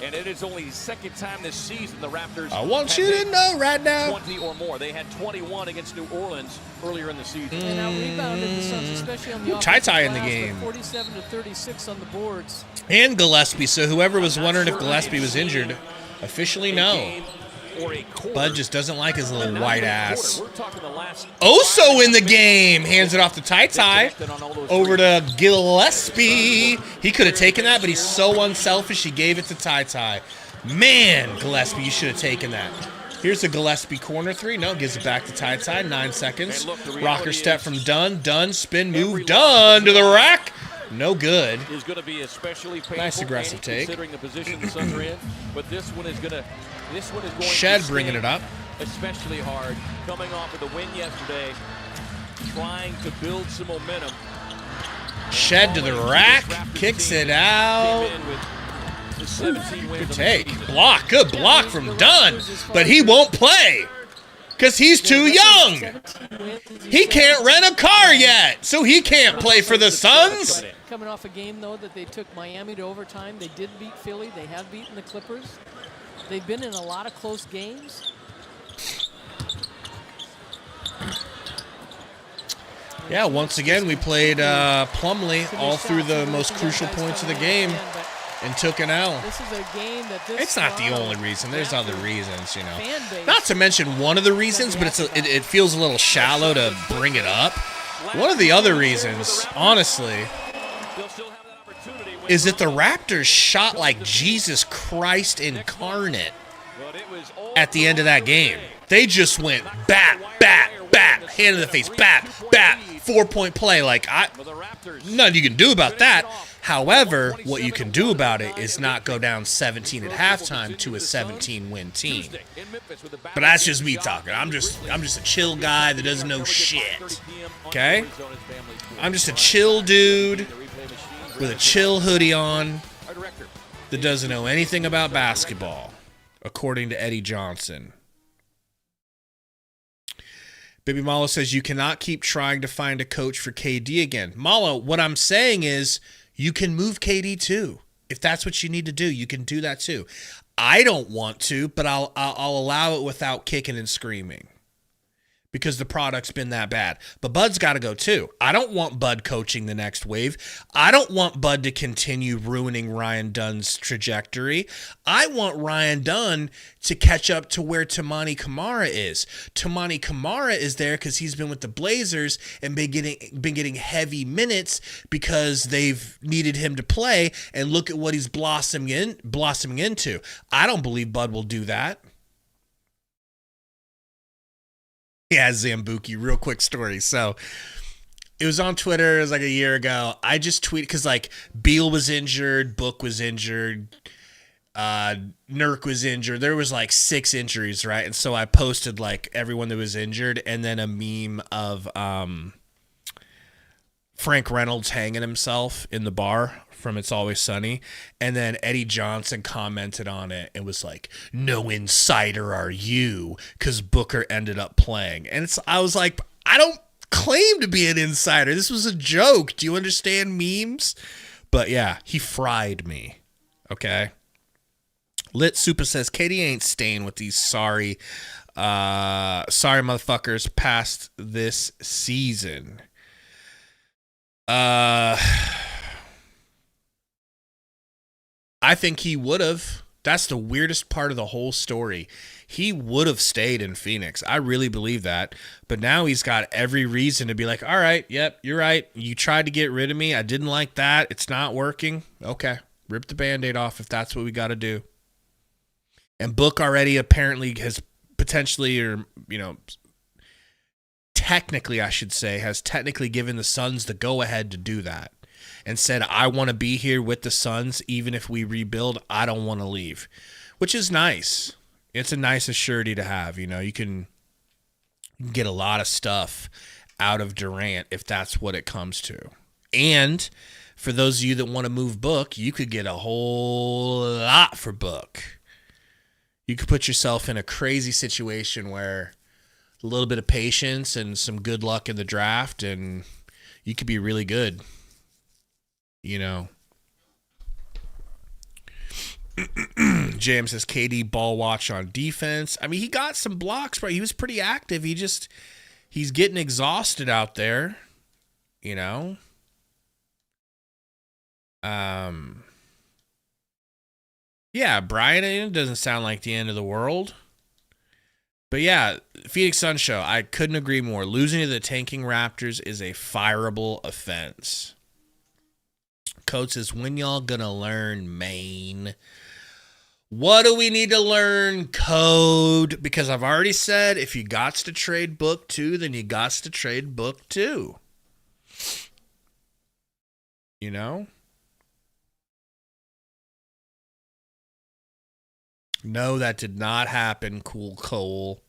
And it is only the second time this season the Raptors I want you to know right now. 20 or more. They had 21 against New Orleans earlier in the season. And out rebounded the Suns, especially on the Ty in the game. 47 to 36 on the boards. And Gillespie. So whoever was wondering if Gillespie was injured, officially no. Bud just doesn't like his little white ass. Oso in the game. Hands it off to Ty. Over to Gillespie. He could have taken that, but he's so unselfish, he gave it to Ty. Man, Gillespie, you should have taken that. Here's a Gillespie corner three. No, gives it back to Ty. 9 seconds. Rocker step from Dunn. Dunn, spin move. Dunn to the rack. No good. Is going to be especially painful. Nice aggressive take. Considering the position the Suns are in, but this one is going to Shed bringing it up. Especially hard, coming off of the win yesterday, trying to build some momentum. Shed to the rack, kicks it out. Good take. Block, good block from Dunn, but he won't play because he's too young. He can't rent a car yet, so he can't play for the Suns. Coming off a game, though, that they took Miami to overtime. They did beat Philly. They have beaten the Clippers. They've been in a lot of close games. Yeah, once again, we played Plumlee all through the most crucial points of the game and took an L. This is a game that it's not the only reason. There's other reasons, you know. Not to mention one of the reasons, but it feels a little shallow to bring it up. One of the other reasons, honestly, is that the Raptors shot like Jesus Christ incarnate at the end of that game. They just went bat, hand in the face, bat, 4-point play. Like, nothing you can do about that. However, what you can do about it is not go down 17 at halftime to a 17-win team. But that's just me talking. I'm just a chill guy that doesn't know shit. Okay? I'm just a chill dude with a chill hoodie on that doesn't know anything about basketball, according to Eddie Johnson. Baby Malo says, you cannot keep trying to find a coach for KD again. Malo, what I'm saying is you can move KD too. If that's what you need to do, you can do that too. I don't want to, but I'll allow it without kicking and screaming because the product's been that bad. But Bud's got to go too. I don't want Bud coaching the next wave. I don't want Bud to continue ruining Ryan Dunn's trajectory. I want Ryan Dunn to catch up to where Toumani Camara is. Toumani Camara is there because he's been with the Blazers and been getting heavy minutes because they've needed him to play, and look at what he's blossoming into. I don't believe Bud will do that. Yeah, Zambuki, real quick story. So it was on Twitter. It was like a year ago. I just tweeted because like Beal was injured, Book was injured, Nurk was injured. There was like 6 injuries, right? And so I posted like everyone that was injured, and then a meme of Frank Reynolds hanging himself in the bar from It's Always Sunny. And then Eddie Johnson commented on it and was like, no insider are you, because Booker ended up playing. And I was like, I don't claim to be an insider. This was a joke. Do you understand memes? But yeah, he fried me. Okay. Lit Supa says, KD ain't staying with these sorry motherfuckers past this season. I think he would have. That's the weirdest part of the whole story. He would have stayed in Phoenix. I really believe that. But now he's got every reason to be like, all right, yep, you're right. You tried to get rid of me. I didn't like that. It's not working. Okay, rip the Band-Aid off if that's what we got to do. And Book already apparently has potentially, or, you know, technically, I should say, has technically given the Suns the go-ahead to do that. And said, I want to be here with the Suns, even if we rebuild, I don't want to leave. Which is nice. It's a nice surety to have. You know, you can get a lot of stuff out of Durant if that's what it comes to. And for those of you that want to move Book, you could get a whole lot for Book. You could put yourself in a crazy situation where a little bit of patience and some good luck in the draft, and you could be really good. You know. James says KD ball watch on defense. I mean, he got some blocks, but he was pretty active. He's getting exhausted out there, you know. Yeah, Brian, it doesn't sound like the end of the world. But yeah, Phoenix Sun Show, I couldn't agree more. Losing to the tanking Raptors is a fireable offense. Coach says, when y'all gonna learn, Maine? What do we need to learn, Code? Because I've already said if you got to trade Book 2, then you got to trade Book 2. You know? No, that did not happen, Cool Cole.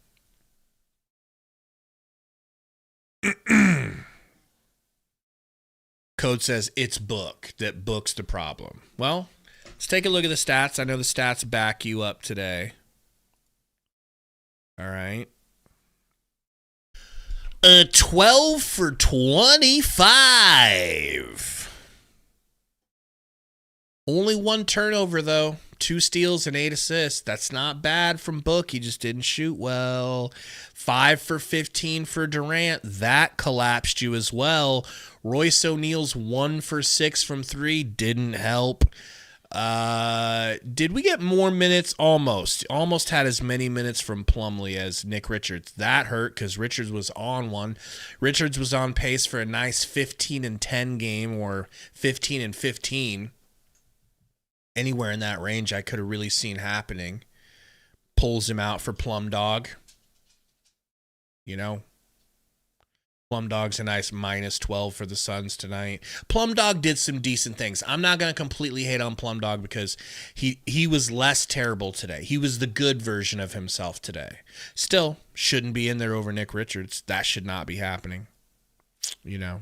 Code says it's Book, that Book's the problem. Well, let's take a look at the stats. I know the stats back you up today. All right. 12 for 25. Only one turnover, though. 2 steals and 8 assists. That's not bad from Book. He just didn't shoot well. 5 for 15 for Durant. That collapsed you as well. Royce O'Neal's 1 for 6 from 3. Didn't help. Did we get more minutes? Almost. Almost had as many minutes from Plumlee as Nick Richards. That hurt because Richards was on one. Richards was on pace for a nice 15 and 10 game, or 15 and 15. Anywhere in that range I could have really seen happening. Pulls him out for Plum Dog. You know? Plum Dog's a nice minus 12 for the Suns tonight. Plum Dog did some decent things. I'm not going to completely hate on Plum Dog because he was less terrible today. He was the good version of himself today. Still, shouldn't be in there over Nick Richards. That should not be happening. You know?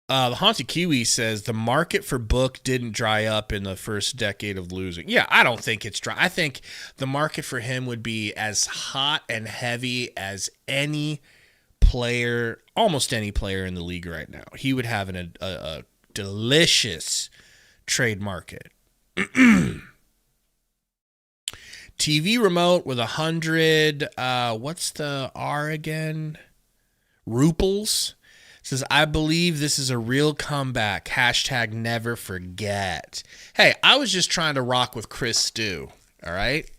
The Haunted Kiwi says the market for Book didn't dry up in the first decade of losing. Yeah, I don't think it's dry. I think the market for him would be as hot and heavy as any player, almost any player in the league right now. He would have a delicious trade market. TV remote with 100, what's the R again? Ruples. Says, I believe this is a real comeback. Hashtag never forget. Hey, I was just trying to rock with Chris Stew. All right?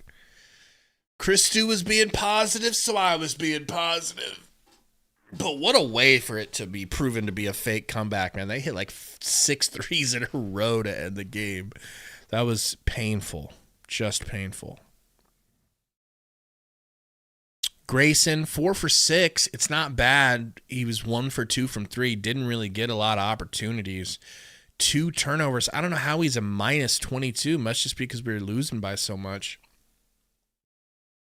Chris Stew was being positive, so I was being positive. But what a way for it to be proven to be a fake comeback, man. They hit like 6 threes in a row to end the game. That was painful. Just painful. Grayson, 4 for 6. It's not bad. He was 1 for 2 from 3. Didn't really get a lot of opportunities. 2 turnovers. I don't know how he's a minus 22. Must just because we were losing by so much.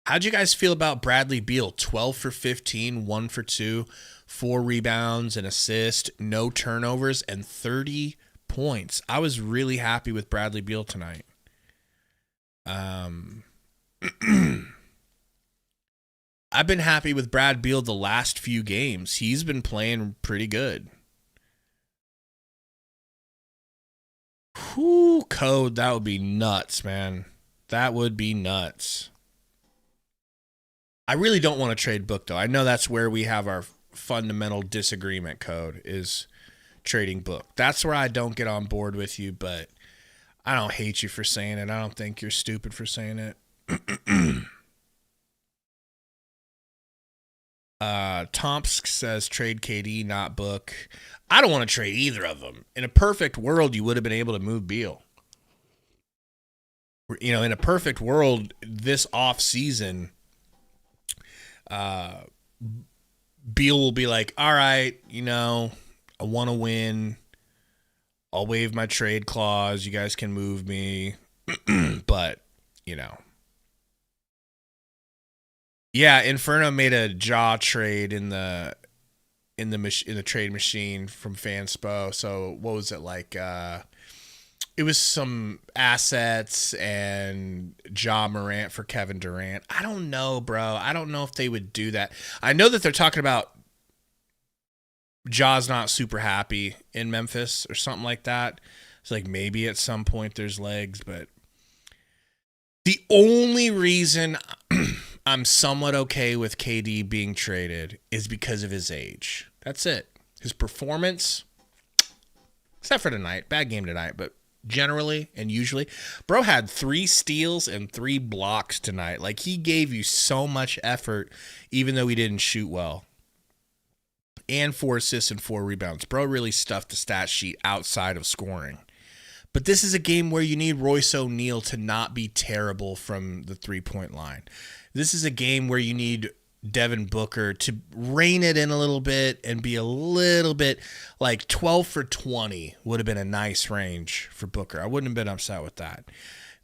How'd you guys feel about Bradley Beal? 12 for 15, 1 for 2, 4 rebounds, an assist, no turnovers, and 30 points. I was really happy with Bradley Beal tonight. I've been happy with Brad Beal the last few games. He's been playing pretty good. Whew, Code, that would be nuts, man. That would be nuts. I really don't want to trade Book, though. I know that's where we have our fundamental disagreement, Code, is trading Book. That's where I don't get on board with you, but I don't hate you for saying it. I don't think you're stupid for saying it. Tomsk says trade KD, not Book. I don't want to trade either of them. In a perfect world, you would have been able to move Beal. You know, in a perfect world, this off season, Beal will be like, all right, you know, I want to win. I'll waive my trade clause. You guys can move me. But, you know, Yeah, Inferno made a jaw trade in the trade machine from Fanspo. So what was it like? It was some assets and Ja Morant for Kevin Durant. I don't know, bro. I don't know if they would do that. I know that they're talking about Ja's not super happy in Memphis or something like that. It's like maybe at some point there's legs, but the only reason I'm somewhat okay with KD being traded is because of his age. That's it. His performance, except for tonight, bad game tonight, but generally and usually, bro had 3 steals and 3 blocks tonight. Like, he gave you so much effort, even though he didn't shoot well. And 4 assists and 4 rebounds. Bro really stuffed the stat sheet outside of scoring. But this is a game where you need Royce O'Neal to not be terrible from the 3-point line. This is a game where you need Devin Booker to rein it in a little bit and be a little bit like 12 for 20 would have been a nice range for Booker. I wouldn't have been upset with that.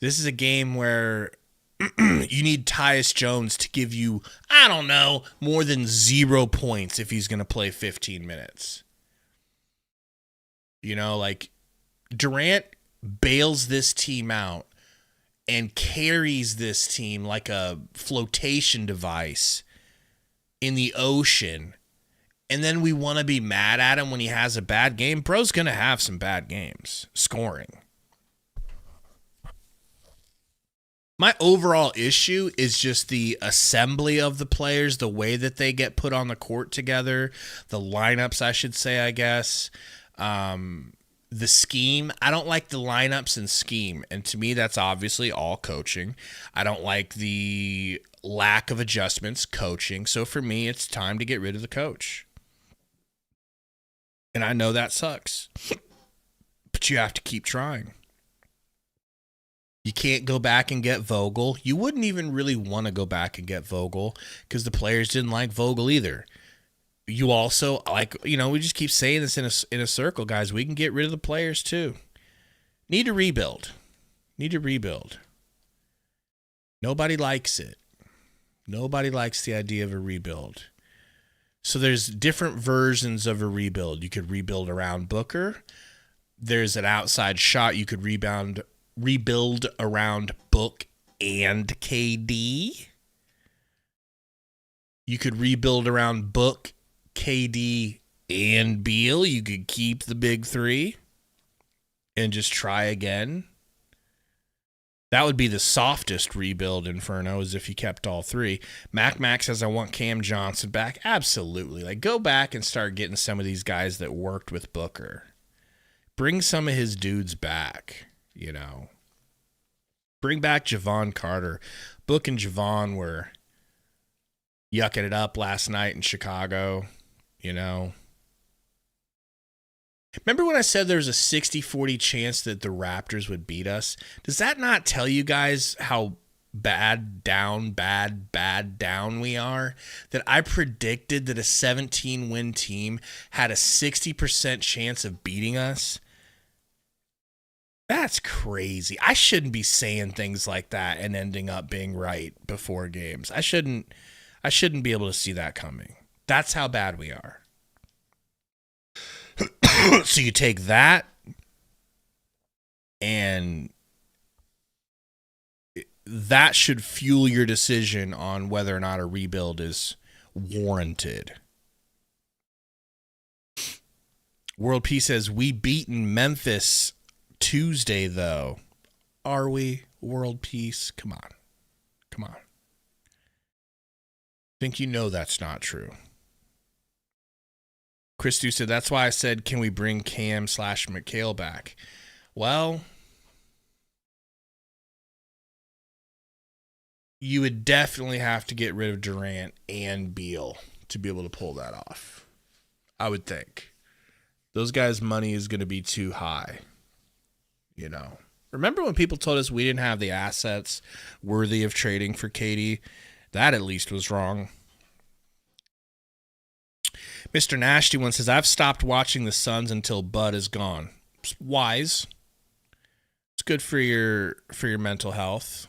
This is a game where you need Tyus Jones to give you, I don't know, more than 0 points if he's going to play 15 minutes. You know, like Durant bails this team out and carries this team like a flotation device in the ocean, and then we want to be mad at him when he has a bad game. Bro's going to have some bad games scoring. My overall issue is just the assembly of the players, the way that they get put on the court together, the lineups, I should say, I guess. The scheme. I don't like the lineups and scheme, and to me, that's obviously all coaching. I don't like the lack of adjustments, coaching. So for me, it's time to get rid of the coach. And I know that sucks, but you have to keep trying. You can't go back and get Vogel. You wouldn't even really want to go back and get Vogel because the players didn't like Vogel either. You also, like, you know, we just keep saying this in a circle, guys. We can get rid of the players too. Need to rebuild. Nobody likes it. Nobody likes the idea of a rebuild. So there's different versions of a rebuild. You could rebuild around Booker. There's an outside shot. You could rebuild around Book and KD. You could rebuild around Book, KD, and Beal. You could keep the big 3 and just try again. That would be the softest rebuild, Inferno, is if you kept all 3. Mac says, I want Cam Johnson back. Absolutely. Like, go back and start getting some of these guys that worked with Booker. Bring some of his dudes back, you know. Bring back Javon Carter. Book and Javon were yucking it up last night in Chicago, you know. Remember when I said there was a 60-40 chance that the Raptors would beat us? Does that not tell you guys how bad down we are? That I predicted that a 17-win team had a 60% chance of beating us? That's crazy. I shouldn't be saying things like that and ending up being right before games. I shouldn't be able to see that coming. That's how bad we are. So you take that, and that should fuel your decision on whether or not a rebuild is warranted. World Peace says, we beaten Memphis Tuesday, though. Are we, World Peace? Come on. Think you know that's not true. Chris Stu said, that's why I said, can we bring Cam/McHale back? Well, you would definitely have to get rid of Durant and Beal to be able to pull that off. I would think. Those guys' money is going to be too high. You know. Remember when people told us we didn't have the assets worthy of trading for KD? That at least was wrong. Mr. Nasty one says, I've stopped watching the Suns until Bud is gone. It's wise. It's good for your mental health.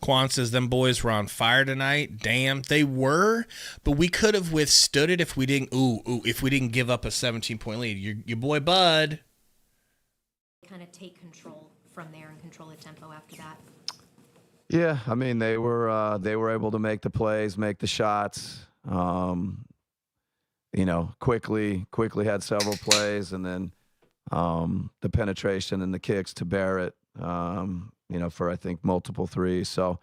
Quan says, them boys were on fire tonight. Damn, they were, but we could have withstood it if we didn't. If we didn't give up a 17-point lead. Your boy Bud. Kind of take control from there and control the tempo after that. Yeah, I mean they were able to make the plays, make the shots. Quickly had several plays, and then the penetration and the kicks to Barrett. For I think multiple threes. So,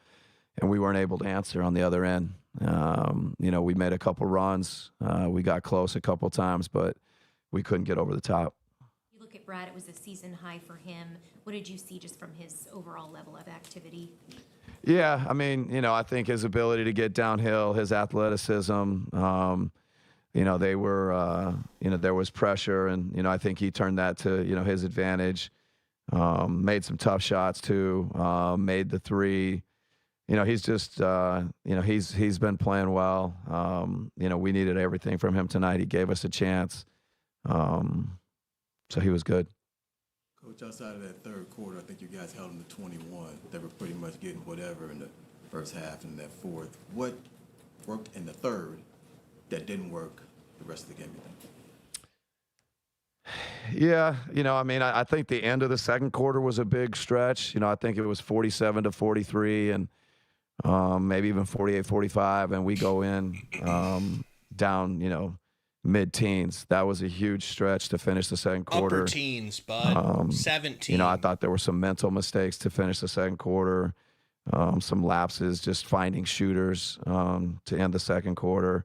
and we weren't able to answer on the other end. We made a couple runs. We got close a couple times, but we couldn't get over the top. You look at Brad, it was a season high for him. What did you see just from his overall level of activity? Yeah, I mean, I think his ability to get downhill, his athleticism, they were, there was pressure, and, I think he turned that to, his advantage. Made some tough shots too. Made the three. He's just, he's been playing well. We needed everything from him tonight. He gave us a chance. So he was good. Coach, outside of that third quarter, I think you guys held them to 21. They were pretty much getting whatever in the first half and that fourth. What worked in the third that didn't work the rest of the game, you think? Yeah, I think the end of the second quarter was a big stretch. I think it was 47-43 and maybe even 48-45, and we go in down, mid-teens. That was a huge stretch to finish the second quarter. Upper teens, bud. 17. I thought there were some mental mistakes to finish the second quarter, some lapses, just finding shooters to end the second quarter.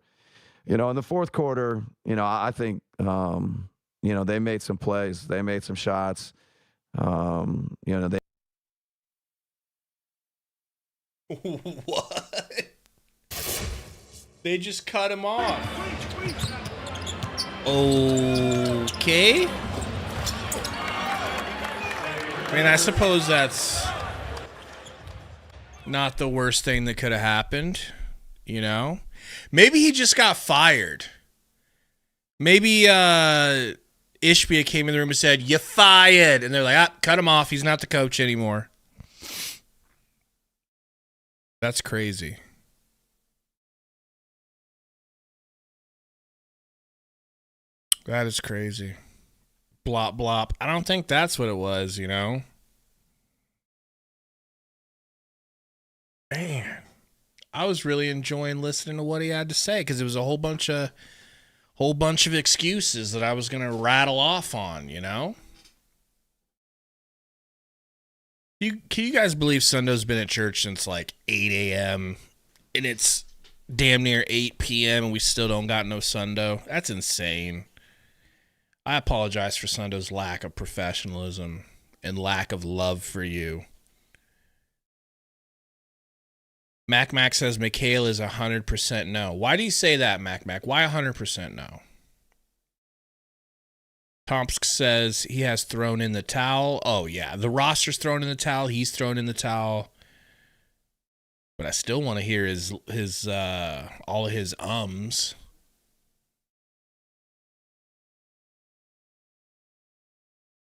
In the fourth quarter, I think they made some plays. They made some shots. They. What? They just cut him off. Okay. I mean, I suppose that's not the worst thing that could have happened, Maybe he just got fired. Maybe Ishbia came in the room and said, "You fired." And they're like, cut him off. He's not the coach anymore. That's crazy. That is crazy. Blop, blop. I don't think that's what it was, Man. I was really enjoying listening to what he had to say because it was a whole bunch of excuses that I was going to rattle off on, Can you guys believe Sundo's been at church since like 8 a.m. and it's damn near 8 p.m. and we still don't got no Sundo? That's insane. I apologize for Sundo's lack of professionalism and lack of love for you. Mac says Mikhail is 100% no. Why do you say that, Mac? Why 100% no? Tomsk says he has thrown in the towel. Oh, yeah. The roster's thrown in the towel. He's thrown in the towel. But I still want to hear his all of his ums.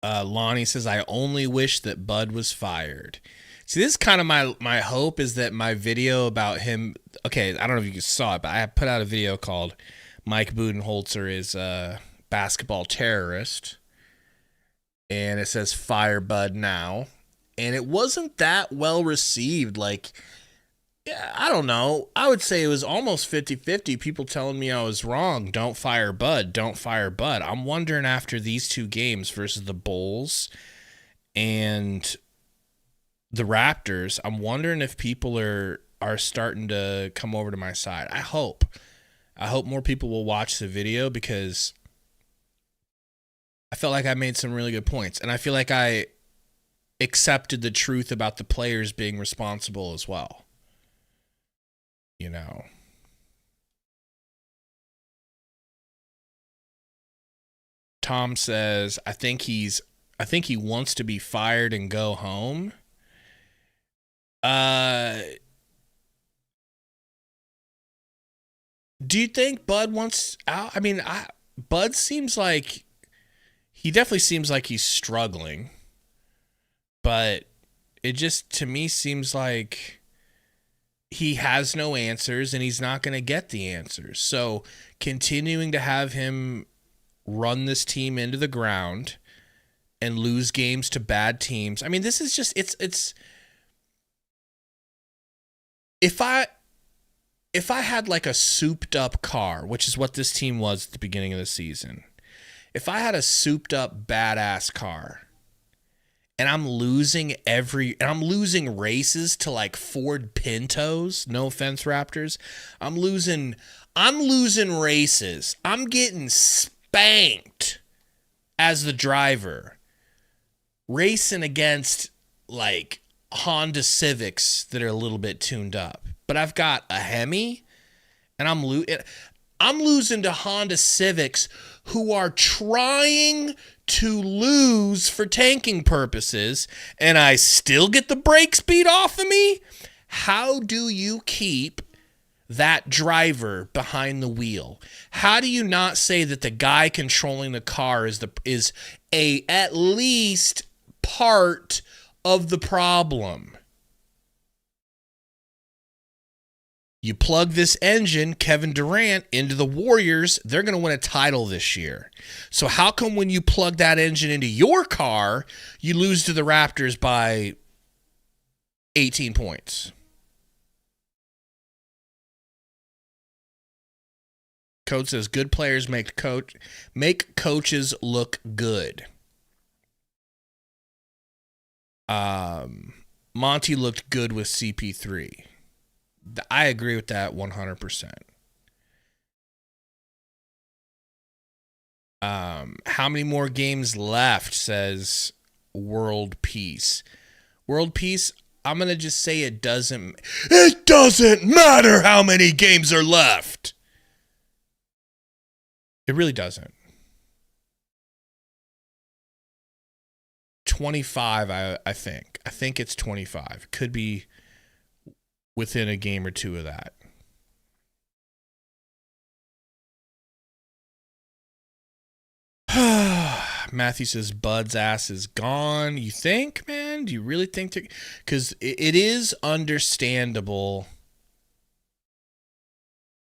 Lonnie says, I only wish that Bud was fired. See, this is kind of my hope is that my video about him, okay, I don't know if you saw it, but I put out a video called Mike Budenholzer is a basketball terrorist. And it says fire Bud now. And it wasn't that well received. Like, yeah, I don't know. I would say it was almost 50-50. People telling me I was wrong. Don't fire Bud. Don't fire Bud. I'm wondering after these two games versus the Bulls and the Raptors, I'm wondering if people are starting to come over to my side. I hope more people will watch the video because I felt like I made some really good points. And I feel like I accepted the truth about the players being responsible as well. Tom says, I think he wants to be fired and go home. Do you think Bud wants out? I mean, Bud seems like he definitely seems like he's struggling, but it just to me seems like he has no answers and he's not going to get the answers. So continuing to have him run this team into the ground and lose games to bad teams. I mean, this is just, it's, if I had like a souped up car, which is what this team was at the beginning of the season, if I had a souped up badass car and I'm losing races to like Ford Pintos, no offense, Raptors, I'm losing races. I'm getting spanked as the driver, racing against like Honda Civics that are a little bit tuned up. But I've got a Hemi, and I'm losing to Honda Civics who are trying to lose for tanking purposes, and I still get the brakes beat off of me? How do you keep that driver behind the wheel? How do you not say that the guy controlling the car is at least part of the problem? You plug this engine, Kevin Durant, into the Warriors, they're going to win a title this year. So how come when you plug that engine into your car, you lose to the Raptors by 18 points? Coach says good players make coaches look good. Monty looked good with CP3. I agree with that 100%. How many more games left, says World Peace. World Peace, I'm going to just say it doesn't matter how many games are left. It really doesn't. 25, I think. I think it's 25. Could be within a game or two of that. Matthew says Bud's ass is gone. You think, man? Do you really think? Because it is understandable.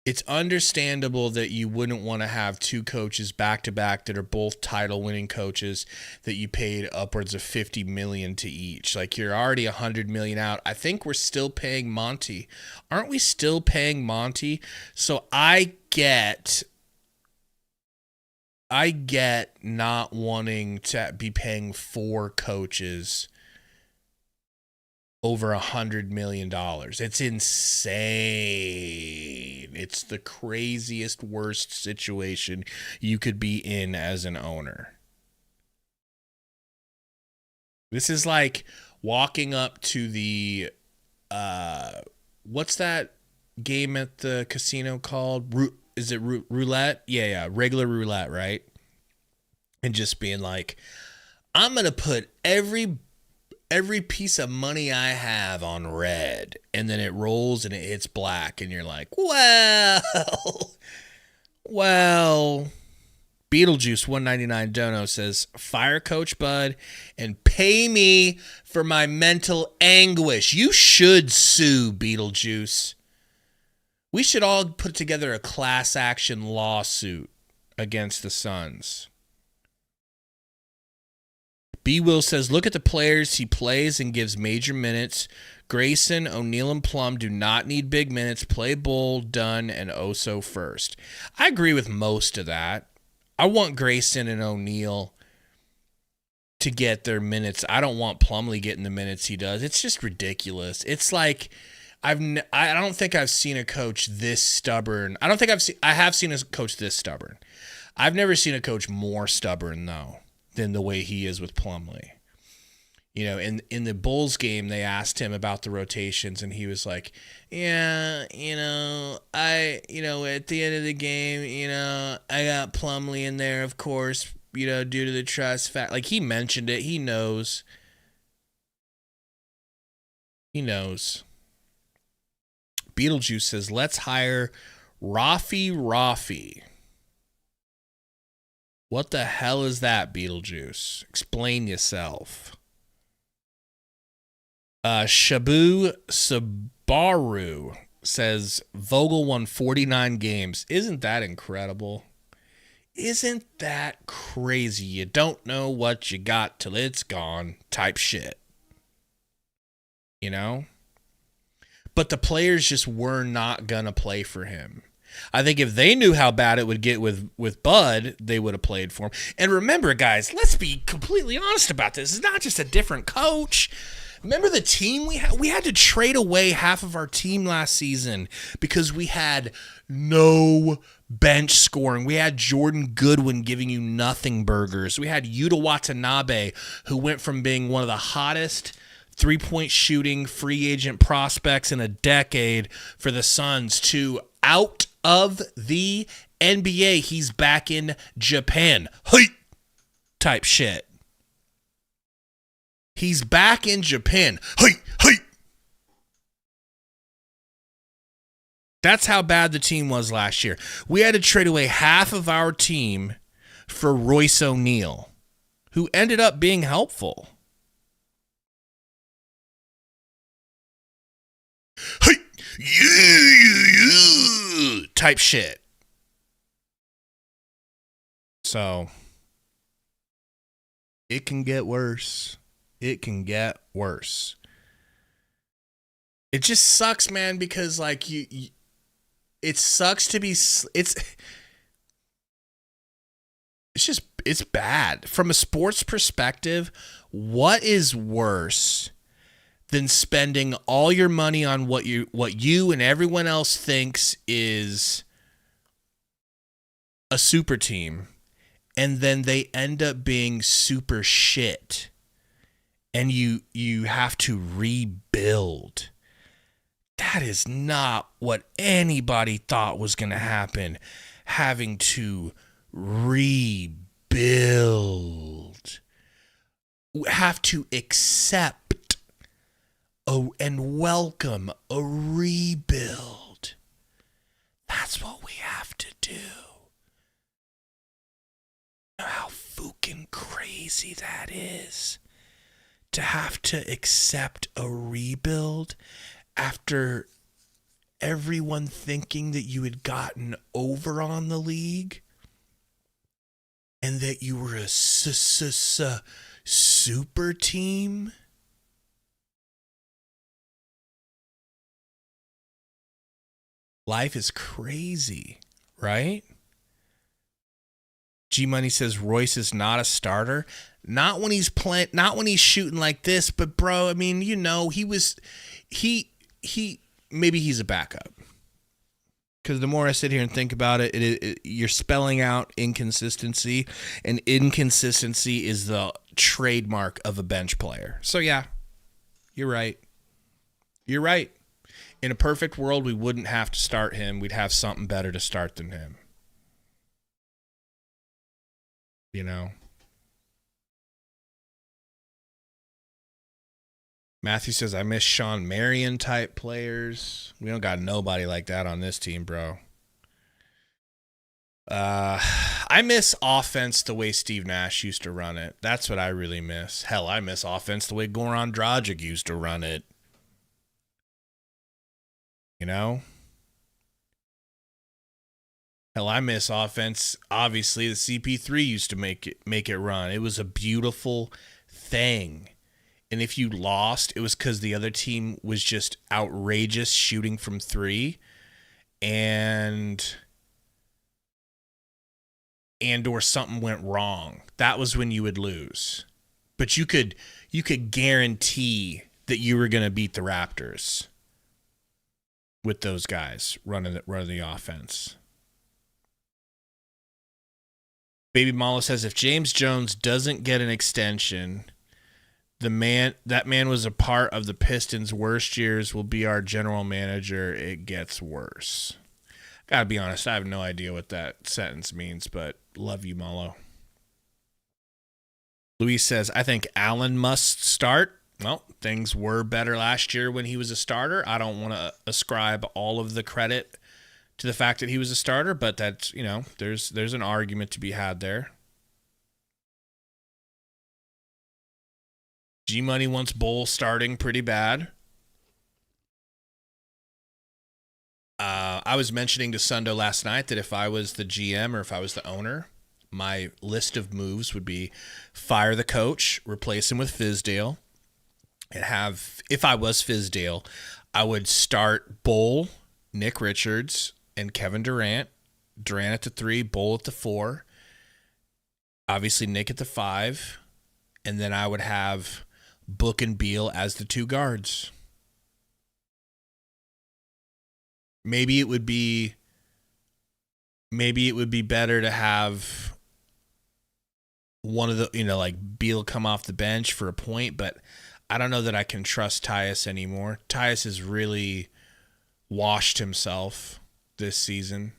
It's understandable that you wouldn't want to have two coaches back-to-back that are both title-winning coaches that you paid upwards of $50 million to each. Like, you're already $100 million out. I think we're still paying Monty. Aren't we still paying Monty? So I get not wanting to be paying 4 coaches over $100 million. It's insane. It's the craziest, worst situation you could be in as an owner. This is like walking up to the, what's that game at the casino called? Is it roulette? Yeah, regular roulette, right? And just being like, I'm going to put every piece of money I have on red, and then it rolls and it hits black, and you're like, well, Beetlejuice 199 Dono says, fire Coach Bud and pay me for my mental anguish. You should sue, Beetlejuice. We should all put together a class action lawsuit against the Suns. B. Will says, look at the players he plays and gives major minutes. Grayson, O'Neal, and Plum do not need big minutes. Play Bull, Dunn, and Oso first. I agree with most of that. I want Grayson and O'Neal to get their minutes. I don't want Plumlee getting the minutes he does. It's just ridiculous. It's like I don't think I've seen a coach this stubborn. I have seen a coach this stubborn. I've never seen a coach more stubborn, though, than the way he is with Plumlee. You know, in the Bulls game, they asked him about the rotations, and he was like, yeah, at the end of the game, I got Plumlee in there, of course, due to the trust fact. Like, he mentioned it. He knows. Beetlejuice says, let's hire Rafi. What the hell is that, Beetlejuice? Explain yourself. Shabu Baru says Vogel won 49 games. Isn't that incredible? Isn't that crazy? You don't know what you got till it's gone type shit. You know? But the players just were not going to play for him. I think if they knew how bad it would get with Bud, they would have played for him. And remember, guys, let's be completely honest about this. It's not just a different coach. Remember the team we had? We had to trade away half of our team last season because we had no bench scoring. We had Jordan Goodwin giving you nothing burgers. We had Yuta Watanabe, who went from being one of the hottest three-point shooting free agent prospects in a decade for the Suns to out of the NBA. He's back in Japan. Hey! Type shit. He's back in Japan. Hey! Hey! That's how bad the team was last year. We had to trade away half of our team for Royce O'Neal, who ended up being helpful. Hey! Yeah, type shit. So, it can get worse. It can get worse. It just sucks, man, because like you it sucks to be it's bad from a sports perspective. What is worse than spending all your money on what you and everyone else thinks is a super team, and then they end up being super shit, and you have to rebuild? That is not what anybody thought was going to happen. Having to rebuild. Have to accept and welcome a rebuild. That's what we have to do. How fucking crazy that is. To have to accept a rebuild after everyone thinking that you had gotten over on the league and that you were a super team. Life is crazy, right? G Money says Royce is not a starter. Not when he's playing, not when he's shooting like this, but bro, I mean, you know, he maybe he's a backup. Because the more I sit here and think about it, you're spelling out inconsistency, and inconsistency is the trademark of a bench player. So yeah, you're right. You're right. In a perfect world, we wouldn't have to start him. We'd have something better to start than him. You know? Matthew says, I miss Sean Marion type players. We don't got nobody like that on this team, bro. I miss offense the way Steve Nash used to run it. That's what I really miss. Hell, I miss offense the way Goran Dragic used to run it. You know? Hell, I miss offense. Obviously, the CP3 used to make it run. It was a beautiful thing. And if you lost, it was because the other team was just outrageous shooting from three, and or something went wrong. That was when you would lose. But you could guarantee that you were going to beat the Raptors with those guys running the offense. Baby Mala says, if James Jones doesn't get an extension, that man was a part of the Pistons' worst years, will be our general manager. It gets worse. Gotta be honest, I have no idea what that sentence means, but love you, Malo. Luis says, I think Allen must start. Well, things were better last year when he was a starter. I don't want to ascribe all of the credit to the fact that he was a starter, but that's, you know, there's an argument to be had there. G Money wants Bull starting pretty bad. I was mentioning to Sundo last night that if I was the GM or if I was the owner, my list of moves would be fire the coach, replace him with Fizdale, and if I was Fizdale, I would start Bull, Nick Richards, and Kevin Durant. Durant at the 3, Bull at the 4. Obviously, Nick at the 5. And then I would have Book and Beal as the 2 guards. Maybe it would be better to have one of the, like Beal come off the bench for a point, but I don't know that I can trust Tyus anymore. Tyus has really washed himself this season.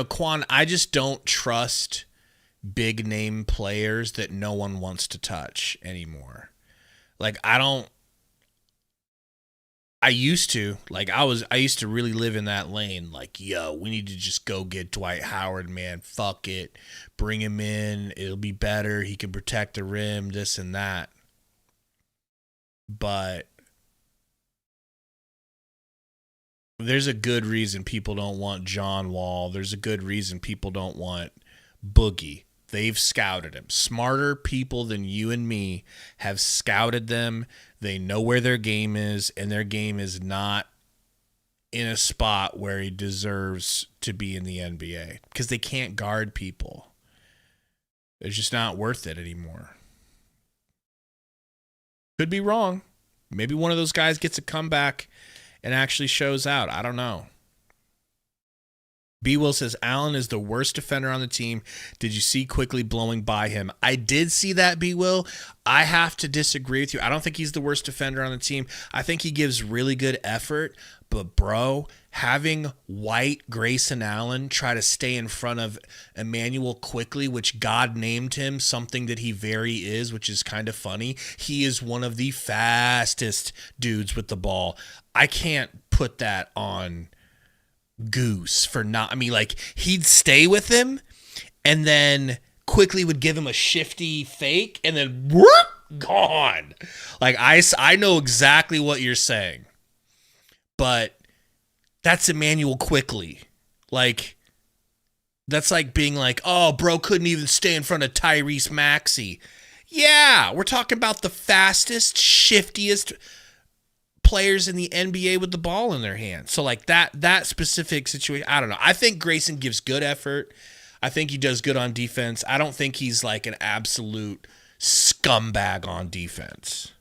Quan, I just don't trust big name players that no one wants to touch anymore. Like I used to really live in that lane. Like, yo, we need to just go get Dwight Howard, man. Fuck it. Bring him in. It'll be better. He can protect the rim, this and that. But there's a good reason people don't want John Wall. There's a good reason people don't want Boogie. They've scouted him. Smarter people than you and me have scouted them. They know where their game is, and their game is not in a spot where he deserves to be in the NBA because they can't guard people. It's just not worth it anymore. Could be wrong. Maybe one of those guys gets a comeback and actually shows out. I don't know. B. Will says, Allen is the worst defender on the team. Did you see quickly blowing by him? I did see that, B. Will. I have to disagree with you. I don't think he's the worst defender on the team. I think he gives really good effort. But, bro, having White, Grayson Allen try to stay in front of Emmanuel quickly, which God named him something that he very is, which is kind of funny. He is one of the fastest dudes with the ball. I can't put that on Goose for not. I mean, like, he'd stay with him and then quickly would give him a shifty fake and then whoop, gone. Like, I know exactly what you're saying, but that's Emmanuel quickly. Like, that's like being like, oh, bro couldn't even stay in front of Tyrese Maxey. Yeah, we're talking about the fastest, shiftiest players in the NBA with the ball in their hands. So like that specific situation, I don't know. I think Grayson gives good effort. I think he does good on defense. I don't think he's like an absolute scumbag on defense.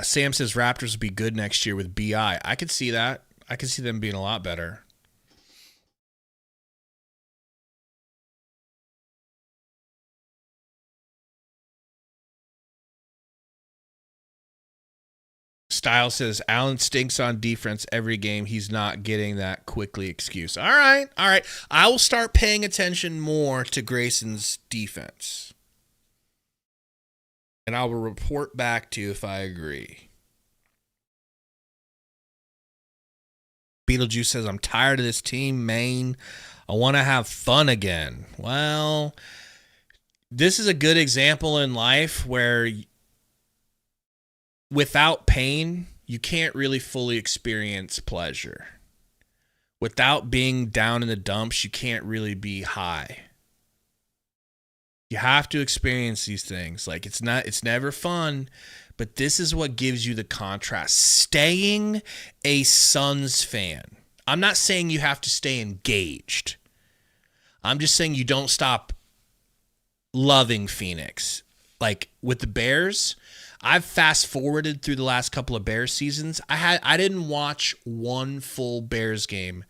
Sam says Raptors will be good next year with BI. I could see that. I could see them being a lot better. Style says Allen stinks on defense every game. He's not getting that quickly excuse. All right. I will start paying attention more to Grayson's defense. And I will report back to you if I agree. Beetlejuice says, I'm tired of this team, Maine. I want to have fun again. Well, this is a good example in life where without pain, you can't really fully experience pleasure. Without being down in the dumps, you can't really be high. You have to experience these things. Like, it's never fun, but this is what gives you the contrast. Staying a Suns fan. I'm not saying you have to stay engaged. I'm just saying you don't stop loving Phoenix. Like with the Bears, I've fast forwarded through the last couple of Bears seasons. I didn't watch one full Bears game.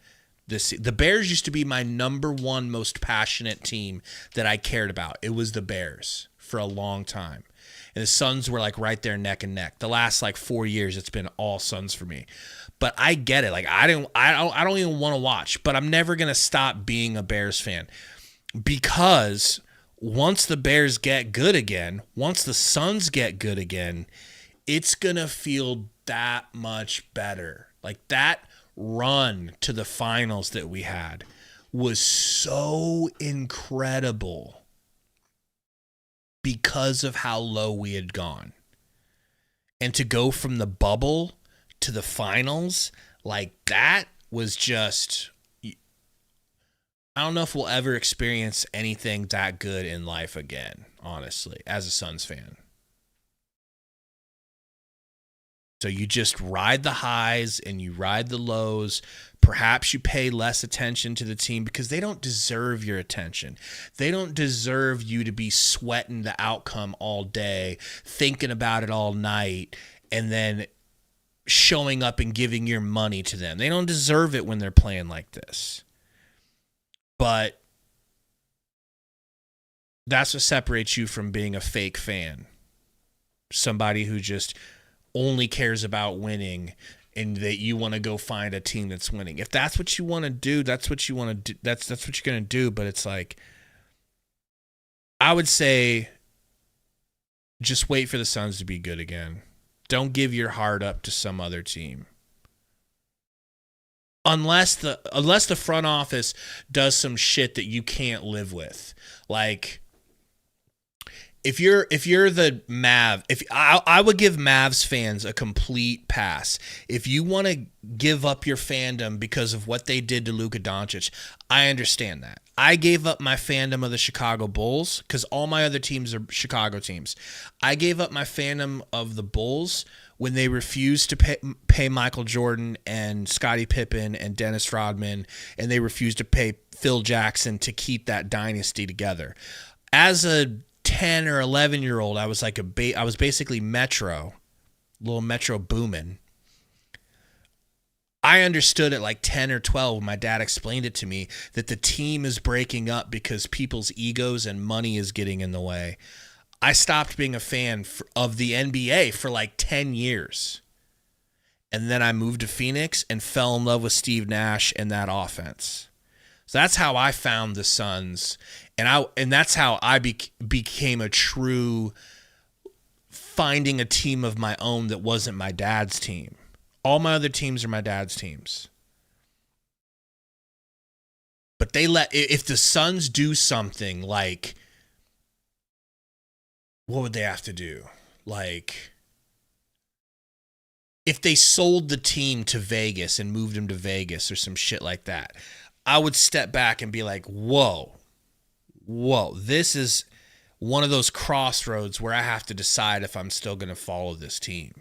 The Bears used to be my number one most passionate team that I cared about. It was the Bears for a long time. And the Suns were like right there neck and neck. The last like 4 years, it's been all Suns for me. But I get it. Like I don't even want to watch, but I'm never going to stop being a Bears fan. Because once the Bears get good again, once the Suns get good again, it's going to feel that much better. Like that run to the finals that we had was so incredible because of how low we had gone. And to go from the bubble to the finals, like that was just, I don't know if we'll ever experience anything that good in life again, honestly, as a Suns fan. So you just ride the highs and you ride the lows. Perhaps you pay less attention to the team because they don't deserve your attention. They don't deserve you to be sweating the outcome all day, thinking about it all night, and then showing up and giving your money to them. They don't deserve it when they're playing like this. But that's what separates you from being a fake fan. Somebody who just only cares about winning and that you want to go find a team that's winning. If that's what you want to do, that's what you want to do. That's what you're going to do. But it's like, I would say just wait for the Suns to be good again. Don't give your heart up to some other team. Unless the front office does some shit that you can't live with. Like, if you're the Mav, I would give Mavs fans a complete pass. If you want to give up your fandom because of what they did to Luka Doncic, I understand that. I gave up my fandom of the Chicago Bulls because all my other teams are Chicago teams. I gave up my fandom of the Bulls when they refused to pay Michael Jordan and Scottie Pippen and Dennis Rodman, and they refused to pay Phil Jackson to keep that dynasty together. As a 10 or 11-year-old, I was like I was basically Metro, little Metro Boomin. I understood at like 10 or 12 when my dad explained it to me that the team is breaking up because people's egos and money is getting in the way. I stopped being a fan of the NBA for like 10 years. And then I moved to Phoenix and fell in love with Steve Nash and that offense. So that's how I found the Suns. And that's how I became a true finding a team of my own that wasn't my dad's team. All my other teams are my dad's teams. But if the Suns do something like, what would they have to do? Like, if they sold the team to Vegas and moved them to Vegas or some shit like that, I would step back and be like, whoa, this is one of those crossroads where I have to decide if I'm still going to follow this team.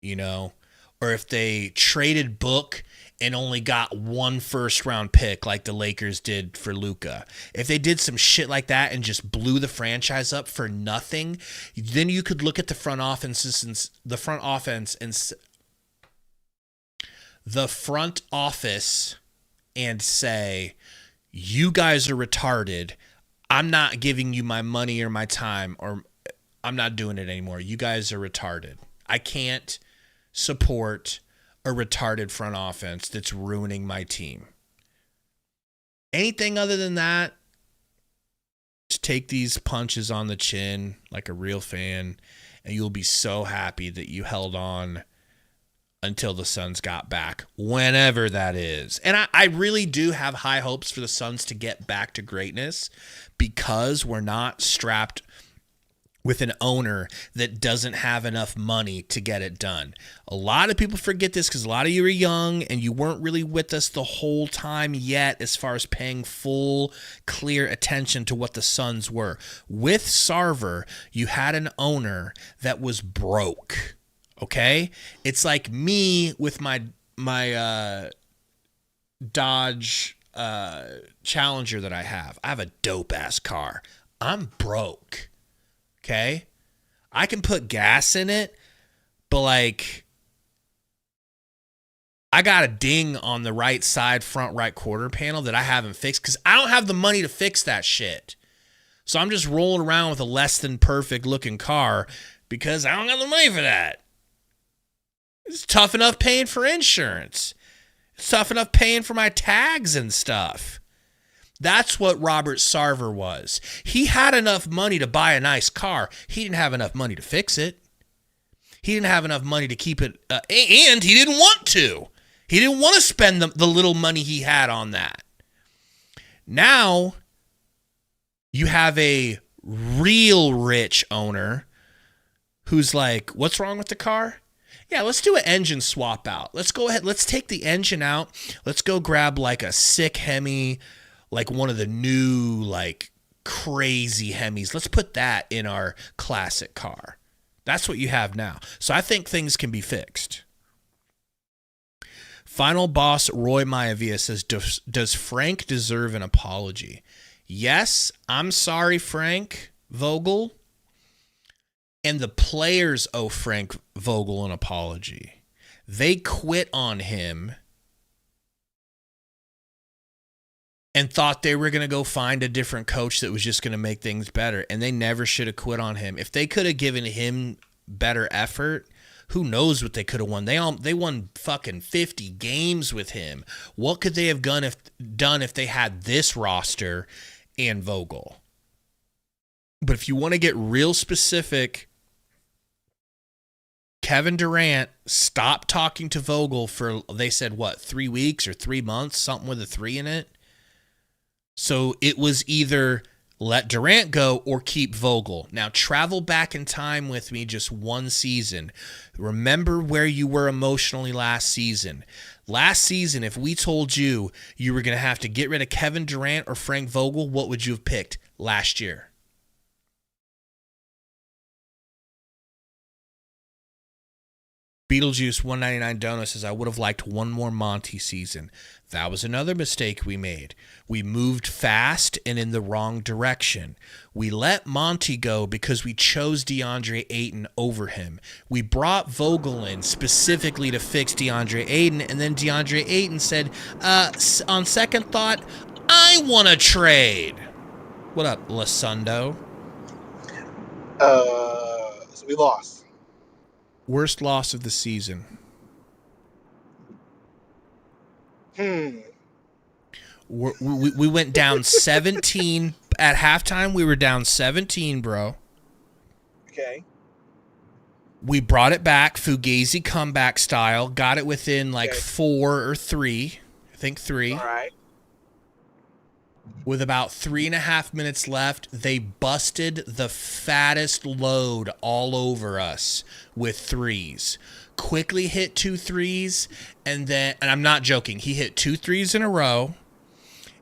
You know? Or if they traded Book and only got one first-round pick like the Lakers did for Luka. If they did some shit like that and just blew the franchise up for nothing, then you could look at the front office and say, you guys are retarded. I'm not giving you my money or my time, or I'm not doing it anymore. You guys are retarded. I can't support a retarded front offense that's ruining my team. Anything other than that, just take these punches on the chin like a real fan, and you'll be so happy that you held on until the Suns got back, whenever that is. And I really do have high hopes for the Suns to get back to greatness because we're not strapped with an owner that doesn't have enough money to get it done. A lot of people forget this because a lot of you are young and you weren't really with us the whole time yet as far as paying full, clear attention to what the Suns were. With Sarver, you had an owner that was broke. Okay? It's like me with my Dodge Challenger that I have. I have a dope-ass car. I'm broke. Okay? I can put gas in it, but like, I got a ding on the right side front right quarter panel that I haven't fixed because I don't have the money to fix that shit. So I'm just rolling around with a less than perfect looking car because I don't have the money for that. It's tough enough paying for insurance. It's tough enough paying for my tags and stuff. That's what Robert Sarver was. He had enough money to buy a nice car. He didn't have enough money to fix it. He didn't have enough money to keep it, and he didn't want to. He didn't want to spend the little money he had on that. Now you have a real rich owner who's like, what's wrong with the car? Yeah, let's do an engine swap out. Let's go ahead. Let's take the engine out. Let's go grab like a sick Hemi, like one of the new, like crazy Hemis. Let's put that in our classic car. That's what you have now. So I think things can be fixed. Final boss Roy Maivia says, does Frank deserve an apology? Yes, I'm sorry, Frank Vogel. And the players owe Frank Vogel an apology. They quit on him and thought they were going to go find a different coach that was just going to make things better. And they never should have quit on him. If they could have given him better effort, who knows what they could have won. They won fucking 50 games with him. What could they have done if they had this roster and Vogel? But if you want to get real specific, Kevin Durant stopped talking to Vogel for, they said, what, 3 weeks or 3 months? Something with a 3 in it. So it was either let Durant go or keep Vogel. Now travel back in time with me just one season. Remember where you were emotionally last season. Last season, if we told you you were going to have to get rid of Kevin Durant or Frank Vogel, what would you have picked last year? Beetlejuice 199 Donut says, I would have liked one more Monty season. That was another mistake we made. We moved fast and in the wrong direction. We let Monty go because we chose DeAndre Ayton over him. We brought Vogel in specifically to fix DeAndre Ayton, and then DeAndre Ayton said, on second thought, I want to trade. What up, Sundo? So we lost. Worst loss of the season. Hmm. We went down 17 at halftime. We were down 17, bro. Okay. We brought it back, Fugazi comeback style. Got it within like 4 or 3. I think 3. All right. With about 3.5 minutes left, they busted the fattest load all over us with threes. Quickly hit 2 threes, and I'm not joking, he hit 2 threes in a row,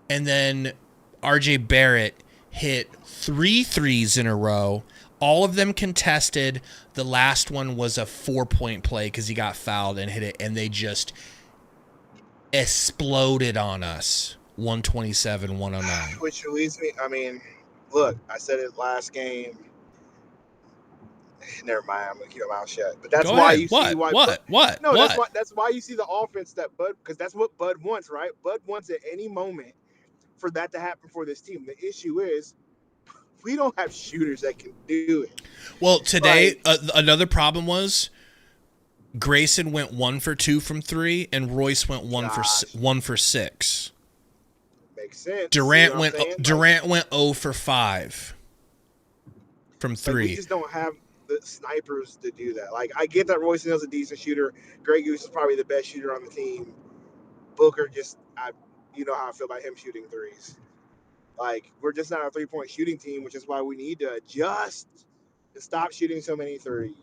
and then RJ Barrett hit 3 threes in a row, all of them contested. The last one was a 4-point play because he got fouled and hit it, and they just exploded on us. 127-109. Which leads me, I mean, look, I said it last game. Never mind, I'm gonna keep my mouth shut. But that's why you see what? No, that's why you see the offense that Bud, because that's what Bud wants, right? Bud wants at any moment for that to happen for this team. The issue is we don't have shooters that can do it. Well, today another problem was Grayson went 1 for 2 from 3, and Royce went 1 for 6. Makes sense. Durant went 0 for 5 from 3. We just don't have the snipers to do that. Like, I get that Royce Hill's a decent shooter. Grey Goose is probably the best shooter on the team. Booker you know how I feel about him shooting threes. Like, we're just not a 3-point shooting team, which is why we need to adjust and stop shooting so many threes.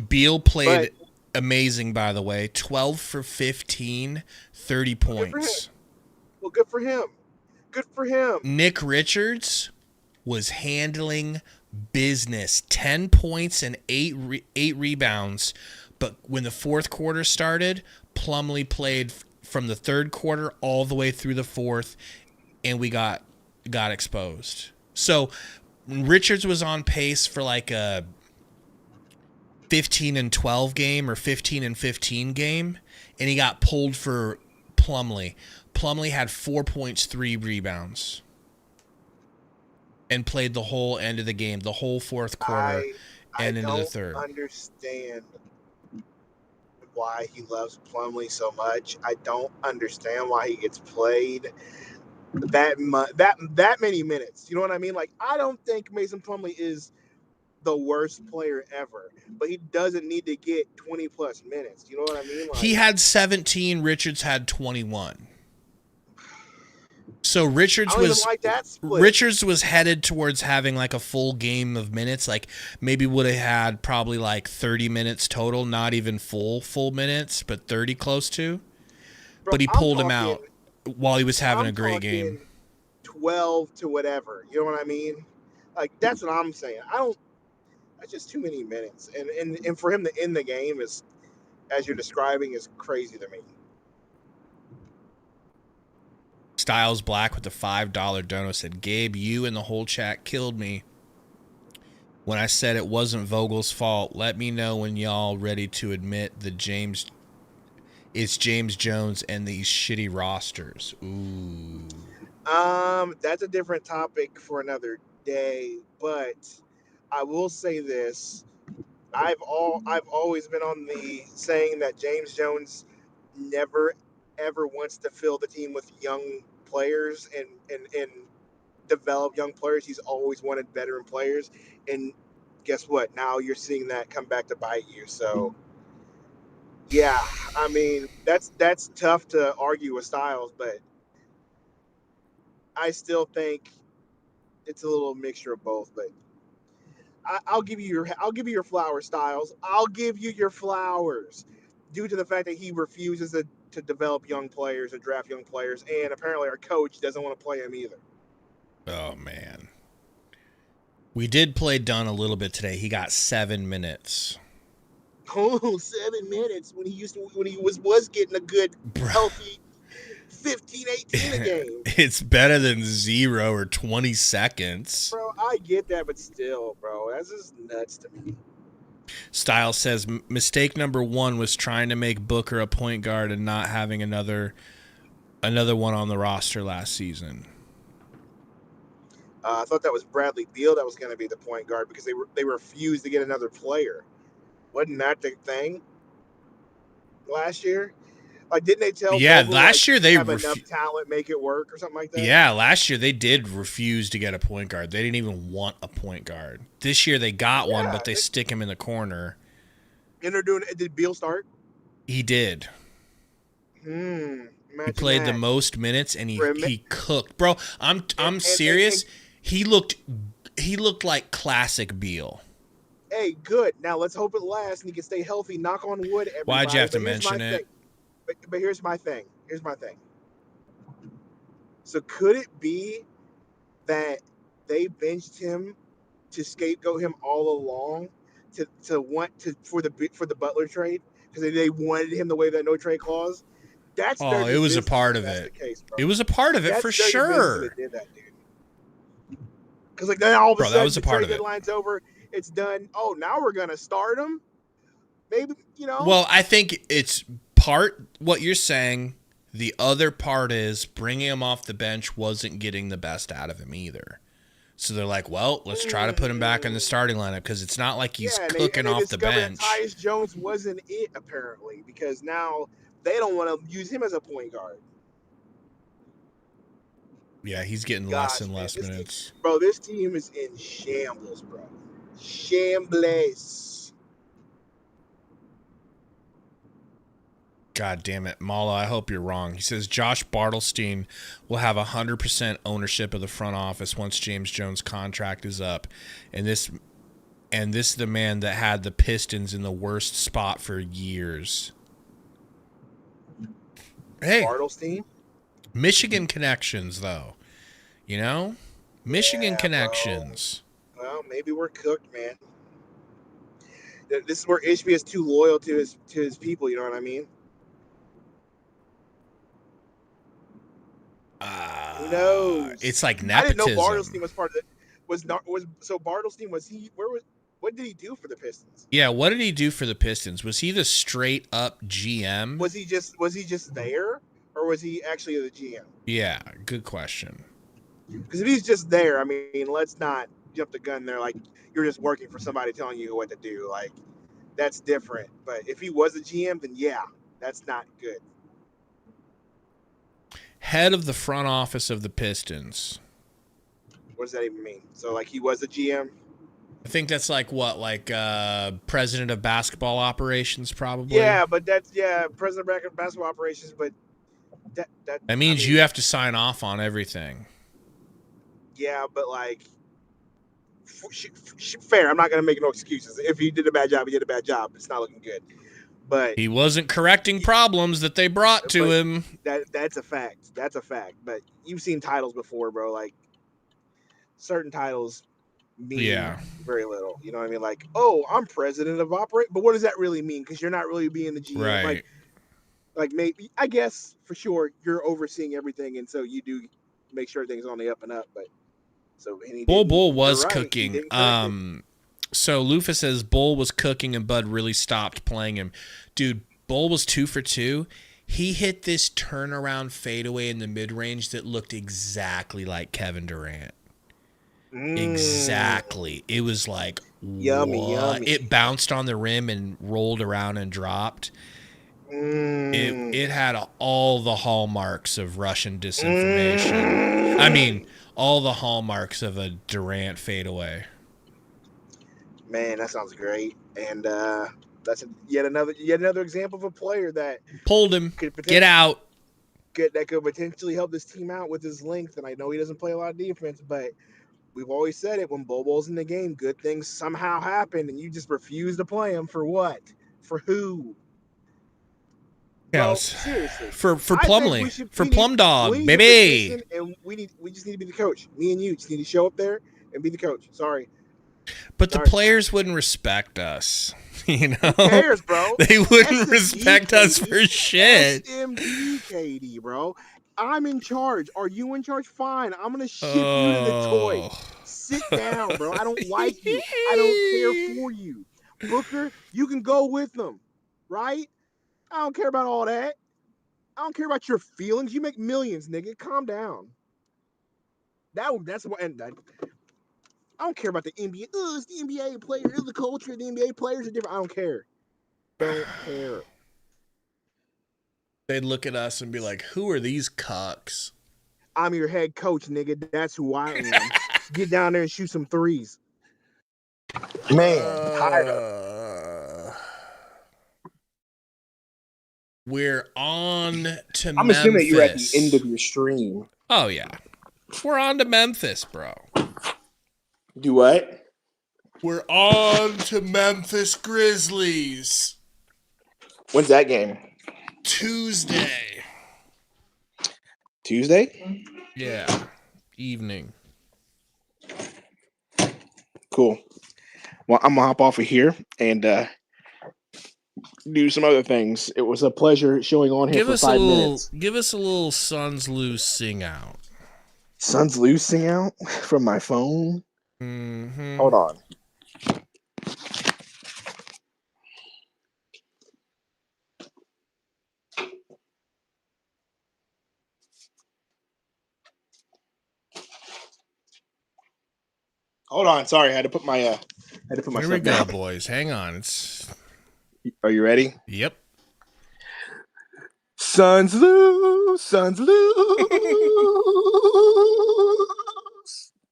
Beal played amazing, by the way. 12 for 15, 30 points. Well, good for him. Good for him. Nick Richards was handling business. 10 points and 8 rebounds. But when the fourth quarter started, Plumlee played from the third quarter all the way through the fourth, and we got exposed. So Richards was on pace for like a 15-12 game or 15-15 game, and he got pulled for Plumlee. Plumlee had 4 points, 3 rebounds, and played the whole end of the game, the whole fourth quarter and into the third. I don't understand why he loves Plumlee so much. I don't understand why he gets played that many minutes. You know what I mean? Like, I don't think Mason Plumlee is the worst player ever, but he doesn't need to get 20-plus minutes. You know what I mean? Like, He had 17. Richards had 21. So Richards I don't even like that split. Richards was headed towards having like a full game of minutes. Like maybe would have had probably like 30 minutes total, not even full minutes, but 30 close to. Bro, But he pulled him out while he was having a great game. 12 to whatever. You know what I mean? Like, that's what I'm saying. That's just too many minutes. And for him to end the game is, as you're describing, is crazy to me. Styles Black with the $5 dono said, Gabe, you and the whole chat killed me when I said it wasn't Vogel's fault. Let me know when y'all ready to admit it's James Jones and these shitty rosters. Ooh. That's a different topic for another day, but I will say this. I've always been on the saying that James Jones never ever wants to fill the team with young players and develop young players. He's always wanted veteran players, and guess what? Now you're seeing that come back to bite you. So yeah, I mean that's tough to argue with Styles, but I still think it's a little mixture of both. But I'll give you your flowers, Styles. I'll give you your flowers due to the fact that he refuses to develop young players or draft young players, and apparently our coach doesn't want to play him either. Oh, man. We did play Dunn a little bit today. He got 7 minutes. Oh, 7 minutes when he was getting a good, healthy 15, 18 a game. It's better than 0 or 20 seconds. Bro, I get that, but still, bro, that's just nuts to me. Styles says, mistake number 1 was trying to make Booker a point guard and not having another one on the roster last season. I thought that was Bradley Beal that was going to be the point guard because they refused to get another player. Wasn't that the thing last year? Like, didn't they tell? Yeah, Vogel, last year they have enough talent, make it work, or something like that. Yeah, last year they did refuse to get a point guard. They didn't even want a point guard. This year they got one, but they stick him in the corner. And they're doing. Did Beal start? He did. He played the most minutes, and he cooked, bro. I'm serious. He looked like classic Beal. Hey, good. Now let's hope it lasts and he can stay healthy. Knock on wood. Everybody. Why'd you have to mention it? But here's my thing. So could it be that they benched him to scapegoat him all along for the Butler trade because they wanted him to waive that no trade clause? That's it was a part of it. It was a part of it for sure. Because like then all of a sudden that was a part the of it. deadline's over, it's done. Oh, now we're gonna start him. Maybe Well, I think it's part what you're saying. The other part is bringing him off the bench wasn't getting the best out of him either. So they're like, well, let's try to put him back in the starting lineup because it's not like he's cooking off the bench. Tyus Jones wasn't it apparently because now they don't want to use him as a point guard. Yeah, he's getting less and less minutes. This team is in shambles, bro. Shambles. God damn it. Mala, I hope you're wrong. He says Josh Bartlestein will have 100% ownership of the front office once James Jones' contract is up. And this is the man that had the Pistons in the worst spot for years. Hey. Bartlestein? Michigan connections, though. Michigan connections. Bro. Well, maybe we're cooked, man. This is where Ishbia is too loyal to his people. You know what I mean? Who knows? It's like nepotism. I didn't know Bartlestein was part of it. So Bartlestein what did he do for the Pistons? Yeah, what did he do for the Pistons? Was he the straight up GM? Was he just there? Or was he actually the GM? Yeah, good question. Because if he's just there, I mean, let's not jump the gun there. Like, you're just working for somebody telling you what to do. Like, that's different. But if he was a GM, then yeah, that's not good. Head of the front office of the Pistons. What does that even mean? So, like, he was a GM? I think that's like what, president of basketball operations, probably. Yeah, but that's president of basketball operations, but that means you have to sign off on everything. Yeah, but fair. I'm not gonna make no excuses. If he did a bad job, he did a bad job. It's not looking good. But he wasn't correcting problems that they brought to him. That's a fact. That's a fact. But you've seen titles before, bro. Like certain titles mean very little. You know what I mean? Like, oh, I'm president of operate, but what does that really mean? Because you're not really being the GM. Right. Like maybe I guess for sure you're overseeing everything, and so you do make sure things on the up and up. But so Bull was cooking. So Lufa says Bull was cooking and Bud really stopped playing him. Dude, Bull was 2 for 2. He hit this turnaround fadeaway in the mid-range that looked exactly like Kevin Durant. Exactly. It was like, yummy. It bounced on the rim and rolled around and dropped. It had all the hallmarks of Russian disinformation. I mean, all the hallmarks of a Durant fadeaway. Man, that sounds great. And that's yet another example of a player that pulled him. Get out. That could potentially help this team out with his length. And I know he doesn't play a lot of defense, but we've always said it, when Bobo's in the game, good things somehow happen, and you just refuse to play him for what? For who? Yeah, bro, seriously. For Plumlee. For Plum Dog, baby. And we just need to be the coach. Me and you just need to show up there and be the coach. Sorry. But the players wouldn't respect us, you know? Who cares, bro? They wouldn't respect us for shit. SMD, KD, bro. I'm in charge. Are you in charge? Fine. I'm going to ship you to the toy. Sit down, bro. I don't like you. I don't care for you. Booker, you can go with them, right? I don't care about all that. I don't care about your feelings. You make millions, nigga. Calm down. That's what. And I don't care about the NBA. It's the NBA player. It's the culture. The NBA players are different. I don't care. Don't care. They'd look at us and be like, "Who are these cucks?" I'm your head coach, nigga. That's who I am. Get down there and shoot some threes. Man, tired of. We're on to I'm Memphis. assuming you're at the end of your stream. Oh, yeah. We're on to Memphis, bro. Do what? We're on to Memphis Grizzlies. When's that game? Tuesday. Tuesday? Yeah. Evening. Cool. Well, I'm going to hop off of here and do some other things. It was a pleasure showing on here for 5 minutes. Give us a little Suns Loose sing out. Suns Loose sing out from my phone? Mm-hmm. Hold on. Hold on. Sorry, I had to put my Here we go, down. boys. Hang on. Are you ready? Yep. Suns lose, Suns lose.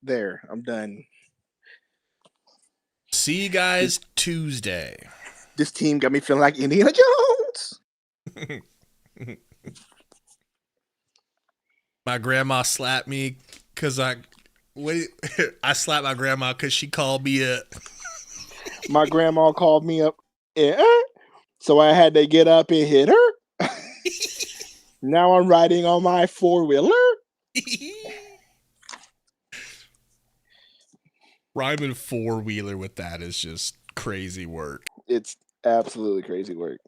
There, I'm done. See you guys Tuesday. This team got me feeling like Indiana Jones. My grandma slapped me because I slapped my grandma because she called me a. My grandma called me up, so I had to get up and hit her. Now I'm riding on my 4-wheeler. Rhyming 4-wheeler with that is just crazy work. It's absolutely crazy work.